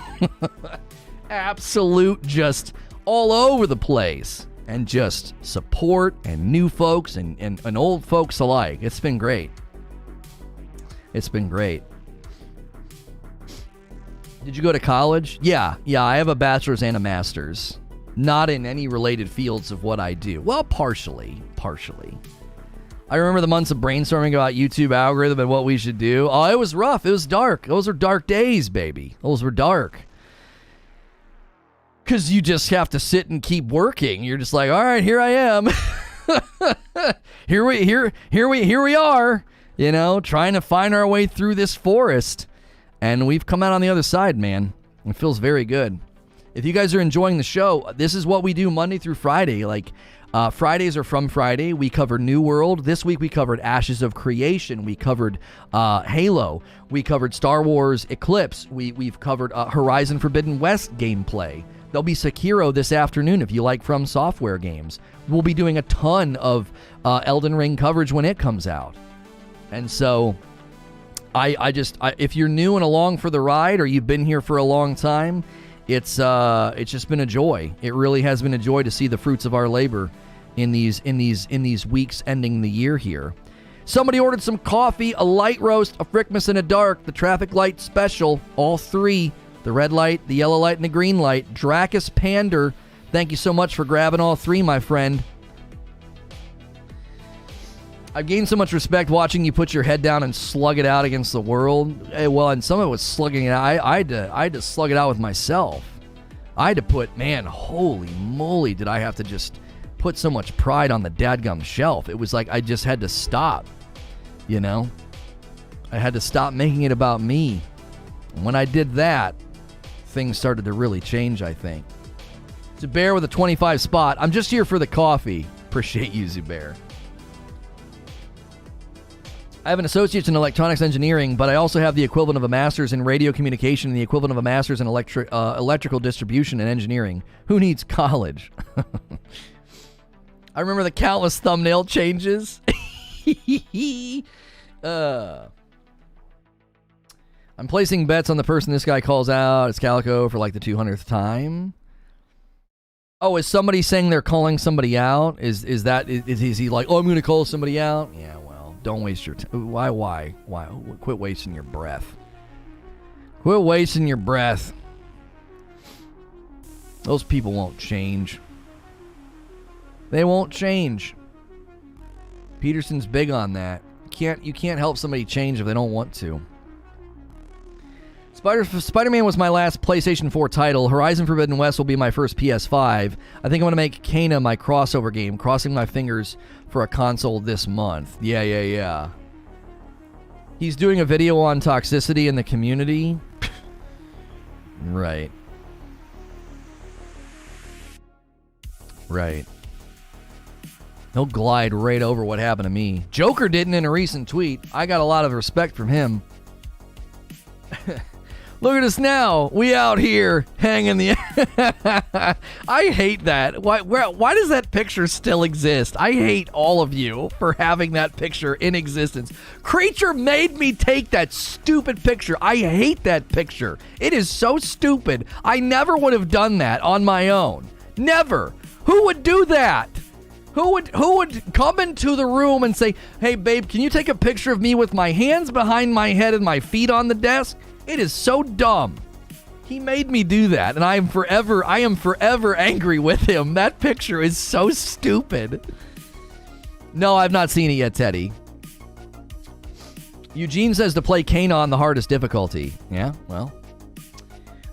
Absolute, just all over the place. And just support and new folks and old folks alike. It's been great. It's been great. Did you go to college? Yeah, I have a bachelor's and a master's. Not in any related fields of what I do. Well, partially. I remember the months of brainstorming about YouTube algorithm and what we should do. Oh, it was rough. It was dark. Those were dark days, baby. Those were dark. Because you just have to sit and keep working. You're just like, all right, here I am. here we are, you know, trying to find our way through this forest. And we've come out on the other side, man. It feels very good. If you guys are enjoying the show, this is what we do Monday through Friday. Like, Fridays are From Friday. We cover New World. This week we covered Ashes of Creation. We covered Halo. We covered Star Wars Eclipse. We've covered Horizon Forbidden West gameplay. There'll be Sekiro this afternoon if you like FromSoftware games. We'll be doing a ton of Elden Ring coverage when it comes out. And so, if you're new and along for the ride, or you've been here for a long time, it's just been a joy. It really has been a joy to see the fruits of our labor in these weeks ending the year here. Somebody ordered some coffee, a light roast, a Frickmas, and a dark, the traffic light special, all three. The red light, the yellow light, and the green light. Dracus Pander, thank you so much for grabbing all three, my friend. I've gained so much respect watching you put your head down and slug it out against the world. Well, and some of it was slugging it out. I had to slug it out with myself. I had to put, man, holy moly, did I have to just put so much pride on the dadgum shelf. It was like I just had to stop, you know? I had to stop making it about me. And when I did that, things started to really change, I think. Zubair with a 25 spot. I'm just here for the coffee. Appreciate you, Zubair. I have an associate's in electronics engineering, but I also have the equivalent of a master's in radio communication and the equivalent of a master's in electrical distribution and engineering. Who needs college? I remember the countless thumbnail changes. I'm placing bets on the person this guy calls out. It's Calico for like the 200th time. Oh, is somebody saying they're calling somebody out? Is he like, oh, I'm going to call somebody out? Yeah, well, don't waste your time. Why? Quit wasting your breath. Quit wasting your breath. Those people won't change. They won't change. Peterson's big on that. You can't help somebody change if they don't want to. Spider-Man was my last PlayStation 4 title. Horizon Forbidden West will be my first PS5. I think I'm going to make Kena my crossover game, crossing my fingers for a console this month. Yeah. He's doing a video on toxicity in the community. Right. He'll glide right over what happened to me. Joker didn't in a recent tweet. I got a lot of respect from him. Look at us now. We out here hanging the... I hate that. Why does that picture still exist? I hate all of you for having that picture in existence. Creature made me take that stupid picture. I hate that picture. It is so stupid. I never would have done that on my own. Never. Who would do that? Who would come into the room and say, hey, babe, can you take a picture of me with my hands behind my head and my feet on the desk? It is so dumb. He made me do that, and I am forever angry with him. That picture is so stupid. No, I've not seen it yet, Teddy. Eugene says to play Kena on the hardest difficulty. Yeah, well.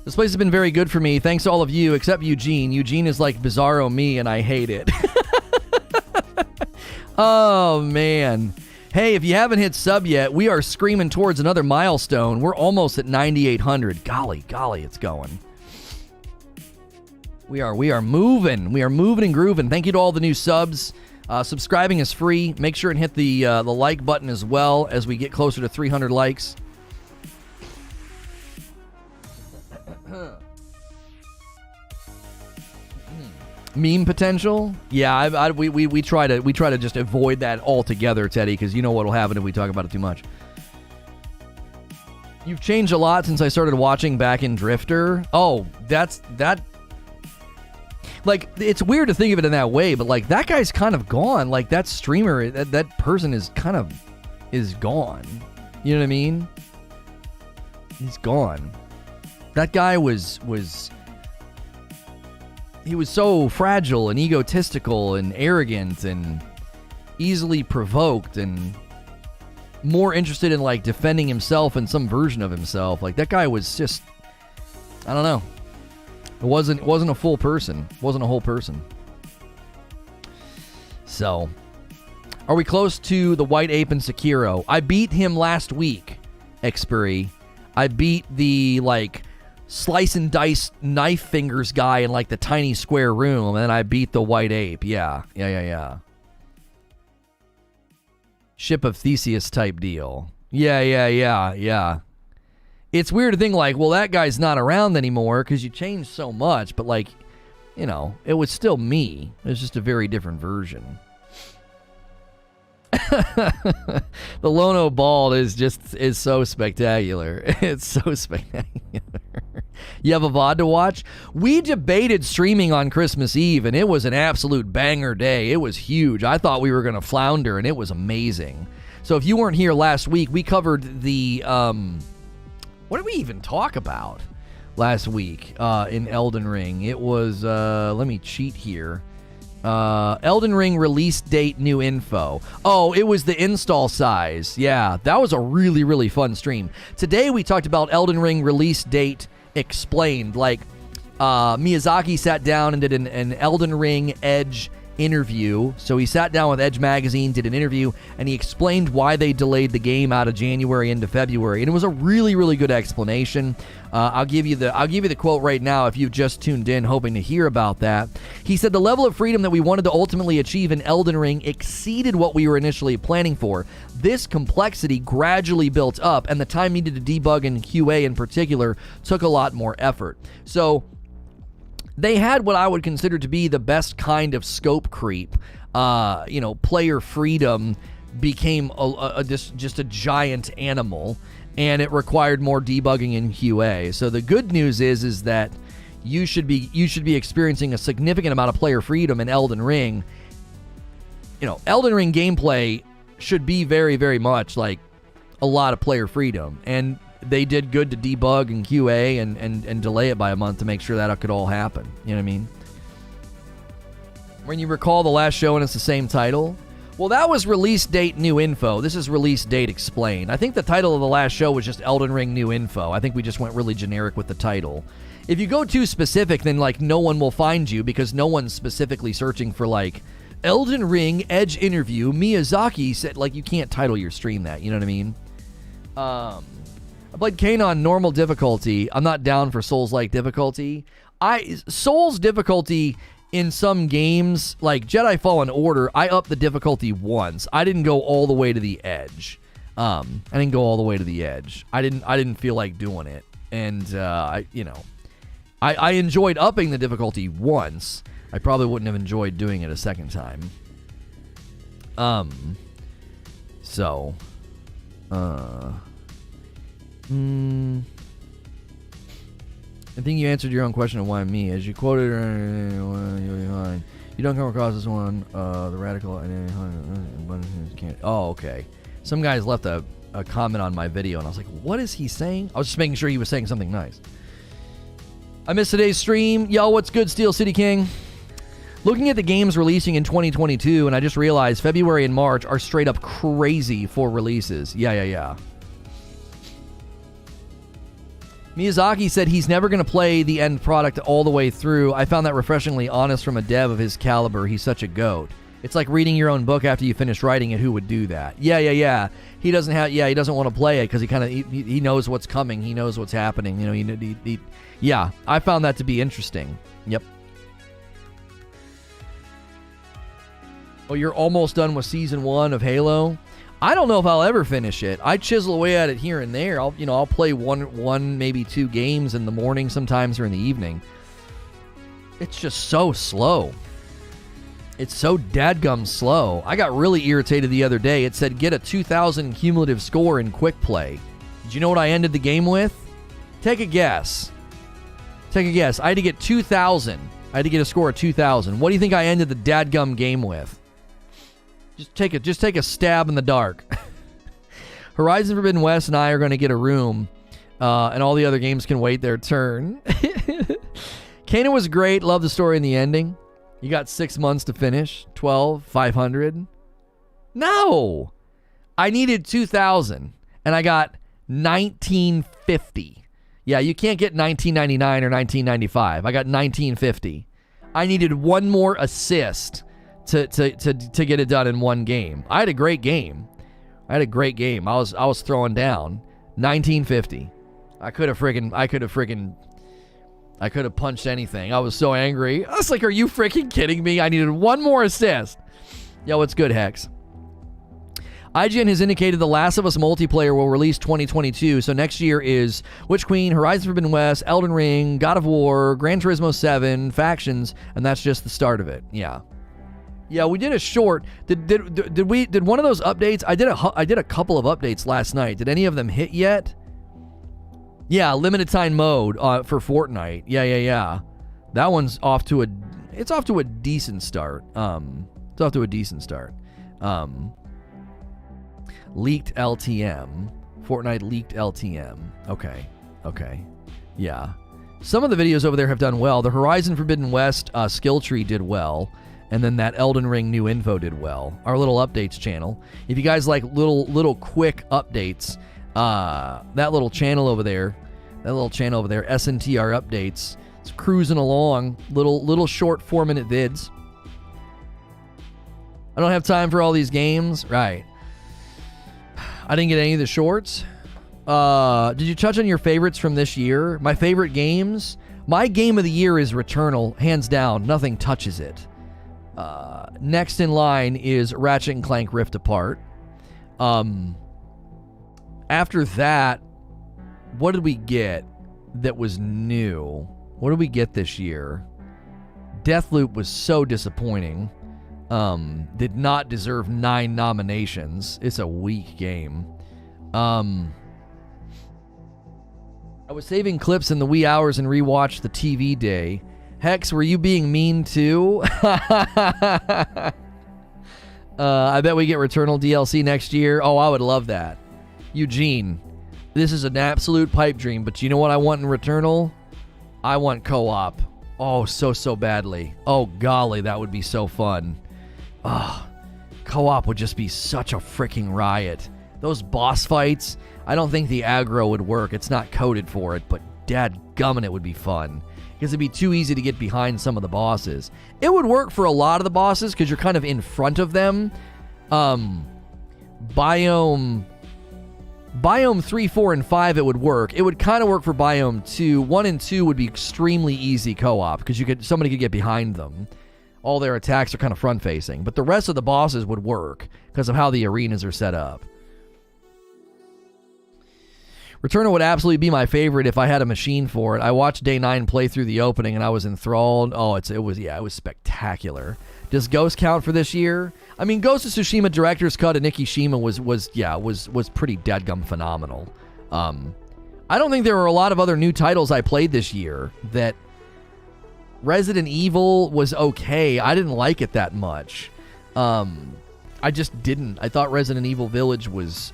This place has been very good for me. Thanks to all of you, except Eugene. Eugene is like Bizarro me, and I hate it. Oh, man. Hey, if you haven't hit sub yet, we are screaming towards another milestone. We're almost at 9,800. Golly, it's going. We are moving. We are moving and grooving. Thank you to all the new subs. Subscribing is free. Make sure and hit the like button as well as we get closer to 300 likes. Meme potential? Yeah, we try to just avoid that altogether, Teddy, because you know what'll happen if we talk about it too much. You've changed a lot since I started watching back in Drifter. Oh, that. Like, it's weird to think of it in that way, but like that guy's kind of gone. Like that streamer, that person is gone. You know what I mean? He's gone. That guy was so fragile and egotistical and arrogant and easily provoked and more interested in like defending himself and some version of himself. Like that guy was just, I don't know. It wasn't a full person. Wasn't a whole person. So, are we close to the White Ape and Sekiro? I beat him last week, Expiry. I beat the like slice and dice knife fingers guy in like the tiny square room, and then I beat the White Ape. Yeah. Ship of Theseus type deal. Yeah. It's weird to think like, well, that guy's not around anymore because you changed so much, but like, you know, it was still me. It was just a very different version. The Lono Bald is so spectacular. It's so spectacular. You have a VOD to watch? We debated streaming on Christmas Eve, and it was an absolute banger day. It was huge. I thought we were going to flounder, and it was amazing. So if you weren't here last week, we covered the, what did we even talk about last week in Elden Ring? It was, let me cheat here. Elden Ring release date, new info. Oh, it was the install size. Yeah, that was a really, really fun stream. Today we talked about Elden Ring release date explained. Like, Miyazaki sat down and did an Elden Ring Edge interview. So he sat down with Edge Magazine, did an interview, and he explained why they delayed the game out of January into February. And it was a really, really good explanation. I'll give you the quote right now if you've just tuned in hoping to hear about that. He said, the level of freedom that we wanted to ultimately achieve in Elden Ring exceeded what we were initially planning for. This complexity gradually built up, and the time needed to debug and QA in particular took a lot more effort. So they had what I would consider to be the best kind of scope creep. Player freedom became just a giant animal, and it required more debugging in QA. So the good news is that you should be experiencing a significant amount of player freedom in Elden Ring. You know, Elden Ring gameplay should be very, very much like a lot of player freedom, and they did good to debug and QA and delay it by a month to make sure that could all happen. You know what I mean? When you recall the last show and it's the same title, well, that was release date new info. This is release date explained. I think the title of the last show was just Elden Ring new info. I think we just went really generic with the title. If you go too specific, then like no one will find you because no one's specifically searching for like Elden Ring Edge interview. Miyazaki said, like, you can't title your stream that. You know what I mean? I played Kena on normal difficulty. I'm not down for Souls-like difficulty. Souls difficulty in some games, like Jedi Fallen Order, I upped the difficulty once. I didn't go all the way to the edge. I didn't feel like doing it. And, I enjoyed upping the difficulty once. I probably wouldn't have enjoyed doing it a second time. I think you answered your own question of why me. As you quoted, you don't come across this one, the radical. Oh, okay. Some guys left a comment on my video, and I was like, what is he saying? I was just making sure he was saying something nice. I missed today's stream. Yo, what's good, Steel City King? Looking at the games releasing in 2022, and I just realized February and March are straight up crazy for releases. Yeah. Miyazaki said he's never going to play the end product all the way through. I found that refreshingly honest from a dev of his caliber. He's such a goat. It's like reading your own book after you finish writing it. Who would do that? Yeah. He doesn't want to play it because he knows what's coming. He knows what's happening. You know, yeah, I found that to be interesting. Yep. Oh, you're almost done with season 1 of Halo? I don't know if I'll ever finish it. I chisel away at it here and there. I'll play one, maybe 2 games in the morning sometimes or in the evening. It's just so slow. It's so dadgum slow. I got really irritated the other day. It said get a 2,000 cumulative score in quick play. Did you know what I ended the game with? Take a guess. I had to get 2,000. I had to get a score of 2,000. What do you think I ended the dadgum game with? Just take a stab in the dark. Horizon Forbidden West and I are going to get a room, and all the other games can wait their turn. Kana was great. Love the story and the ending. You got 6 months to finish. 12, 500. No! I needed 2,000, and I got 1950. Yeah, you can't get 1999 or 1995. I got 1950. I needed one more assist to get it done in one game. I had a great game. I was throwing down. 1950. I could have punched anything. I was so angry. I was like, are you freaking kidding me? I needed one more assist. Yo, what's good, Hex? IGN has indicated The Last of Us multiplayer will release 2022, so next year is Witch Queen, Horizon Forbidden West, Elden Ring, God of War, Gran Turismo 7, Factions, and that's just the start of it. Yeah, we did a short. Did one of those updates? I did a couple of updates last night. Did any of them hit yet? Yeah, limited time mode for Fortnite. Yeah. That one's off to a decent start. Leaked LTM. Fortnite leaked LTM. Okay. Yeah. Some of the videos over there have done well. The Horizon Forbidden West skill tree did well. And then that Elden Ring new info did well. Our little updates channel. If you guys like little quick updates, that little channel over there, SNTR Updates, it's cruising along. Little short 4-minute vids. I don't have time for all these games. Right. I didn't get any of the shorts. Did you touch on your favorites from this year? My favorite games? My game of the year is Returnal, hands down. Nothing touches it. Next in line is Ratchet & Clank Rift Apart. After that, what did we get that was new? What did we get this year? Deathloop was so disappointing. Did not deserve 9 nominations. It's a weak game. I was saving clips in the wee hours and rewatched the TV day. Hex, were you being mean too? I bet we get Returnal DLC next year. Oh, I would love that. Eugene, this is an absolute pipe dream, but you know what I want in Returnal? I want co-op. Oh, so badly. Oh, golly, that would be so fun. Oh, co-op would just be such a freaking riot. Those boss fights, I don't think the aggro would work. It's not coded for it, but dadgummit, it would be fun. Because it'd be too easy to get behind some of the bosses. It would work for a lot of the bosses because you're kind of in front of them. Biome 3, 4, and 5, it would work. It would kind of work for Biome 2. 1 and 2 would be extremely easy co-op because somebody could get behind them. All their attacks are kind of front-facing. But the rest of the bosses would work because of how the arenas are set up. Returnal would absolutely be my favorite if I had a machine for it. I watched Day 9 play through the opening and I was enthralled. Oh, it was spectacular. Does Ghost count for this year? I mean, Ghost of Tsushima Director's Cut and Nikishima was pretty dadgum phenomenal. I don't think there were a lot of other new titles I played this year. That Resident Evil was okay. I didn't like it that much. I just didn't. I thought Resident Evil Village was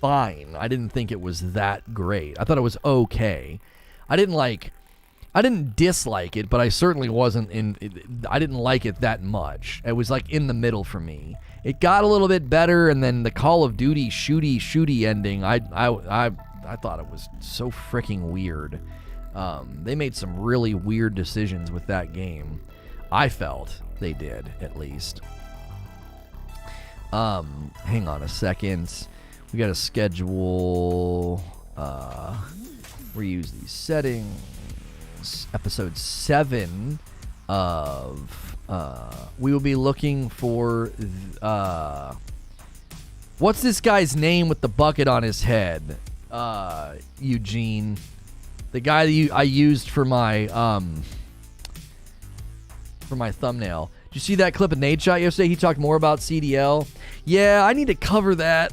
fine. I didn't think it was that great. I thought it was okay. I didn't dislike it, but I certainly I didn't like it that much. It was like in the middle for me. It got a little bit better, and then the Call of Duty shooty ending, I thought it was so freaking weird. They made some really weird decisions with that game. I felt they did, at least. Hang on a second. We got to schedule, reuse these settings. Episode 7 of, we will be looking for, what's this guy's name with the bucket on his head? Eugene. The guy that I used for my thumbnail. Did you see that clip of Nate shot yesterday? He talked more about CDL. Yeah, I need to cover that.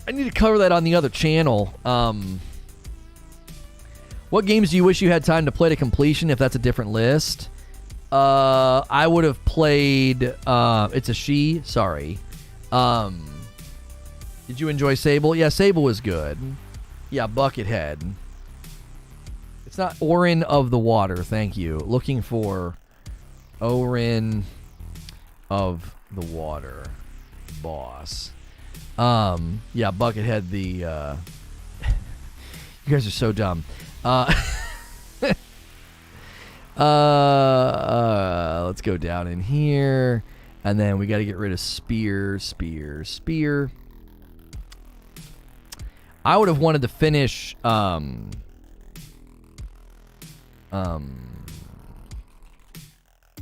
I need to cover that on the other channel. What games do you wish you had time to play to completion if that's a different list? I would have played... it's a she. Sorry. Did you enjoy Sable? Yeah, Sable was good. Yeah, Buckethead. It's not Orin of the Water. Thank you. Looking for Orin of the Water. Boss. Yeah, Buckethead the... you guys are so dumb. Let's go down in here, and then we got to get rid of spear. I would have wanted to finish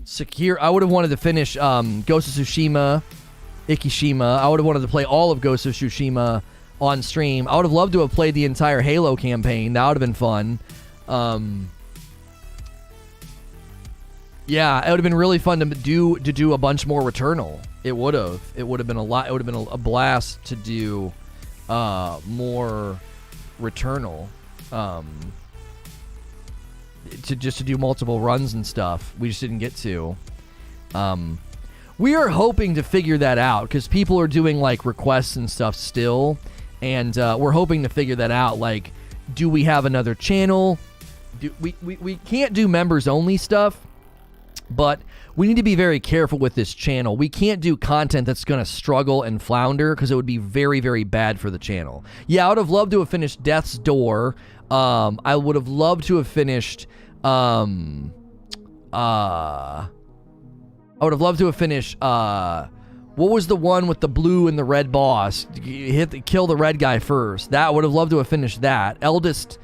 secure. I would have wanted to finish Ghost of Tsushima, Ikishima. I would have wanted to play all of Ghost of Tsushima on stream. I would have loved to have played the entire Halo campaign. That would have been fun. Yeah, it would have been really fun to do a bunch more Returnal. It would have been a lot. It would have been a blast to do more Returnal. To do multiple runs and stuff. We just didn't get to. We are hoping to figure that out because people are doing like requests and stuff still. And we're hoping to figure that out. Like, do we have another channel? We can't do members only stuff, but we need to be very careful with this channel. We can't do content that's going to struggle and flounder because it would be very, very bad for the channel. Yeah, I would have loved to have finished Death's Door. I would have loved to have finished... I would have loved to have finished... what was the one with the blue and the red boss? Kill the red guy first. That would have loved to have finished that. Eldest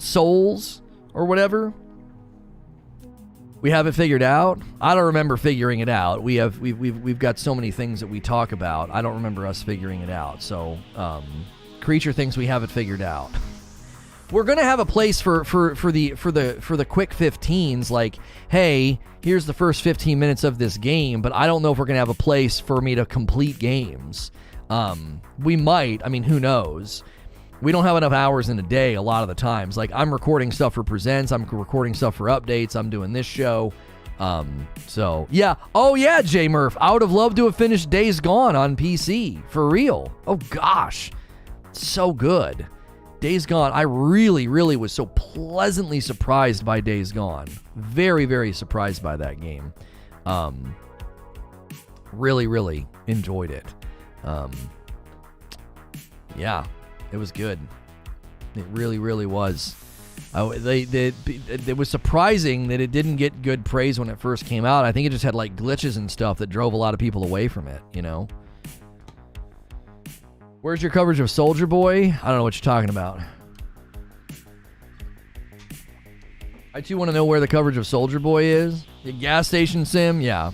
Souls or whatever. We have it figured out. I don't remember figuring it out. We've got so many things that we talk about. I don't remember us figuring it out. So, Creature thinks we have it figured out. We're gonna have a place for the quick 15s. Like, hey, here's the first 15 minutes of this game, but I don't know if we're gonna have a place for me to complete games. We might. I mean, who knows? We don't have enough hours in a day a lot of the times. Like, I'm recording stuff for Presents. I'm recording stuff for Updates. I'm doing this show. So, yeah. Oh, yeah, J Murph. I would have loved to have finished Days Gone on PC. For real. Oh, gosh. So good. Days Gone, I really, really was so pleasantly surprised by Days Gone. Very, very surprised by that game. Really, really enjoyed it. Yeah, it was good. It really, really was. It was surprising that it didn't get good praise when it first came out. I think it just had like glitches and stuff that drove a lot of people away from it, you know? Where's your coverage of Soldier Boy? I don't know what you're talking about. I too want to know where the coverage of Soldier Boy is. The gas station sim? Yeah.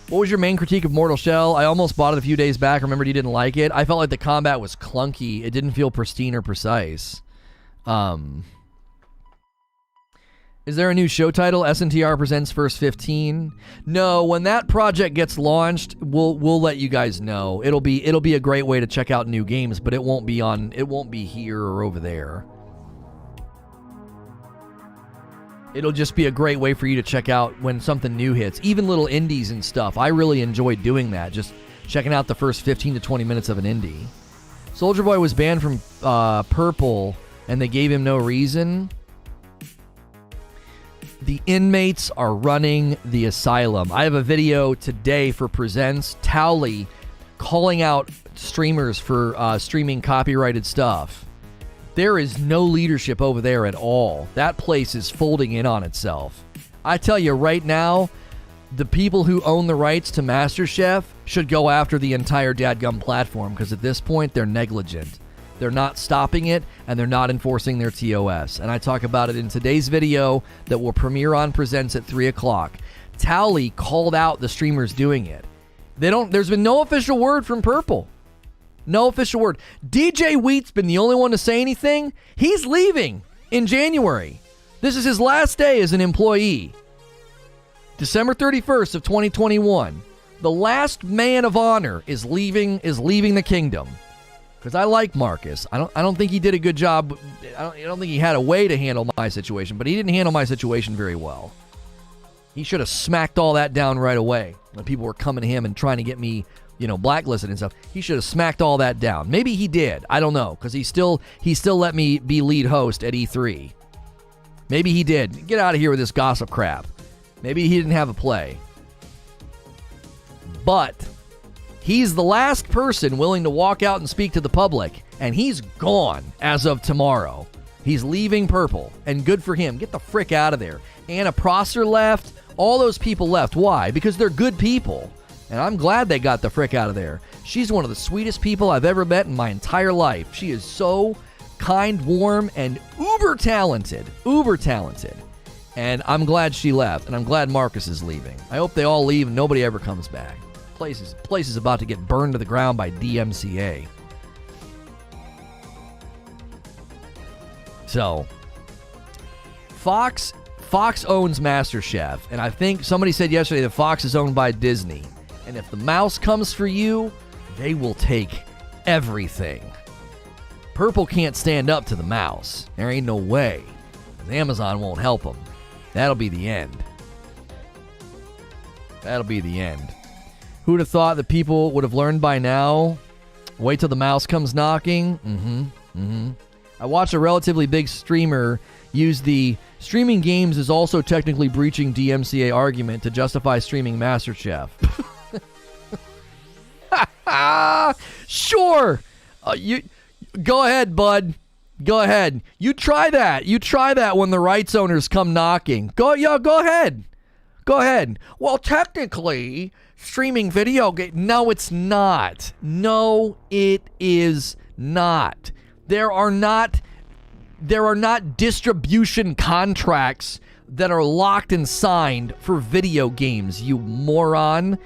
What was your main critique of Mortal Shell? I almost bought it a few days back. Remembered you didn't like it. I felt like the combat was clunky. It didn't feel pristine or precise. Is there a new show title? SNTR presents First 15. No, when that project gets launched, we'll let you guys know. It'll be a great way to check out new games, but it won't be here or over there. It'll just be a great way for you to check out when something new hits, even little indies and stuff. I really enjoyed doing that, just checking out the first 15 to 20 minutes of an indie. Soldier Boy was banned from Purple and they gave him no reason. The inmates are running the asylum. I have a video today for Presents, Towley calling out streamers for streaming copyrighted stuff. There is no leadership over there at all. That place is folding in on itself. I tell you right now, the people who own the rights to MasterChef should go after the entire dadgum platform, because at this point, they're negligent. They're not stopping it, and they're not enforcing their TOS. And I talk about it in today's video that will premiere on Presents at 3 o'clock. Towley called out the streamers doing it. There's been no official word from Purple. No official word. DJ Wheat's been the only one to say anything. He's leaving in January. This is his last day as an employee. December 31st of 2021. The last man of honor is leaving the kingdom. Because I like Marcus. I don't think he did a good job. I don't think he had a way to handle my situation, but he didn't handle my situation very well. He should have smacked all that down right away when people were coming to him and trying to get me, blacklisted and stuff. He should have smacked all that down. Maybe he did. I don't know, because he still let me be lead host at E3. Maybe he did. Get out of here with this gossip crap. Maybe he didn't have a play. But he's the last person willing to walk out and speak to the public, and he's gone as of tomorrow. He's leaving Purple, and good for him. Get the frick out of there. Anna Prosser left. All those people left. Why? Because they're good people, and I'm glad they got the frick out of there. She's one of the sweetest people I've ever met in my entire life. She is so kind, warm, and uber talented. Uber talented. And I'm glad she left, and I'm glad Marcus is leaving. I hope they all leave and nobody ever comes back. Place is about to get burned to the ground by DMCA. So, Fox owns MasterChef, and I think somebody said yesterday that Fox is owned by Disney. And if the mouse comes for you, they will take everything. Purple can't stand up to the mouse. There ain't no way. Amazon won't help them. That'll be the end. That'll be the end. Who'd have thought that people would have learned by now? Wait till the mouse comes knocking. I watched a relatively big streamer use the streaming games is also technically breaching DMCA argument to justify streaming MasterChef. Sure. You go ahead, bud. Go ahead. You try that. You try that when the rights owners come knocking. Go ahead. Go ahead. Well, technically, streaming video game. No, it's not. No, it is not. There are not distribution contracts that are locked and signed for video games, you moron.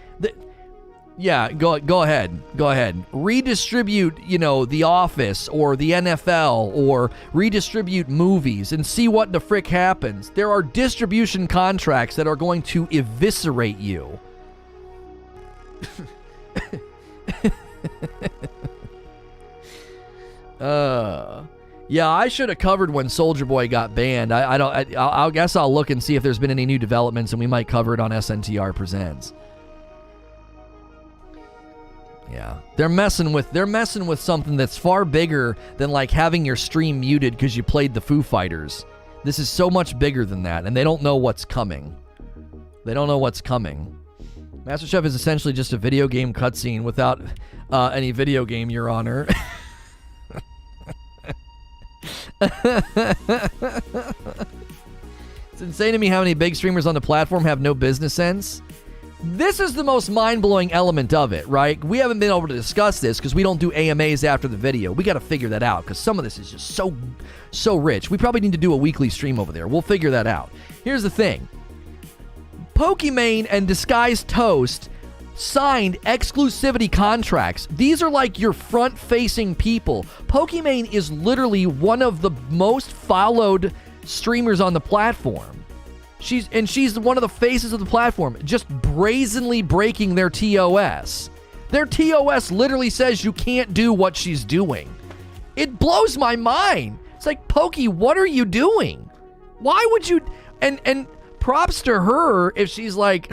Yeah, go ahead. Go ahead. Redistribute, The Office or the NFL, or redistribute movies and see what the frick happens. There are distribution contracts that are going to eviscerate you. Yeah, I should have covered when Soulja Boy got banned. I guess I'll look and see if there's been any new developments, and we might cover it on SNTR Presents. Yeah, they're messing with something that's far bigger than like having your stream muted because you played the Foo Fighters. This is so much bigger than that, and they don't know what's coming. They don't know what's coming. MasterChef is essentially just a video game cutscene without any video game, Your Honor. It's insane to me how many big streamers on the platform have no business sense. This is the most mind-blowing element of it, right? We haven't been able to discuss this because we don't do AMAs after the video. We got to figure that out because some of this is just so rich. We probably need to do a weekly stream over there. We'll figure that out. Here's the thing. Pokimane and Disguised Toast signed exclusivity contracts. These are like your front-facing people. Pokimane is literally one of the most followed streamers on the platform. She's one of the faces of the platform, just brazenly breaking their TOS. Their TOS literally says you can't do what she's doing. It blows my mind. It's like, Pokey, what are you doing? Why would you... And props to her if she's like,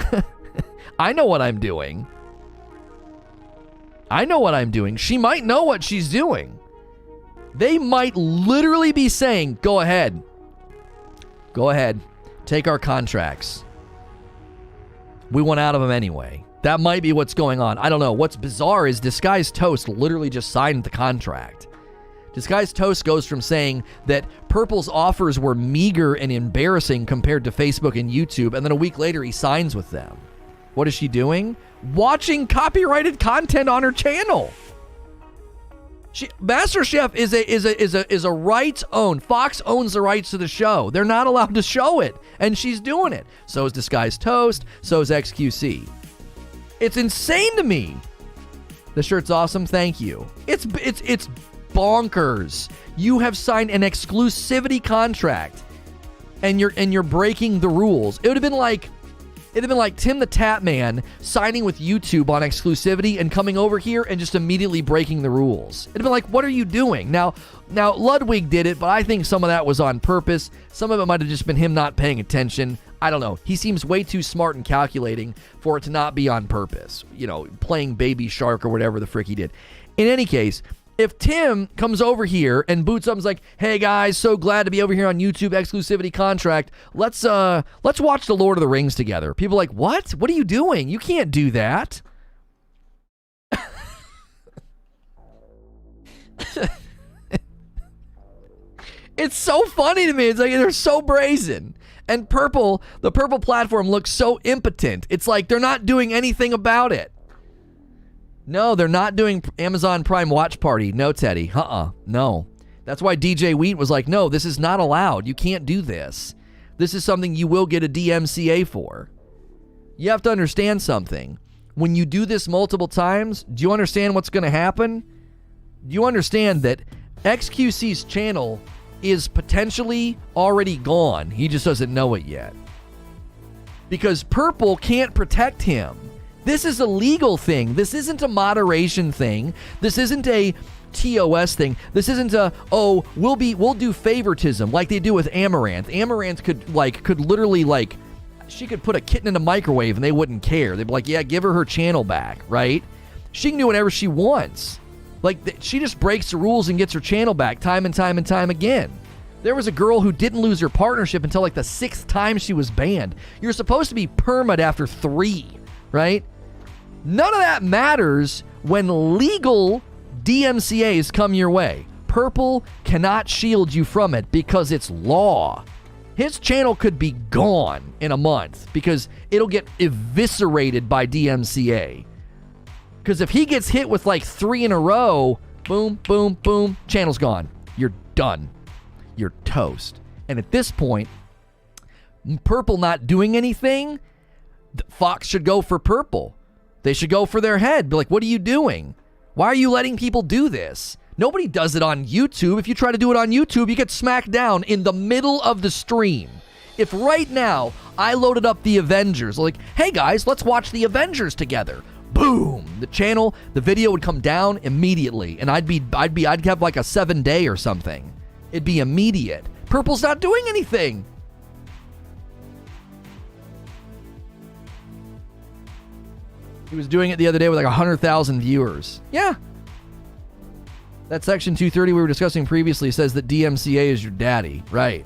I know what I'm doing. I know what I'm doing. She might know what she's doing. They might literally be saying, go ahead, take our contracts. We want out of them anyway. That might be what's going on. I don't know. What's bizarre is Disguised Toast literally just signed the contract. Disguised Toast goes from saying that Purple's offers were meager and embarrassing compared to Facebook and YouTube, and then a week later he signs with them. What is she doing? Watching copyrighted content on her channel. MasterChef is a rights owned. Fox owns the rights to the show. They're not allowed to show it, and she's doing it. So is Disguised Toast. So is XQC. It's insane to me. The shirt's awesome. Thank you. It's bonkers. You have signed an exclusivity contract, and you're breaking the rules. It'd have been like Tim the Tap Man signing with YouTube on exclusivity and coming over here and just immediately breaking the rules. It'd have been like, what are you doing? Now Ludwig did it, but I think some of that was on purpose. Some of it might have just been him not paying attention. I don't know. He seems way too smart and calculating for it to not be on purpose. You know, playing Baby Shark or whatever the frick he did. In any case, if Tim comes over here and boots up and's like, hey guys, so glad to be over here on YouTube exclusivity contract. Let's watch The Lord of the Rings together. People are like, what? What are you doing? You can't do that. It's so funny to me. It's like they're so brazen. And the Purple platform looks so impotent. It's like they're not doing anything about it. No, they're not doing Amazon Prime Watch Party. No, Teddy. No. That's why DJ Wheat was like, no, this is not allowed. You can't do this. This is something you will get a DMCA for. You have to understand something. When you do this multiple times, do you understand what's going to happen? Do you understand that XQC's channel is potentially already gone? He just doesn't know it yet. Because Purple can't protect him. This is a legal thing. This isn't a moderation thing. This isn't a TOS thing. This isn't a, we'll do favoritism like they do with Amaranth. Amaranth could literally she could put a kitten in a microwave and they wouldn't care. They'd be like, yeah, give her channel back, right? She can do whatever she wants. She just breaks the rules and gets her channel back time and time and time again. There was a girl who didn't lose her partnership until the 6th time she was banned. You're supposed to be perma'd after 3, right? None of that matters when legal DMCAs come your way. Purple cannot shield you from it because it's law. His channel could be gone in a month because it'll get eviscerated by DMCA. Because if he gets hit with 3 in a row, boom, boom, boom, channel's gone. You're done. You're toast. And at this point, Purple not doing anything, Fox should go for Purple. They should go for their head. Be like, what are you doing? Why are you letting people do this? Nobody does it on YouTube. If you try to do it on YouTube, you get smacked down in the middle of the stream. If right now I loaded up the Avengers, hey guys, let's watch the Avengers together. Boom! The video would come down immediately, and I'd have a 7-day or something. It'd be immediate. Purple's not doing anything. He was doing it the other day with 100,000 viewers. Yeah. That section 230 we were discussing previously says that DMCA is your daddy. Right.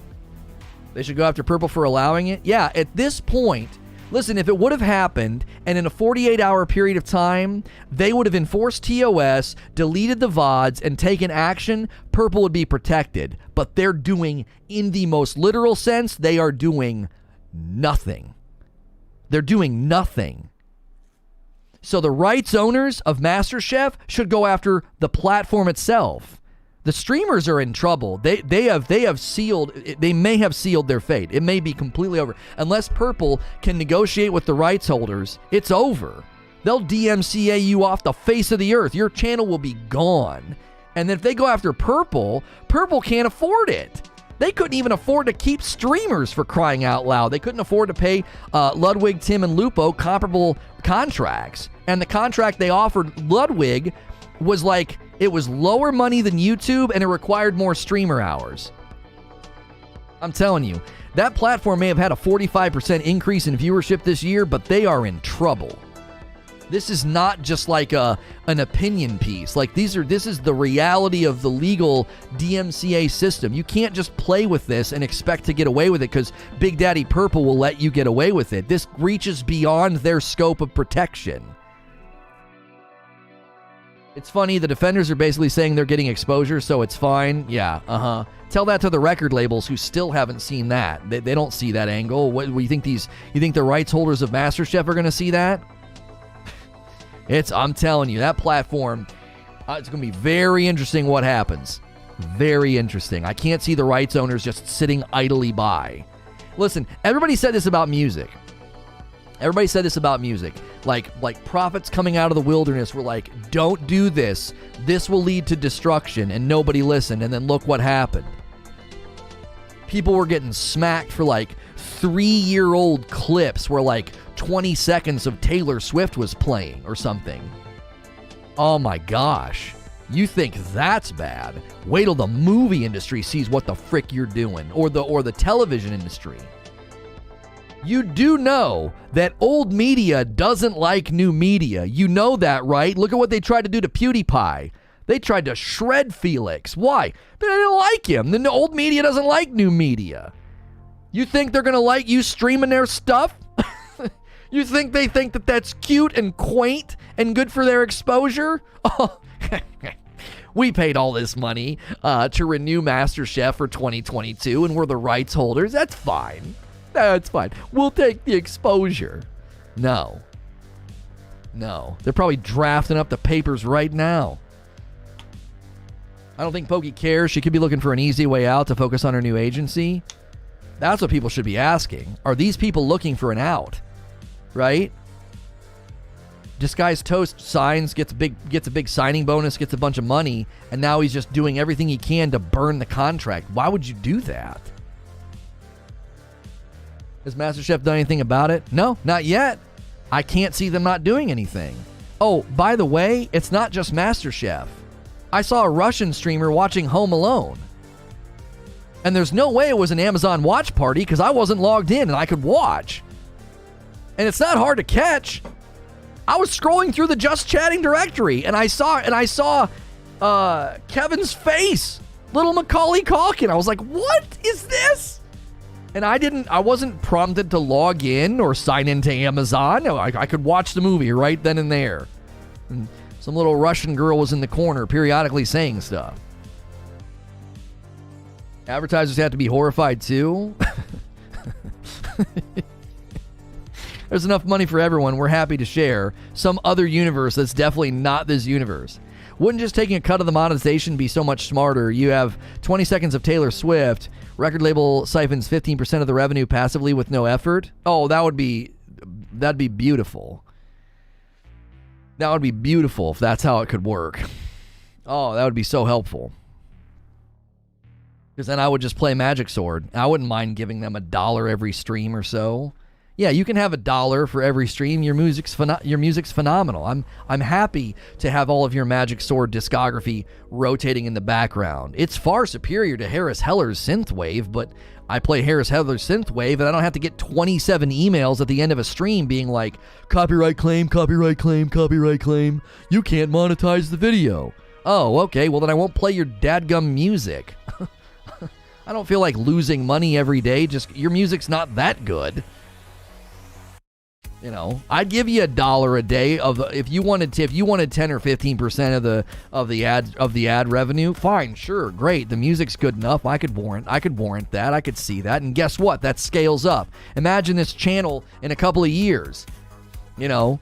They should go after Purple for allowing it. Yeah, at this point, listen, if it would have happened and in a 48-hour period of time, they would have enforced TOS, deleted the VODs, and taken action, Purple would be protected. But they're doing, in the most literal sense, they are doing nothing. They're doing nothing. So the rights owners of MasterChef should go after the platform itself. The streamers are in trouble. They may have sealed their fate. It may be completely over. Unless Purple can negotiate with the rights holders, it's over. They'll DMCA you off the face of the earth. Your channel will be gone. And then if they go after Purple can't afford it. They couldn't even afford to keep streamers, for crying out loud. They couldn't afford to pay Ludwig, Tim, and Lupo comparable contracts. And the contract they offered Ludwig was it was lower money than YouTube, and it required more streamer hours. I'm telling you, that platform may have had a 45% increase in viewership this year, but they are in trouble. This is not just like an opinion piece. Like this is the reality of the legal DMCA system. You can't just play with this and expect to get away with it because Big Daddy Purple will let you get away with it. This reaches beyond their scope of protection. It's funny, the defenders are basically saying they're getting exposure, so it's fine. Yeah, Tell that to the record labels who still haven't seen that. They don't see that angle. What you think you think the rights holders of MasterChef are going to see that? I'm telling you, that platform, it's going to be very interesting what happens. Very interesting. I can't see the rights owners just sitting idly by. Listen, everybody said this about music. Like prophets coming out of the wilderness were like, don't do this. This will lead to destruction. And nobody listened. And then look what happened. People were getting smacked for like 3-year-old clips where like 20 seconds of Taylor Swift was playing or something. Oh my gosh. You think that's bad? Wait till the movie industry sees what the frick you're doing, or the television industry. You do know that old media doesn't like new media. You know that, right? Look at what they tried to do to PewDiePie. They tried to shred Felix. Why? They didn't like him. The old media doesn't like new media. You think they're going to like you streaming their stuff? You think they think that that's cute and quaint and good for their exposure? Oh, we paid all this money to renew MasterChef for 2022, and we're the rights holders. That's fine. That's fine. We'll take the exposure. No. They're probably drafting up the papers right now. I don't think Pokey cares. She could be looking for an easy way out to focus on her new agency. That's what people should be asking. Are these people looking for an out? Right? Disguised Toast signs, gets a big signing bonus, gets a bunch of money, and now he's just doing everything he can to burn the contract. Why would you do that? Has MasterChef done anything about it? No, not yet. I can't see them not doing anything. Oh, by the way, it's not just MasterChef. I saw a Russian streamer watching Home Alone. And there's no way it was an Amazon watch party because I wasn't logged in and I could watch. And it's not hard to catch. I was scrolling through the Just Chatting directory and I saw Kevin's face, little Macaulay Culkin. I was like, what is this? And I wasn't prompted to log in or sign into Amazon. I could watch the movie right then and there. And some little Russian girl was in the corner periodically saying stuff. Advertisers have to be horrified too. There's enough money for everyone. We're happy to share some other universe that's definitely not this universe. Wouldn't just taking a cut of the monetization be so much smarter? You have 20 seconds of Taylor Swift. Record label siphons 15% of the revenue passively with no effort. Oh, that'd be beautiful. That would be beautiful if that's how it could work. Oh, that would be so helpful. Because then I would just play Magic Sword. I wouldn't mind giving them $1 every stream or so. Yeah, you can have $1 for every stream. Your music's phenomenal. I'm happy to have all of your Magic Sword discography rotating in the background. It's far superior to Harris Heller's Synthwave, but I play Harris Heller's Synthwave and I don't have to get 27 emails at the end of a stream being like, copyright claim, copyright claim, copyright claim. You can't monetize the video. Oh, okay, well then I won't play your dadgum music. I don't feel like losing money every day. Just your music's not that good. You know, I'd give you $1 a day if you wanted 10 or 15% of the ad revenue. Fine, sure, great. The music's good enough. I could warrant that. I could see that. And guess what? That scales up. Imagine this channel in a couple of years. You know,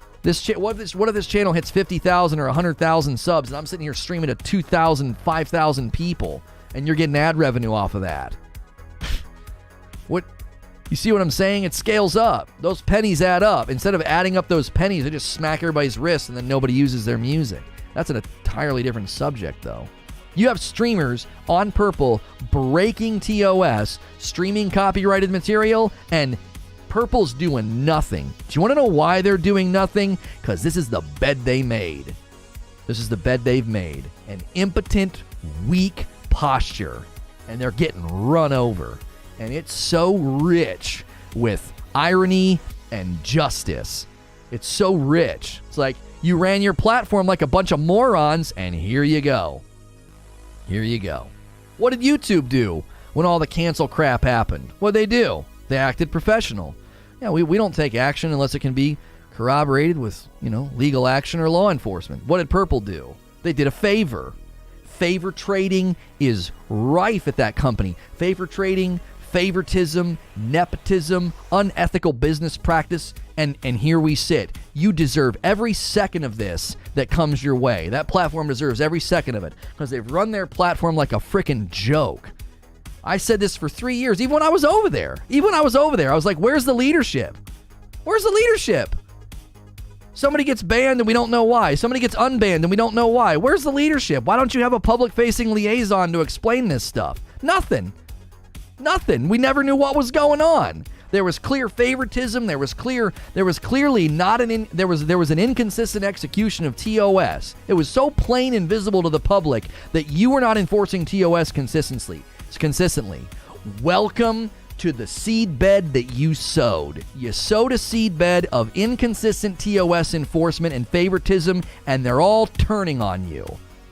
what if this channel hits 50,000 or 100,000 subs, and I'm sitting here streaming to 2,000, 5,000 people, and you're getting ad revenue off of that? What? You see what I'm saying? It scales up. Those pennies add up. Instead of adding up those pennies, they just smack everybody's wrists and then nobody uses their music. That's an entirely different subject, though. You have streamers on Purple breaking TOS, streaming copyrighted material, and Purple's doing nothing. Do you want to know why they're doing nothing? Because this is the bed they made. This is the bed they've made. An impotent, weak posture. And they're getting run over. And it's so rich with irony and justice. It's so rich. It's like you ran your platform like a bunch of morons, and here you go. Here you go. What did YouTube do when all the cancel crap happened? What'd they do? They acted professional. Yeah, we don't take action unless it can be corroborated with, legal action or law enforcement. What did Purple do? They did a favor. Favor trading is rife at that company. Favor trading, favoritism, nepotism, unethical business practice, and here we sit. You deserve every second of this that comes your way. That platform deserves every second of it because they've run their platform like a frickin' joke. I said this for 3 years, even when I was over there. I was like, where's the leadership? Where's the leadership? Somebody gets banned and we don't know why. Somebody gets unbanned and we don't know why. Where's the leadership? Why don't you have a public-facing liaison to explain this stuff? Nothing. We never knew what was going on. There was clear favoritism. There was clearly not there was an inconsistent execution of TOS. It was so plain and visible to the public that you were not enforcing TOS consistently. Welcome to the seedbed that you sowed. You sowed a seedbed of inconsistent TOS enforcement and favoritism, and they're all turning on you.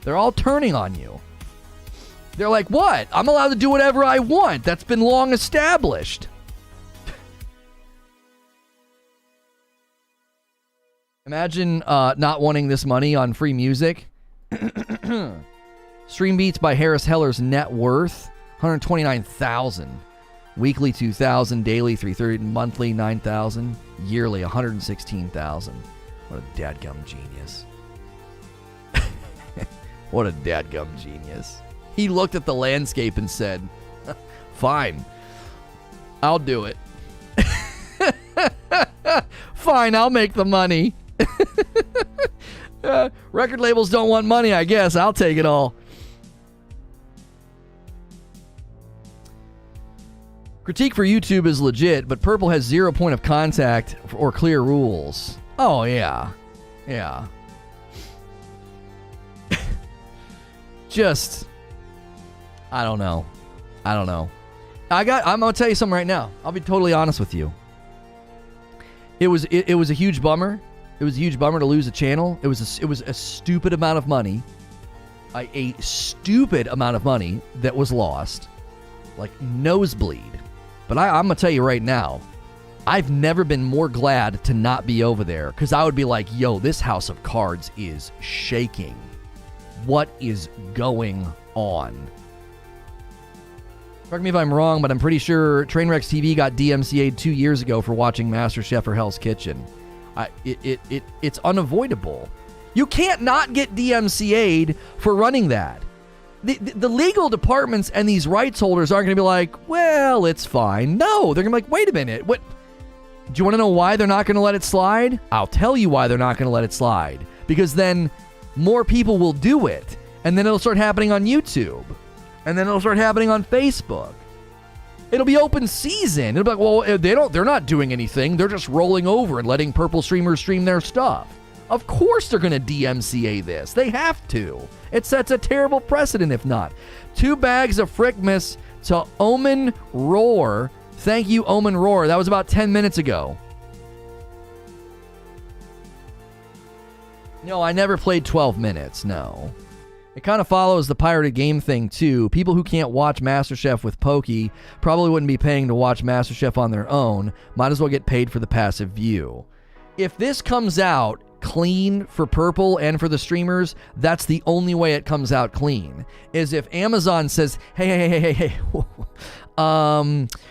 They're like, what? I'm allowed to do whatever I want. That's been long established. Imagine not wanting this money on free music. Stream beats by Harris Heller's net worth, $129,000. Weekly, $2,000. Daily, $330. Monthly, $9,000. Yearly, $116,000. What a dadgum genius. What a dadgum genius. He looked at the landscape and said, fine, I'll do it. Fine, I'll make the money. Record labels don't want money, I guess. I'll take it all. Critique for YouTube is legit, but Purple has 0 point of contact or clear rules. Oh, yeah. Just, I don't know. I'm going to tell you something right now. I'll be totally honest with you. It was a huge bummer. It was a huge bummer to lose a channel. It was a stupid amount of money. A stupid amount of money that was lost. Like nosebleed. But I'm going to tell you right now, I've never been more glad to not be over there because I would be like, yo, this house of cards is shaking. What is going on? Correct me if I'm wrong, but I'm pretty sure Trainwrecks TV got DMCA'd 2 years ago for watching MasterChef or Hell's Kitchen. It's unavoidable. You can't not get DMCA'd for running that. The legal departments and these rights holders aren't going to be like, well, it's fine. No, they're going to be like, wait a minute. What? Do you want to know why they're not going to let it slide? I'll tell you why they're not going to let it slide. Because then more people will do it. And then it'll start happening on YouTube. And then it'll start happening on Facebook. It'll be open season. It'll be like, well, they're not doing anything. They're just rolling over and letting Purple streamers stream their stuff. Of course they're going to DMCA this. They have to. It sets a terrible precedent if not. 2 bags of Frickmas to Omen Roar. Thank you, Omen Roar. That was about 10 minutes ago. No, I never played 12 minutes, no. It kind of follows the pirated game thing, too. People who can't watch MasterChef with Pokey probably wouldn't be paying to watch MasterChef on their own. Might as well get paid for the passive view. If this comes out clean for Purple and for the streamers, that's the only way it comes out clean, is if Amazon says, hey.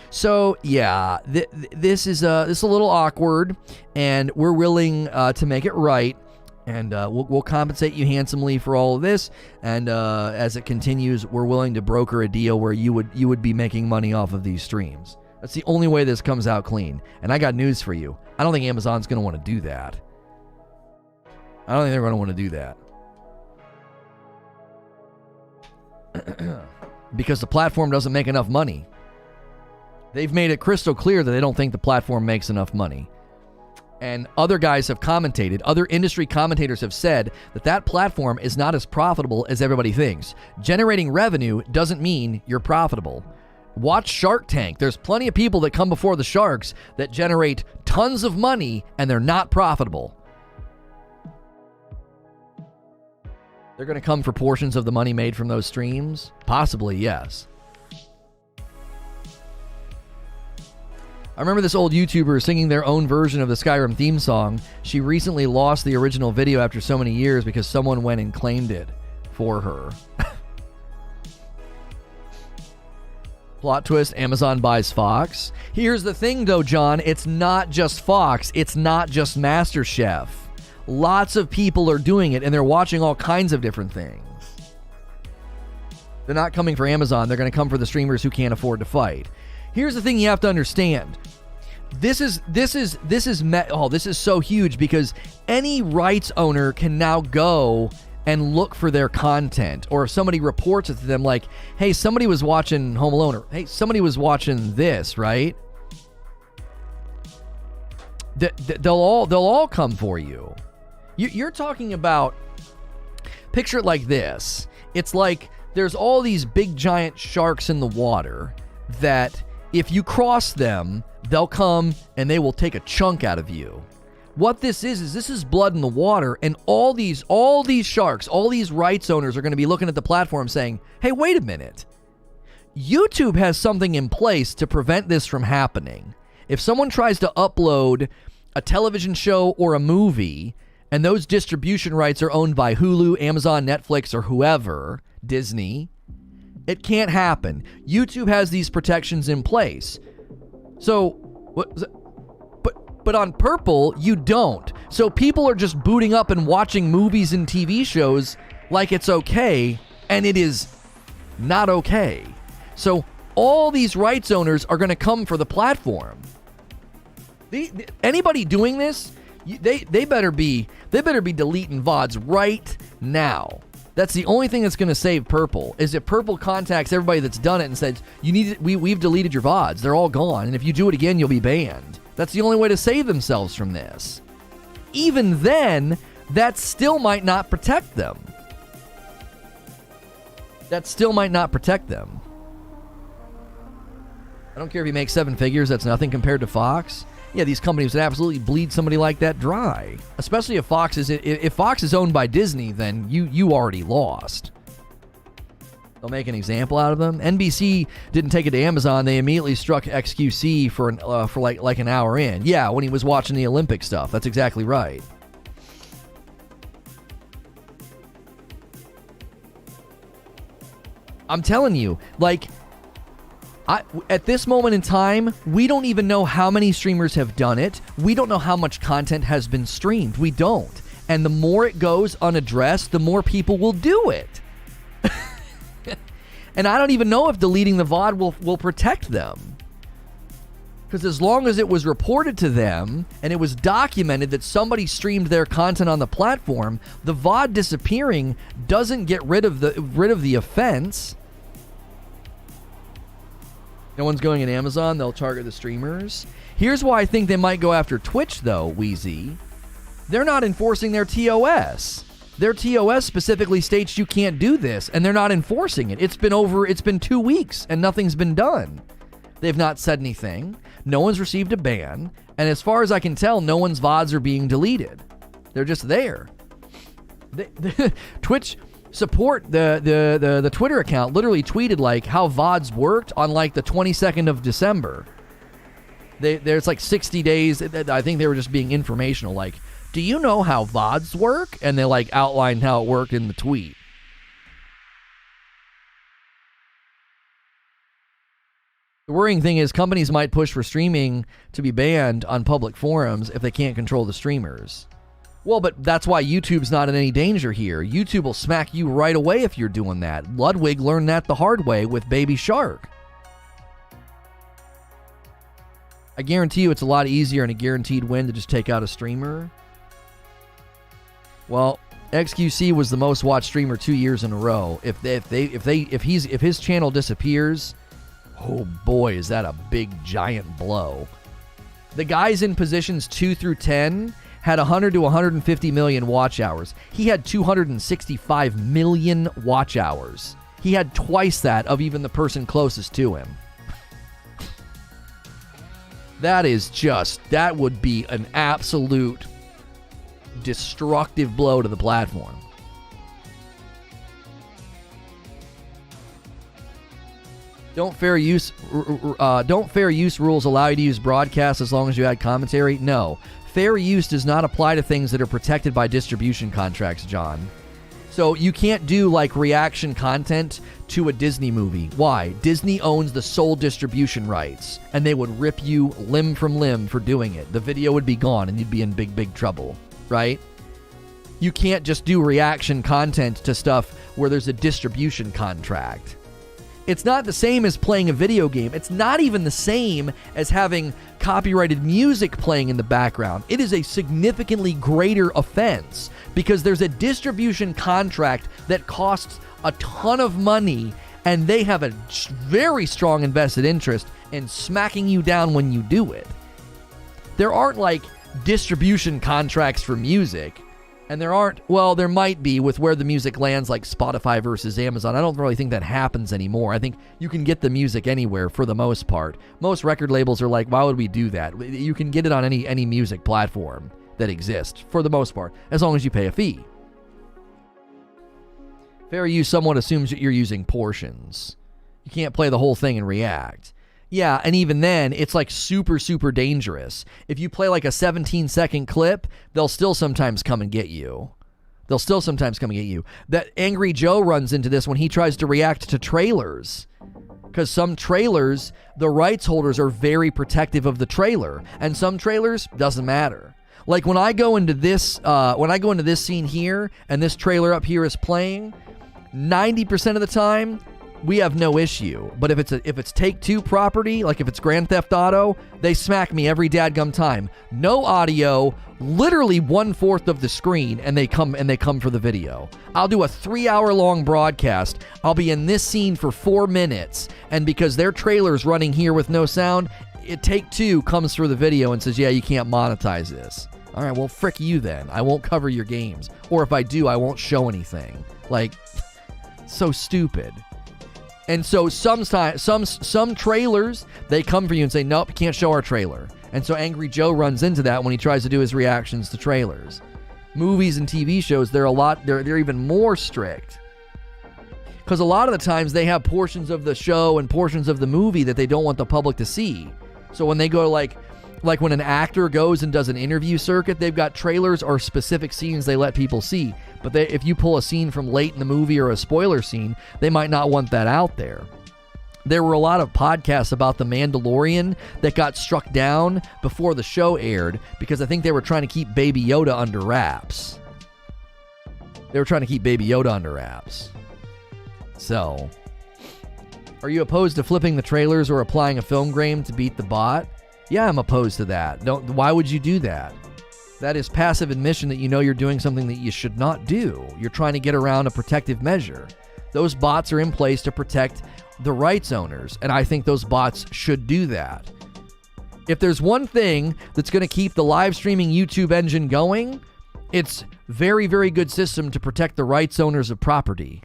So, yeah, this is a little awkward, and we're willing to make it right. And we'll compensate you handsomely for all of this. And as it continues, we're willing to broker a deal where you would be making money off of these streams. That's the only way this comes out clean. And I got news for you. I don't think Amazon's going to want to do that. I don't think they're going to want to do that. Because the platform doesn't make enough money. They've made it crystal clear that they don't think the platform makes enough money. And other guys have commentated, other industry commentators have said that platform is not as profitable as everybody thinks. Generating revenue doesn't mean you're profitable. Watch Shark Tank. There's plenty of people that come before the sharks that generate tons of money and they're not profitable. They're going to come for portions of the money made from those streams? Possibly, yes. I remember this old YouTuber singing their own version of the Skyrim theme song. She recently lost the original video after so many years because someone went and claimed it for her. Plot twist, Amazon buys Fox. Here's the thing though, John, it's not just Fox. It's not just MasterChef. Lots of people are doing it and they're watching all kinds of different things. They're not coming for Amazon. They're going to come for the streamers who can't afford to fight. Here's the thing you have to understand. This is so huge because any rights owner can now go and look for their content. Or if somebody reports it to them like, hey, somebody was watching Home Alone, or hey, somebody was watching this, right? They'll all come for you. You're talking about, picture it like this. It's like there's all these big giant sharks in the water that if you cross them, they'll come and they will take a chunk out of you. What this is blood in the water, and all these sharks, all these rights owners are going to be looking at the platform saying, hey, wait a minute. YouTube has something in place to prevent this from happening. If someone tries to upload a television show or a movie, and those distribution rights are owned by Hulu, Amazon, Netflix, or whoever, Disney, it can't happen. YouTube has these protections in place. So, but on Purple, you don't. So people are just booting up and watching movies and TV shows like it's okay, and it is not okay. So all these rights owners are going to come for the platform. Anybody doing this, they better be deleting VODs right now. That's the only thing that's going to save Purple, is if Purple contacts everybody that's done it and says, we've deleted your VODs. They're all gone. And if you do it again, you'll be banned. That's the only way to save themselves from this. Even then, that still might not protect them. I don't care if you make 7 figures. That's nothing compared to Fox. Yeah, these companies would absolutely bleed somebody like that dry. Especially if Fox is owned by Disney, then you already lost. They'll make an example out of them. NBC didn't take it to Amazon. They immediately struck XQC for like an hour in. Yeah, when he was watching the Olympic stuff. That's exactly right. I'm telling you, at this moment in time, we don't even know how many streamers have done it. We don't know how much content has been streamed. We don't. And the more it goes unaddressed, the more people will do it. And I don't even know if deleting the VOD will protect them. Because as long as it was reported to them and it was documented that somebody streamed their content on the platform, the VOD disappearing doesn't get rid of the offense. No one's going at Amazon. They'll target the streamers. Here's why I think they might go after Twitch, though, Wheezy. They're not enforcing their TOS. Their TOS specifically states you can't do this, and they're not enforcing it. It's been 2 weeks, and nothing's been done. They've not said anything. No one's received a ban. And as far as I can tell, no one's VODs are being deleted. They're just there. Twitch support, the Twitter account literally tweeted like how VODs worked on like the 22nd of December. There's like 60 days. I think they were just being informational. Like, do you know how VODs work? And they like outlined how it worked in the tweet. The worrying thing is companies might push for streaming to be banned on public forums if they can't control the streamers. Well, but that's why YouTube's not in any danger here. YouTube will smack you right away if you're doing that. Ludwig learned that the hard way with Baby Shark. I guarantee you it's a lot easier and a guaranteed win to just take out a streamer. Well, XQC was the most watched streamer 2 years in a row. If his channel disappears, oh boy, is that a big giant blow. The guys in positions 2 through 10 had 100 to 150 million watch hours. He had 265 million watch hours. He had twice that of even the person closest to him. That would be an absolute destructive blow to the platform. Don't fair use rules allow you to use broadcast as long as you add commentary? No. Fair use does not apply to things that are protected by distribution contracts, John. So you can't do like reaction content to a Disney movie. Why? Disney owns the sole distribution rights, and they would rip you limb from limb for doing it. The video would be gone, and you'd be in big, big trouble, right? You can't just do reaction content to stuff where there's a distribution contract. It's not the same as playing a video game. It's not even the same as having copyrighted music playing in the background. It is a significantly greater offense because there's a distribution contract that costs a ton of money, and they have a very strong invested interest in smacking you down when you do it. There aren't like distribution contracts for music. And there might be with where the music lands, like Spotify versus Amazon. I don't really think that happens anymore. I think you can get the music anywhere for the most part. Most record labels are like, why would we do that? You can get it on any music platform that exists for the most part, as long as you pay a fee. Fair use somewhat assumes that you're using portions. You can't play the whole thing and react. Yeah, and even then, it's like super, super dangerous. If you play like a 17-second clip, they'll still sometimes come and get you. That Angry Joe runs into this when he tries to react to trailers. Because some trailers, the rights holders are very protective of the trailer. And some trailers, doesn't matter. Like when I go into this scene here, and this trailer up here is playing, 90% of the time, we have no issue. But if it's Take-Two property, like if it's Grand Theft Auto, they smack me every dadgum time. No audio, literally 1/4 of the screen, and they come for the video. I'll do a 3-hour-long broadcast. I'll be in this scene for 4 minutes, and because their trailer's running here with no sound, Take-Two comes for the video and says, yeah, you can't monetize this. All right, well, frick you then. I won't cover your games. Or if I do, I won't show anything. Like, so stupid. And so some trailers, they come for you and say, nope, you can't show our trailer. And so Angry Joe runs into that when he tries to do his reactions to trailers. Movies and TV shows, they're even more strict. Because a lot of the times they have portions of the show and portions of the movie that they don't want the public to see. So when they go to like when an actor goes and does an interview circuit, they've got trailers or specific scenes they let people see. But if you pull a scene from late in the movie or a spoiler scene, they might not want that out there. There were a lot of podcasts about The Mandalorian that got struck down before the show aired because I think they were trying to keep Baby Yoda under wraps. So, are you opposed to flipping the trailers or applying a film grain to beat the bot? Yeah, I'm opposed to that. Why would you do that? That is passive admission that you know you're doing something that you should not do. You're trying to get around a protective measure. Those bots are in place to protect the rights owners, and I think those bots should do that. If there's one thing that's going to keep the live streaming YouTube engine going, it's very, very good system to protect the rights owners of property.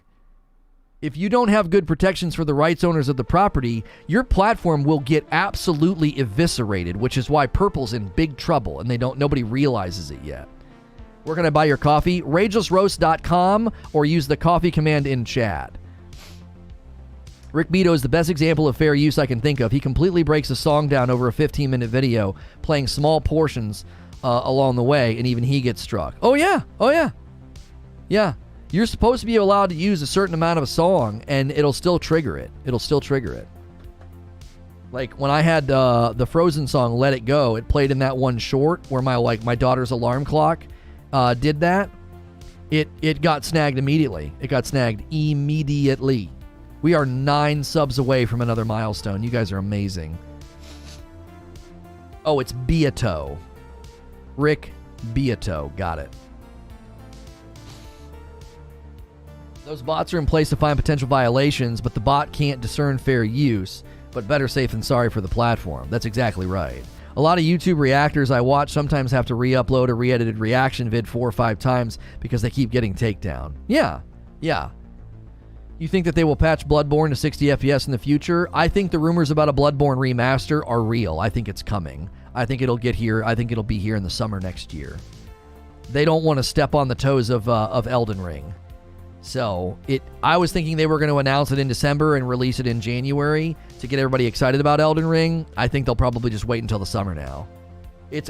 If you don't have good protections for the rights owners of the property, your platform will get absolutely eviscerated, which is why Purple's in big trouble, and nobody realizes it yet. Where can I buy your coffee? RagelessRoast.com or use the coffee command in chat. Rick Beto is the best example of fair use I can think of. He completely breaks a song down over a 15-minute video, playing small portions along the way, and even he gets struck. Oh, yeah. Yeah. You're supposed to be allowed to use a certain amount of a song, and it'll still trigger it. Like, when I had the Frozen song, Let It Go, it played in that one short where my daughter's alarm clock did that. It got snagged immediately. We are 9 subs away from another milestone. You guys are amazing. Oh, it's Beato. Rick Beato. Got it. Those bots are in place to find potential violations, but the bot can't discern fair use. But better safe than sorry for the platform. That's exactly right. A lot of YouTube reactors I watch sometimes have to re-upload a re-edited reaction vid 4 or 5 times because they keep getting takedown. Yeah. You think that they will patch Bloodborne to 60 FPS in the future? I think the rumors about a Bloodborne remaster are real. I think it's coming. I think it'll get here. I think it'll be here in the summer next year. They don't want to step on the toes of Elden Ring. So, I was thinking they were going to announce it in December and release it in January to get everybody excited about Elden Ring. I think they'll probably just wait until the summer now.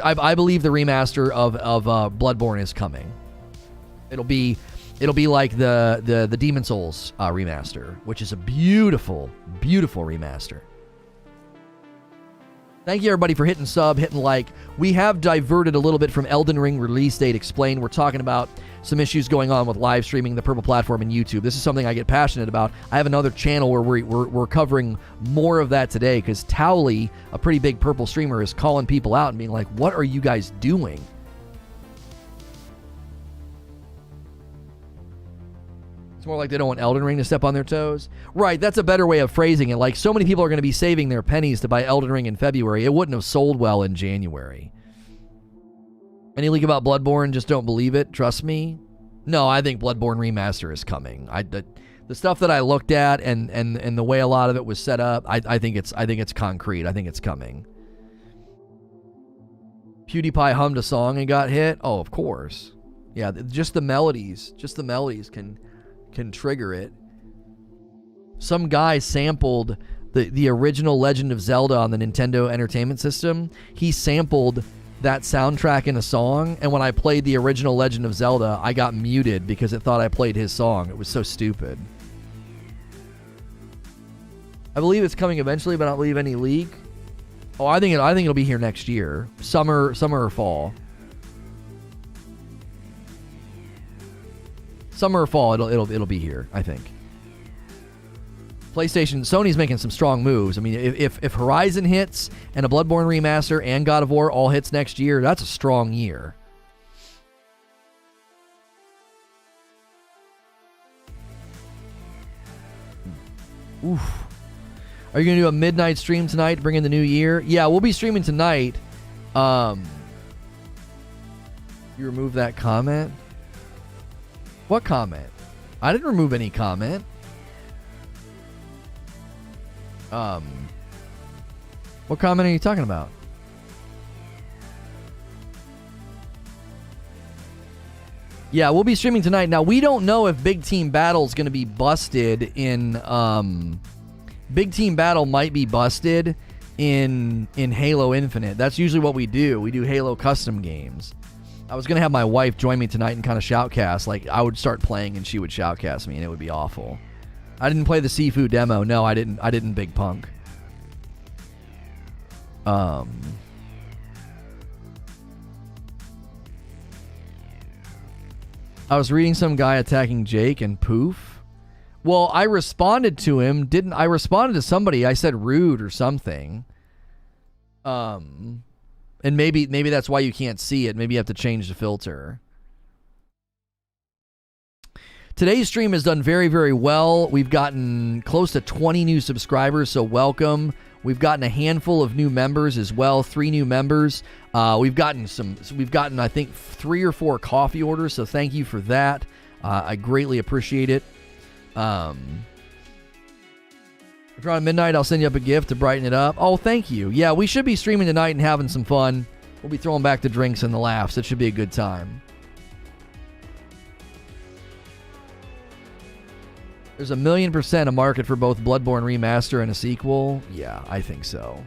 I believe the remaster of Bloodborne is coming. It'll be like the Demon Souls remaster, which is a beautiful, beautiful remaster. Thank you, everybody, for hitting sub, hitting like. We have diverted a little bit from Elden Ring release date explained. We're talking about some issues going on with live streaming, the Purple Platform, and YouTube. This is something I get passionate about. I have another channel where we're covering more of that today because Towley, a pretty big Purple streamer, is calling people out and being like, what are you guys doing? It's more like they don't want Elden Ring to step on their toes. Right, that's a better way of phrasing it. Like, so many people are going to be saving their pennies to buy Elden Ring in February. It wouldn't have sold well in January. Any leak about Bloodborne, just don't believe it. Trust me. No, I think Bloodborne Remaster is coming. The stuff that I looked at and the way a lot of it was set up, I think it's concrete. I think it's coming. PewDiePie hummed a song and got hit. Oh, of course. Yeah, just the melodies can trigger it. Some guy sampled the original Legend of Zelda on the Nintendo Entertainment System. He sampled that soundtrack in a song, and when I played the original Legend of Zelda, I got muted because it thought I played his song. It was so stupid. I believe it's coming eventually, but I don't believe any leak. Oh, I think it'll be here next year. Summer or fall. Summer or fall, it'll be here, I think. PlayStation, Sony's making some strong moves. I mean, if Horizon hits and a Bloodborne remaster and God of War all hits next year, that's a strong year. Oof. Are you going to do a midnight stream tonight to bring in the new year? Yeah, we'll be streaming tonight. You removed that comment? What comment? I didn't remove any comment. What comment are you talking about? Yeah, we'll be streaming tonight. Now, we don't know if Big Team Battle is going to be busted in... Big Team Battle might be busted in Halo Infinite. That's usually what we do. We do Halo custom games. I was going to have my wife join me tonight and kind of shoutcast. Like, I would start playing and she would shoutcast me, and it would be awful. I didn't play the Sifu demo. No, I didn't Big Punk. I was reading some guy attacking Jake and poof. Well, I responded to him. I responded to somebody. I said rude or something. And maybe that's why you can't see it. Maybe you have to change the filter. Today's stream has done very, very well. We've gotten close to 20 new subscribers, so welcome. We've gotten a handful of new members as well, 3 new members. We've gotten I think 3 or 4 coffee orders, so thank you for that. I greatly appreciate it. If you're on midnight, I'll send you up a gift to brighten it up. Oh, thank you. Yeah, we should be streaming tonight and having some fun. We'll be throwing back the drinks and the laughs. It should be a good time. There's 1,000,000% a market for both Bloodborne Remaster and a sequel. Yeah, I think so.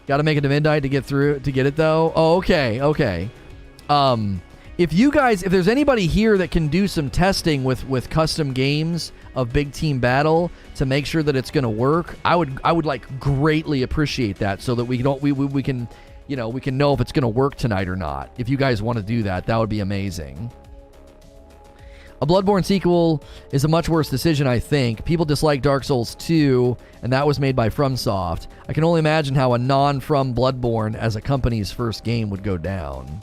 Got to make it to midnight to get it though. Oh, okay. If there's anybody here that can do some testing with custom games of Big Team Battle to make sure that it's going to work, I would like greatly appreciate that, so that we can know if it's going to work tonight or not. If you guys want to do that, that would be amazing. A Bloodborne sequel is a much worse decision, I think. People dislike Dark Souls 2, and that was made by FromSoft. I can only imagine how a non-From Bloodborne as a company's first game would go down.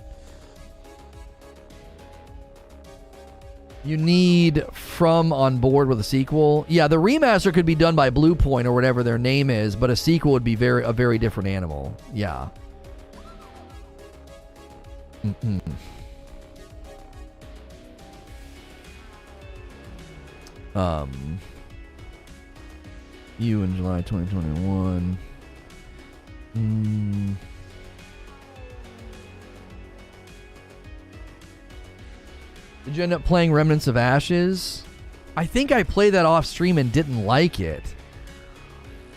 You need From on board with a sequel. Yeah, the remaster could be done by Bluepoint or whatever their name is, but a sequel would be a very different animal. Yeah. You in July 2021. Did you end up playing Remnants of Ashes? I think I played that off stream and didn't like it.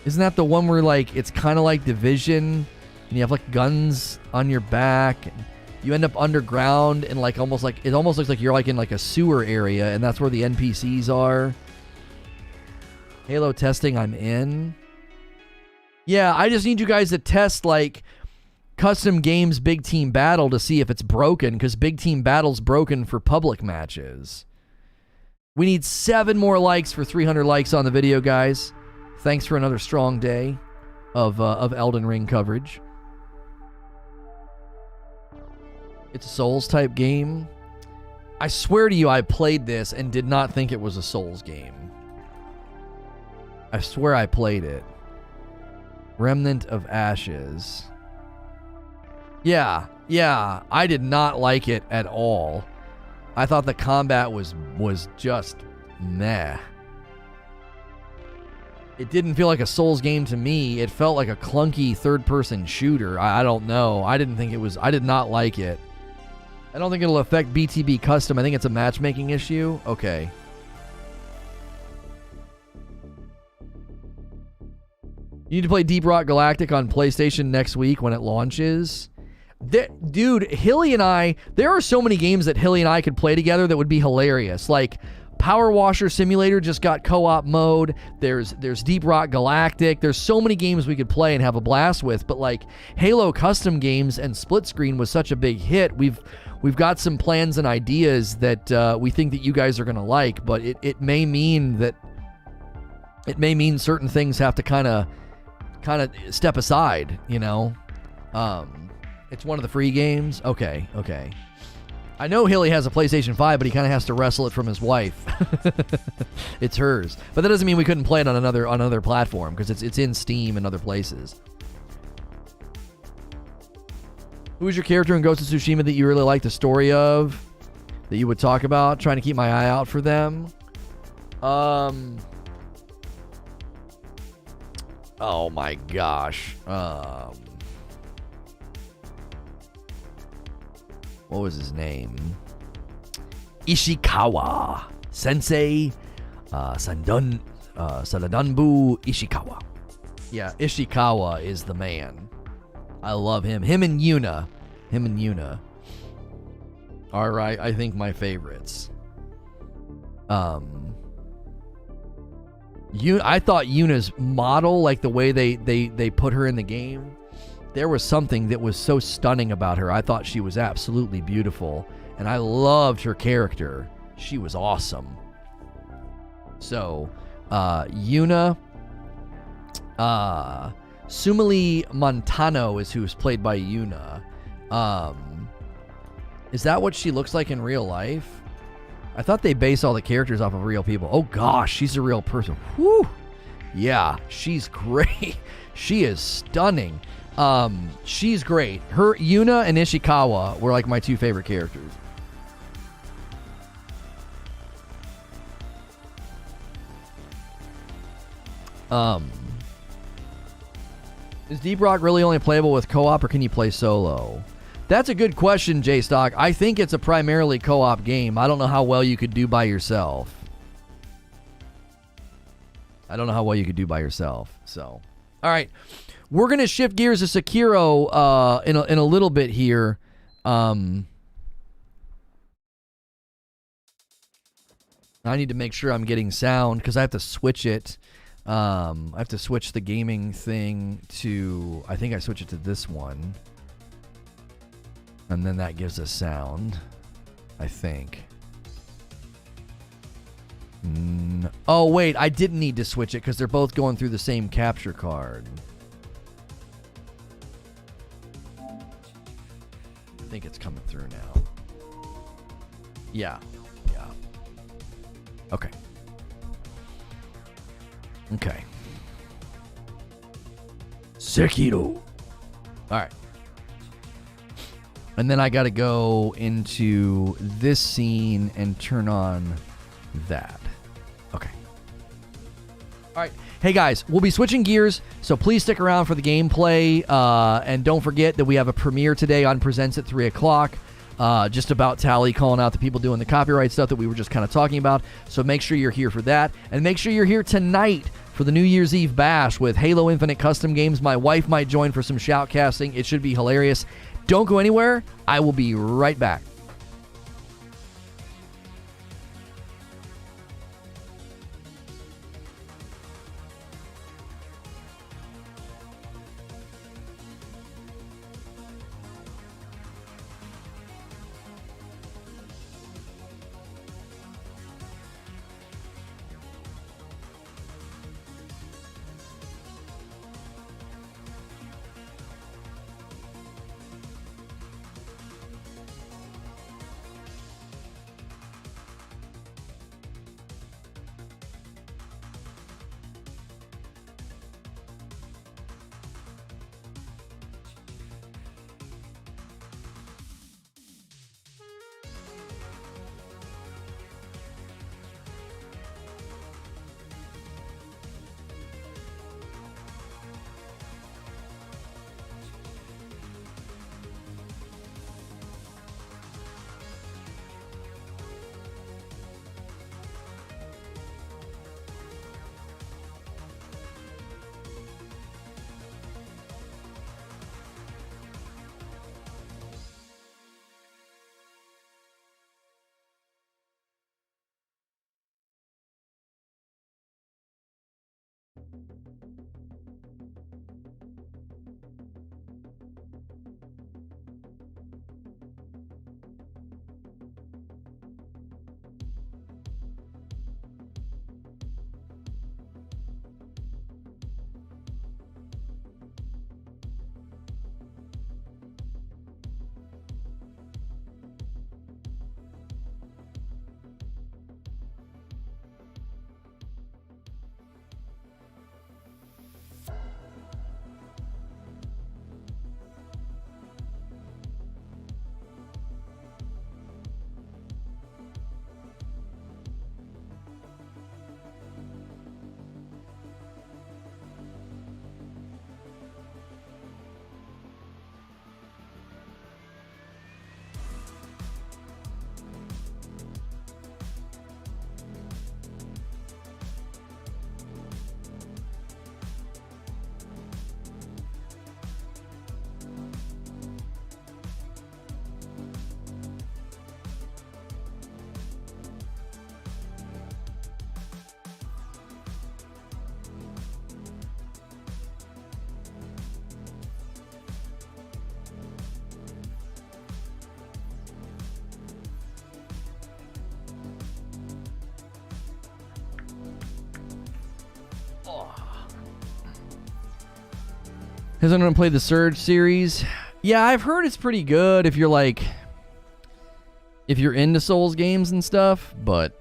Isn't that the one where, like, it's kind of like Division, and you have, like, guns on your back, and you end up underground, and, like, it almost looks like you're, like, in, like, a sewer area, and that's where the NPCs are. Halo testing, I'm in. Yeah, I just need you guys to test, like, Custom Games Big Team Battle to see if it's broken, because Big Team Battle's broken for public matches. We need 7 more likes for 300 likes on the video, guys. Thanks for another strong day of Elden Ring coverage. It's a Souls-type game. I swear to you, I played this and did not think it was a Souls game. I swear I played it. Remnant of Ashes. Yeah, I did not like it at all. I thought the combat was just meh. It didn't feel like a Souls game to me. It felt like a clunky third-person shooter. I don't know. I did not like it. I don't think it'll affect BTB Custom. I think it's a matchmaking issue. Okay. You need to play Deep Rock Galactic on PlayStation next week when it launches. Dude, Hilly and I, there are so many games that Hilly and I could play together that would be hilarious. Like, Power Washer Simulator just got co-op mode. There's Deep Rock Galactic. There's so many games we could play and have a blast with. But, like, Halo custom games and Split Screen was such a big hit. We've got some plans and ideas that we think that you guys are going to like. But it may mean certain things have to kind of step aside, you know? It's one of the free games. Okay. I know Hilly has a PlayStation 5, but he kind of has to wrestle it from his wife. It's hers. But that doesn't mean we couldn't play it on another platform, because it's in Steam and other places. Who is your character in Ghost of Tsushima that you really like the story of, that you would talk about? Trying to keep my eye out for them. Oh my gosh. What was his name? Ishikawa. Sensei Sadanbu Ishikawa. Yeah, Ishikawa is the man. I love him. Him and Yuna. All right, I think my favorites. I thought Yuna's model, like the way they put her in the game, there was something that was so stunning about her. I thought she was absolutely beautiful, and I loved her character. She was awesome. So, Yuna, Sumali Montano is who's played by Yuna. Is that what she looks like in real life? I thought they base all the characters off of real people. Oh gosh, she's a real person. Whew. Yeah, she's great. She is stunning. She's great. Her, Yuna and Ishikawa were like my 2 favorite characters. Is Deep Rock really only playable with co-op, or can you play solo? That's a good question, J-Stock. I think it's a primarily co-op game. I don't know how well you could do by yourself. So, all right. We're going to shift gears to Sekiro in a little bit here. I need to make sure I'm getting sound because I have to switch it. I have to switch the gaming thing to, I think I switch it to this one. And then that gives us sound, I think. Oh, wait, I didn't need to switch it because they're both going through the same capture card. I think it's coming through now. Yeah. Okay. Sekiro. All right. And then I got to go into this scene and turn on that. Okay. All right. Hey, guys, we'll be switching gears, so please stick around for the gameplay. And don't forget that we have a premiere today on Presents at 3 o'clock. Just about Tally calling out the people doing the copyright stuff that we were just kind of talking about. So make sure you're here for that. And make sure you're here tonight for the New Year's Eve bash with Halo Infinite custom games. My wife might join for some shoutcasting. It should be hilarious. Don't go anywhere. I will be right back. Has anyone played the Surge series? Yeah, I've heard it's pretty good if you're into Souls games and stuff, but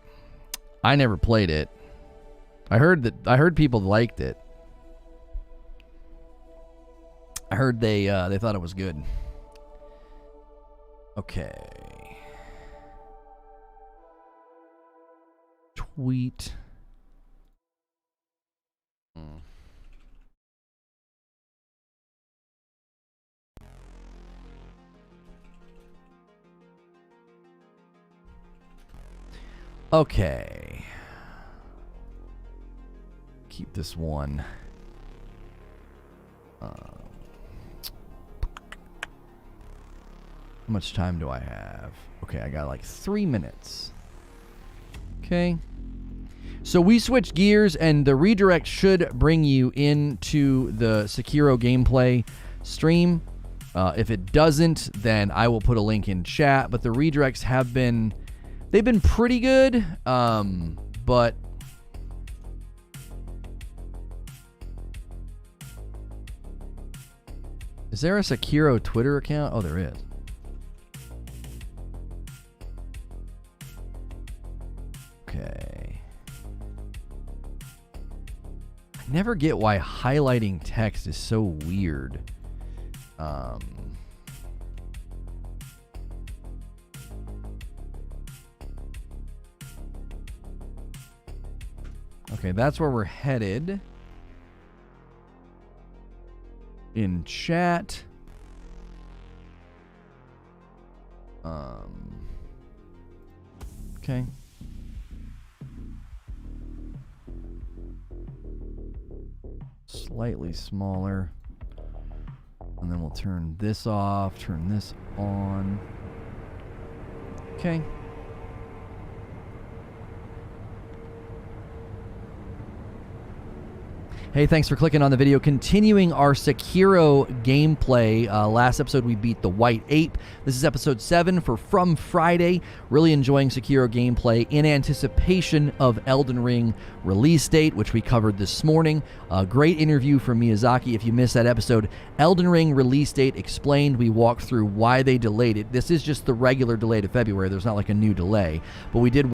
I never played it. I heard people liked it. I heard they thought it was good. Okay. Tweet. Okay. Keep this one. How much time do I have? Okay, I got like 3 minutes. Okay. So we switched gears, and the redirect should bring you into the Sekiro gameplay stream. If it doesn't, then I will put a link in chat. But the redirects have been... They've been pretty good, but... Is there a Sekiro Twitter account? Oh, there is. Okay. I never get why highlighting text is so weird. Okay, that's where we're headed. In chat. Okay. Slightly smaller. And then we'll turn this off, turn this on. Okay. Hey, thanks for clicking on the video. Continuing our Sekiro gameplay. Last episode, we beat the White Ape. This is episode 7 for From Friday. Really enjoying Sekiro gameplay in anticipation of Elden Ring release date, which we covered this morning. A great interview from Miyazaki. If you missed that episode, Elden Ring release date explained. We walked through why they delayed it. This is just the regular delay to February. There's not like a new delay. But we did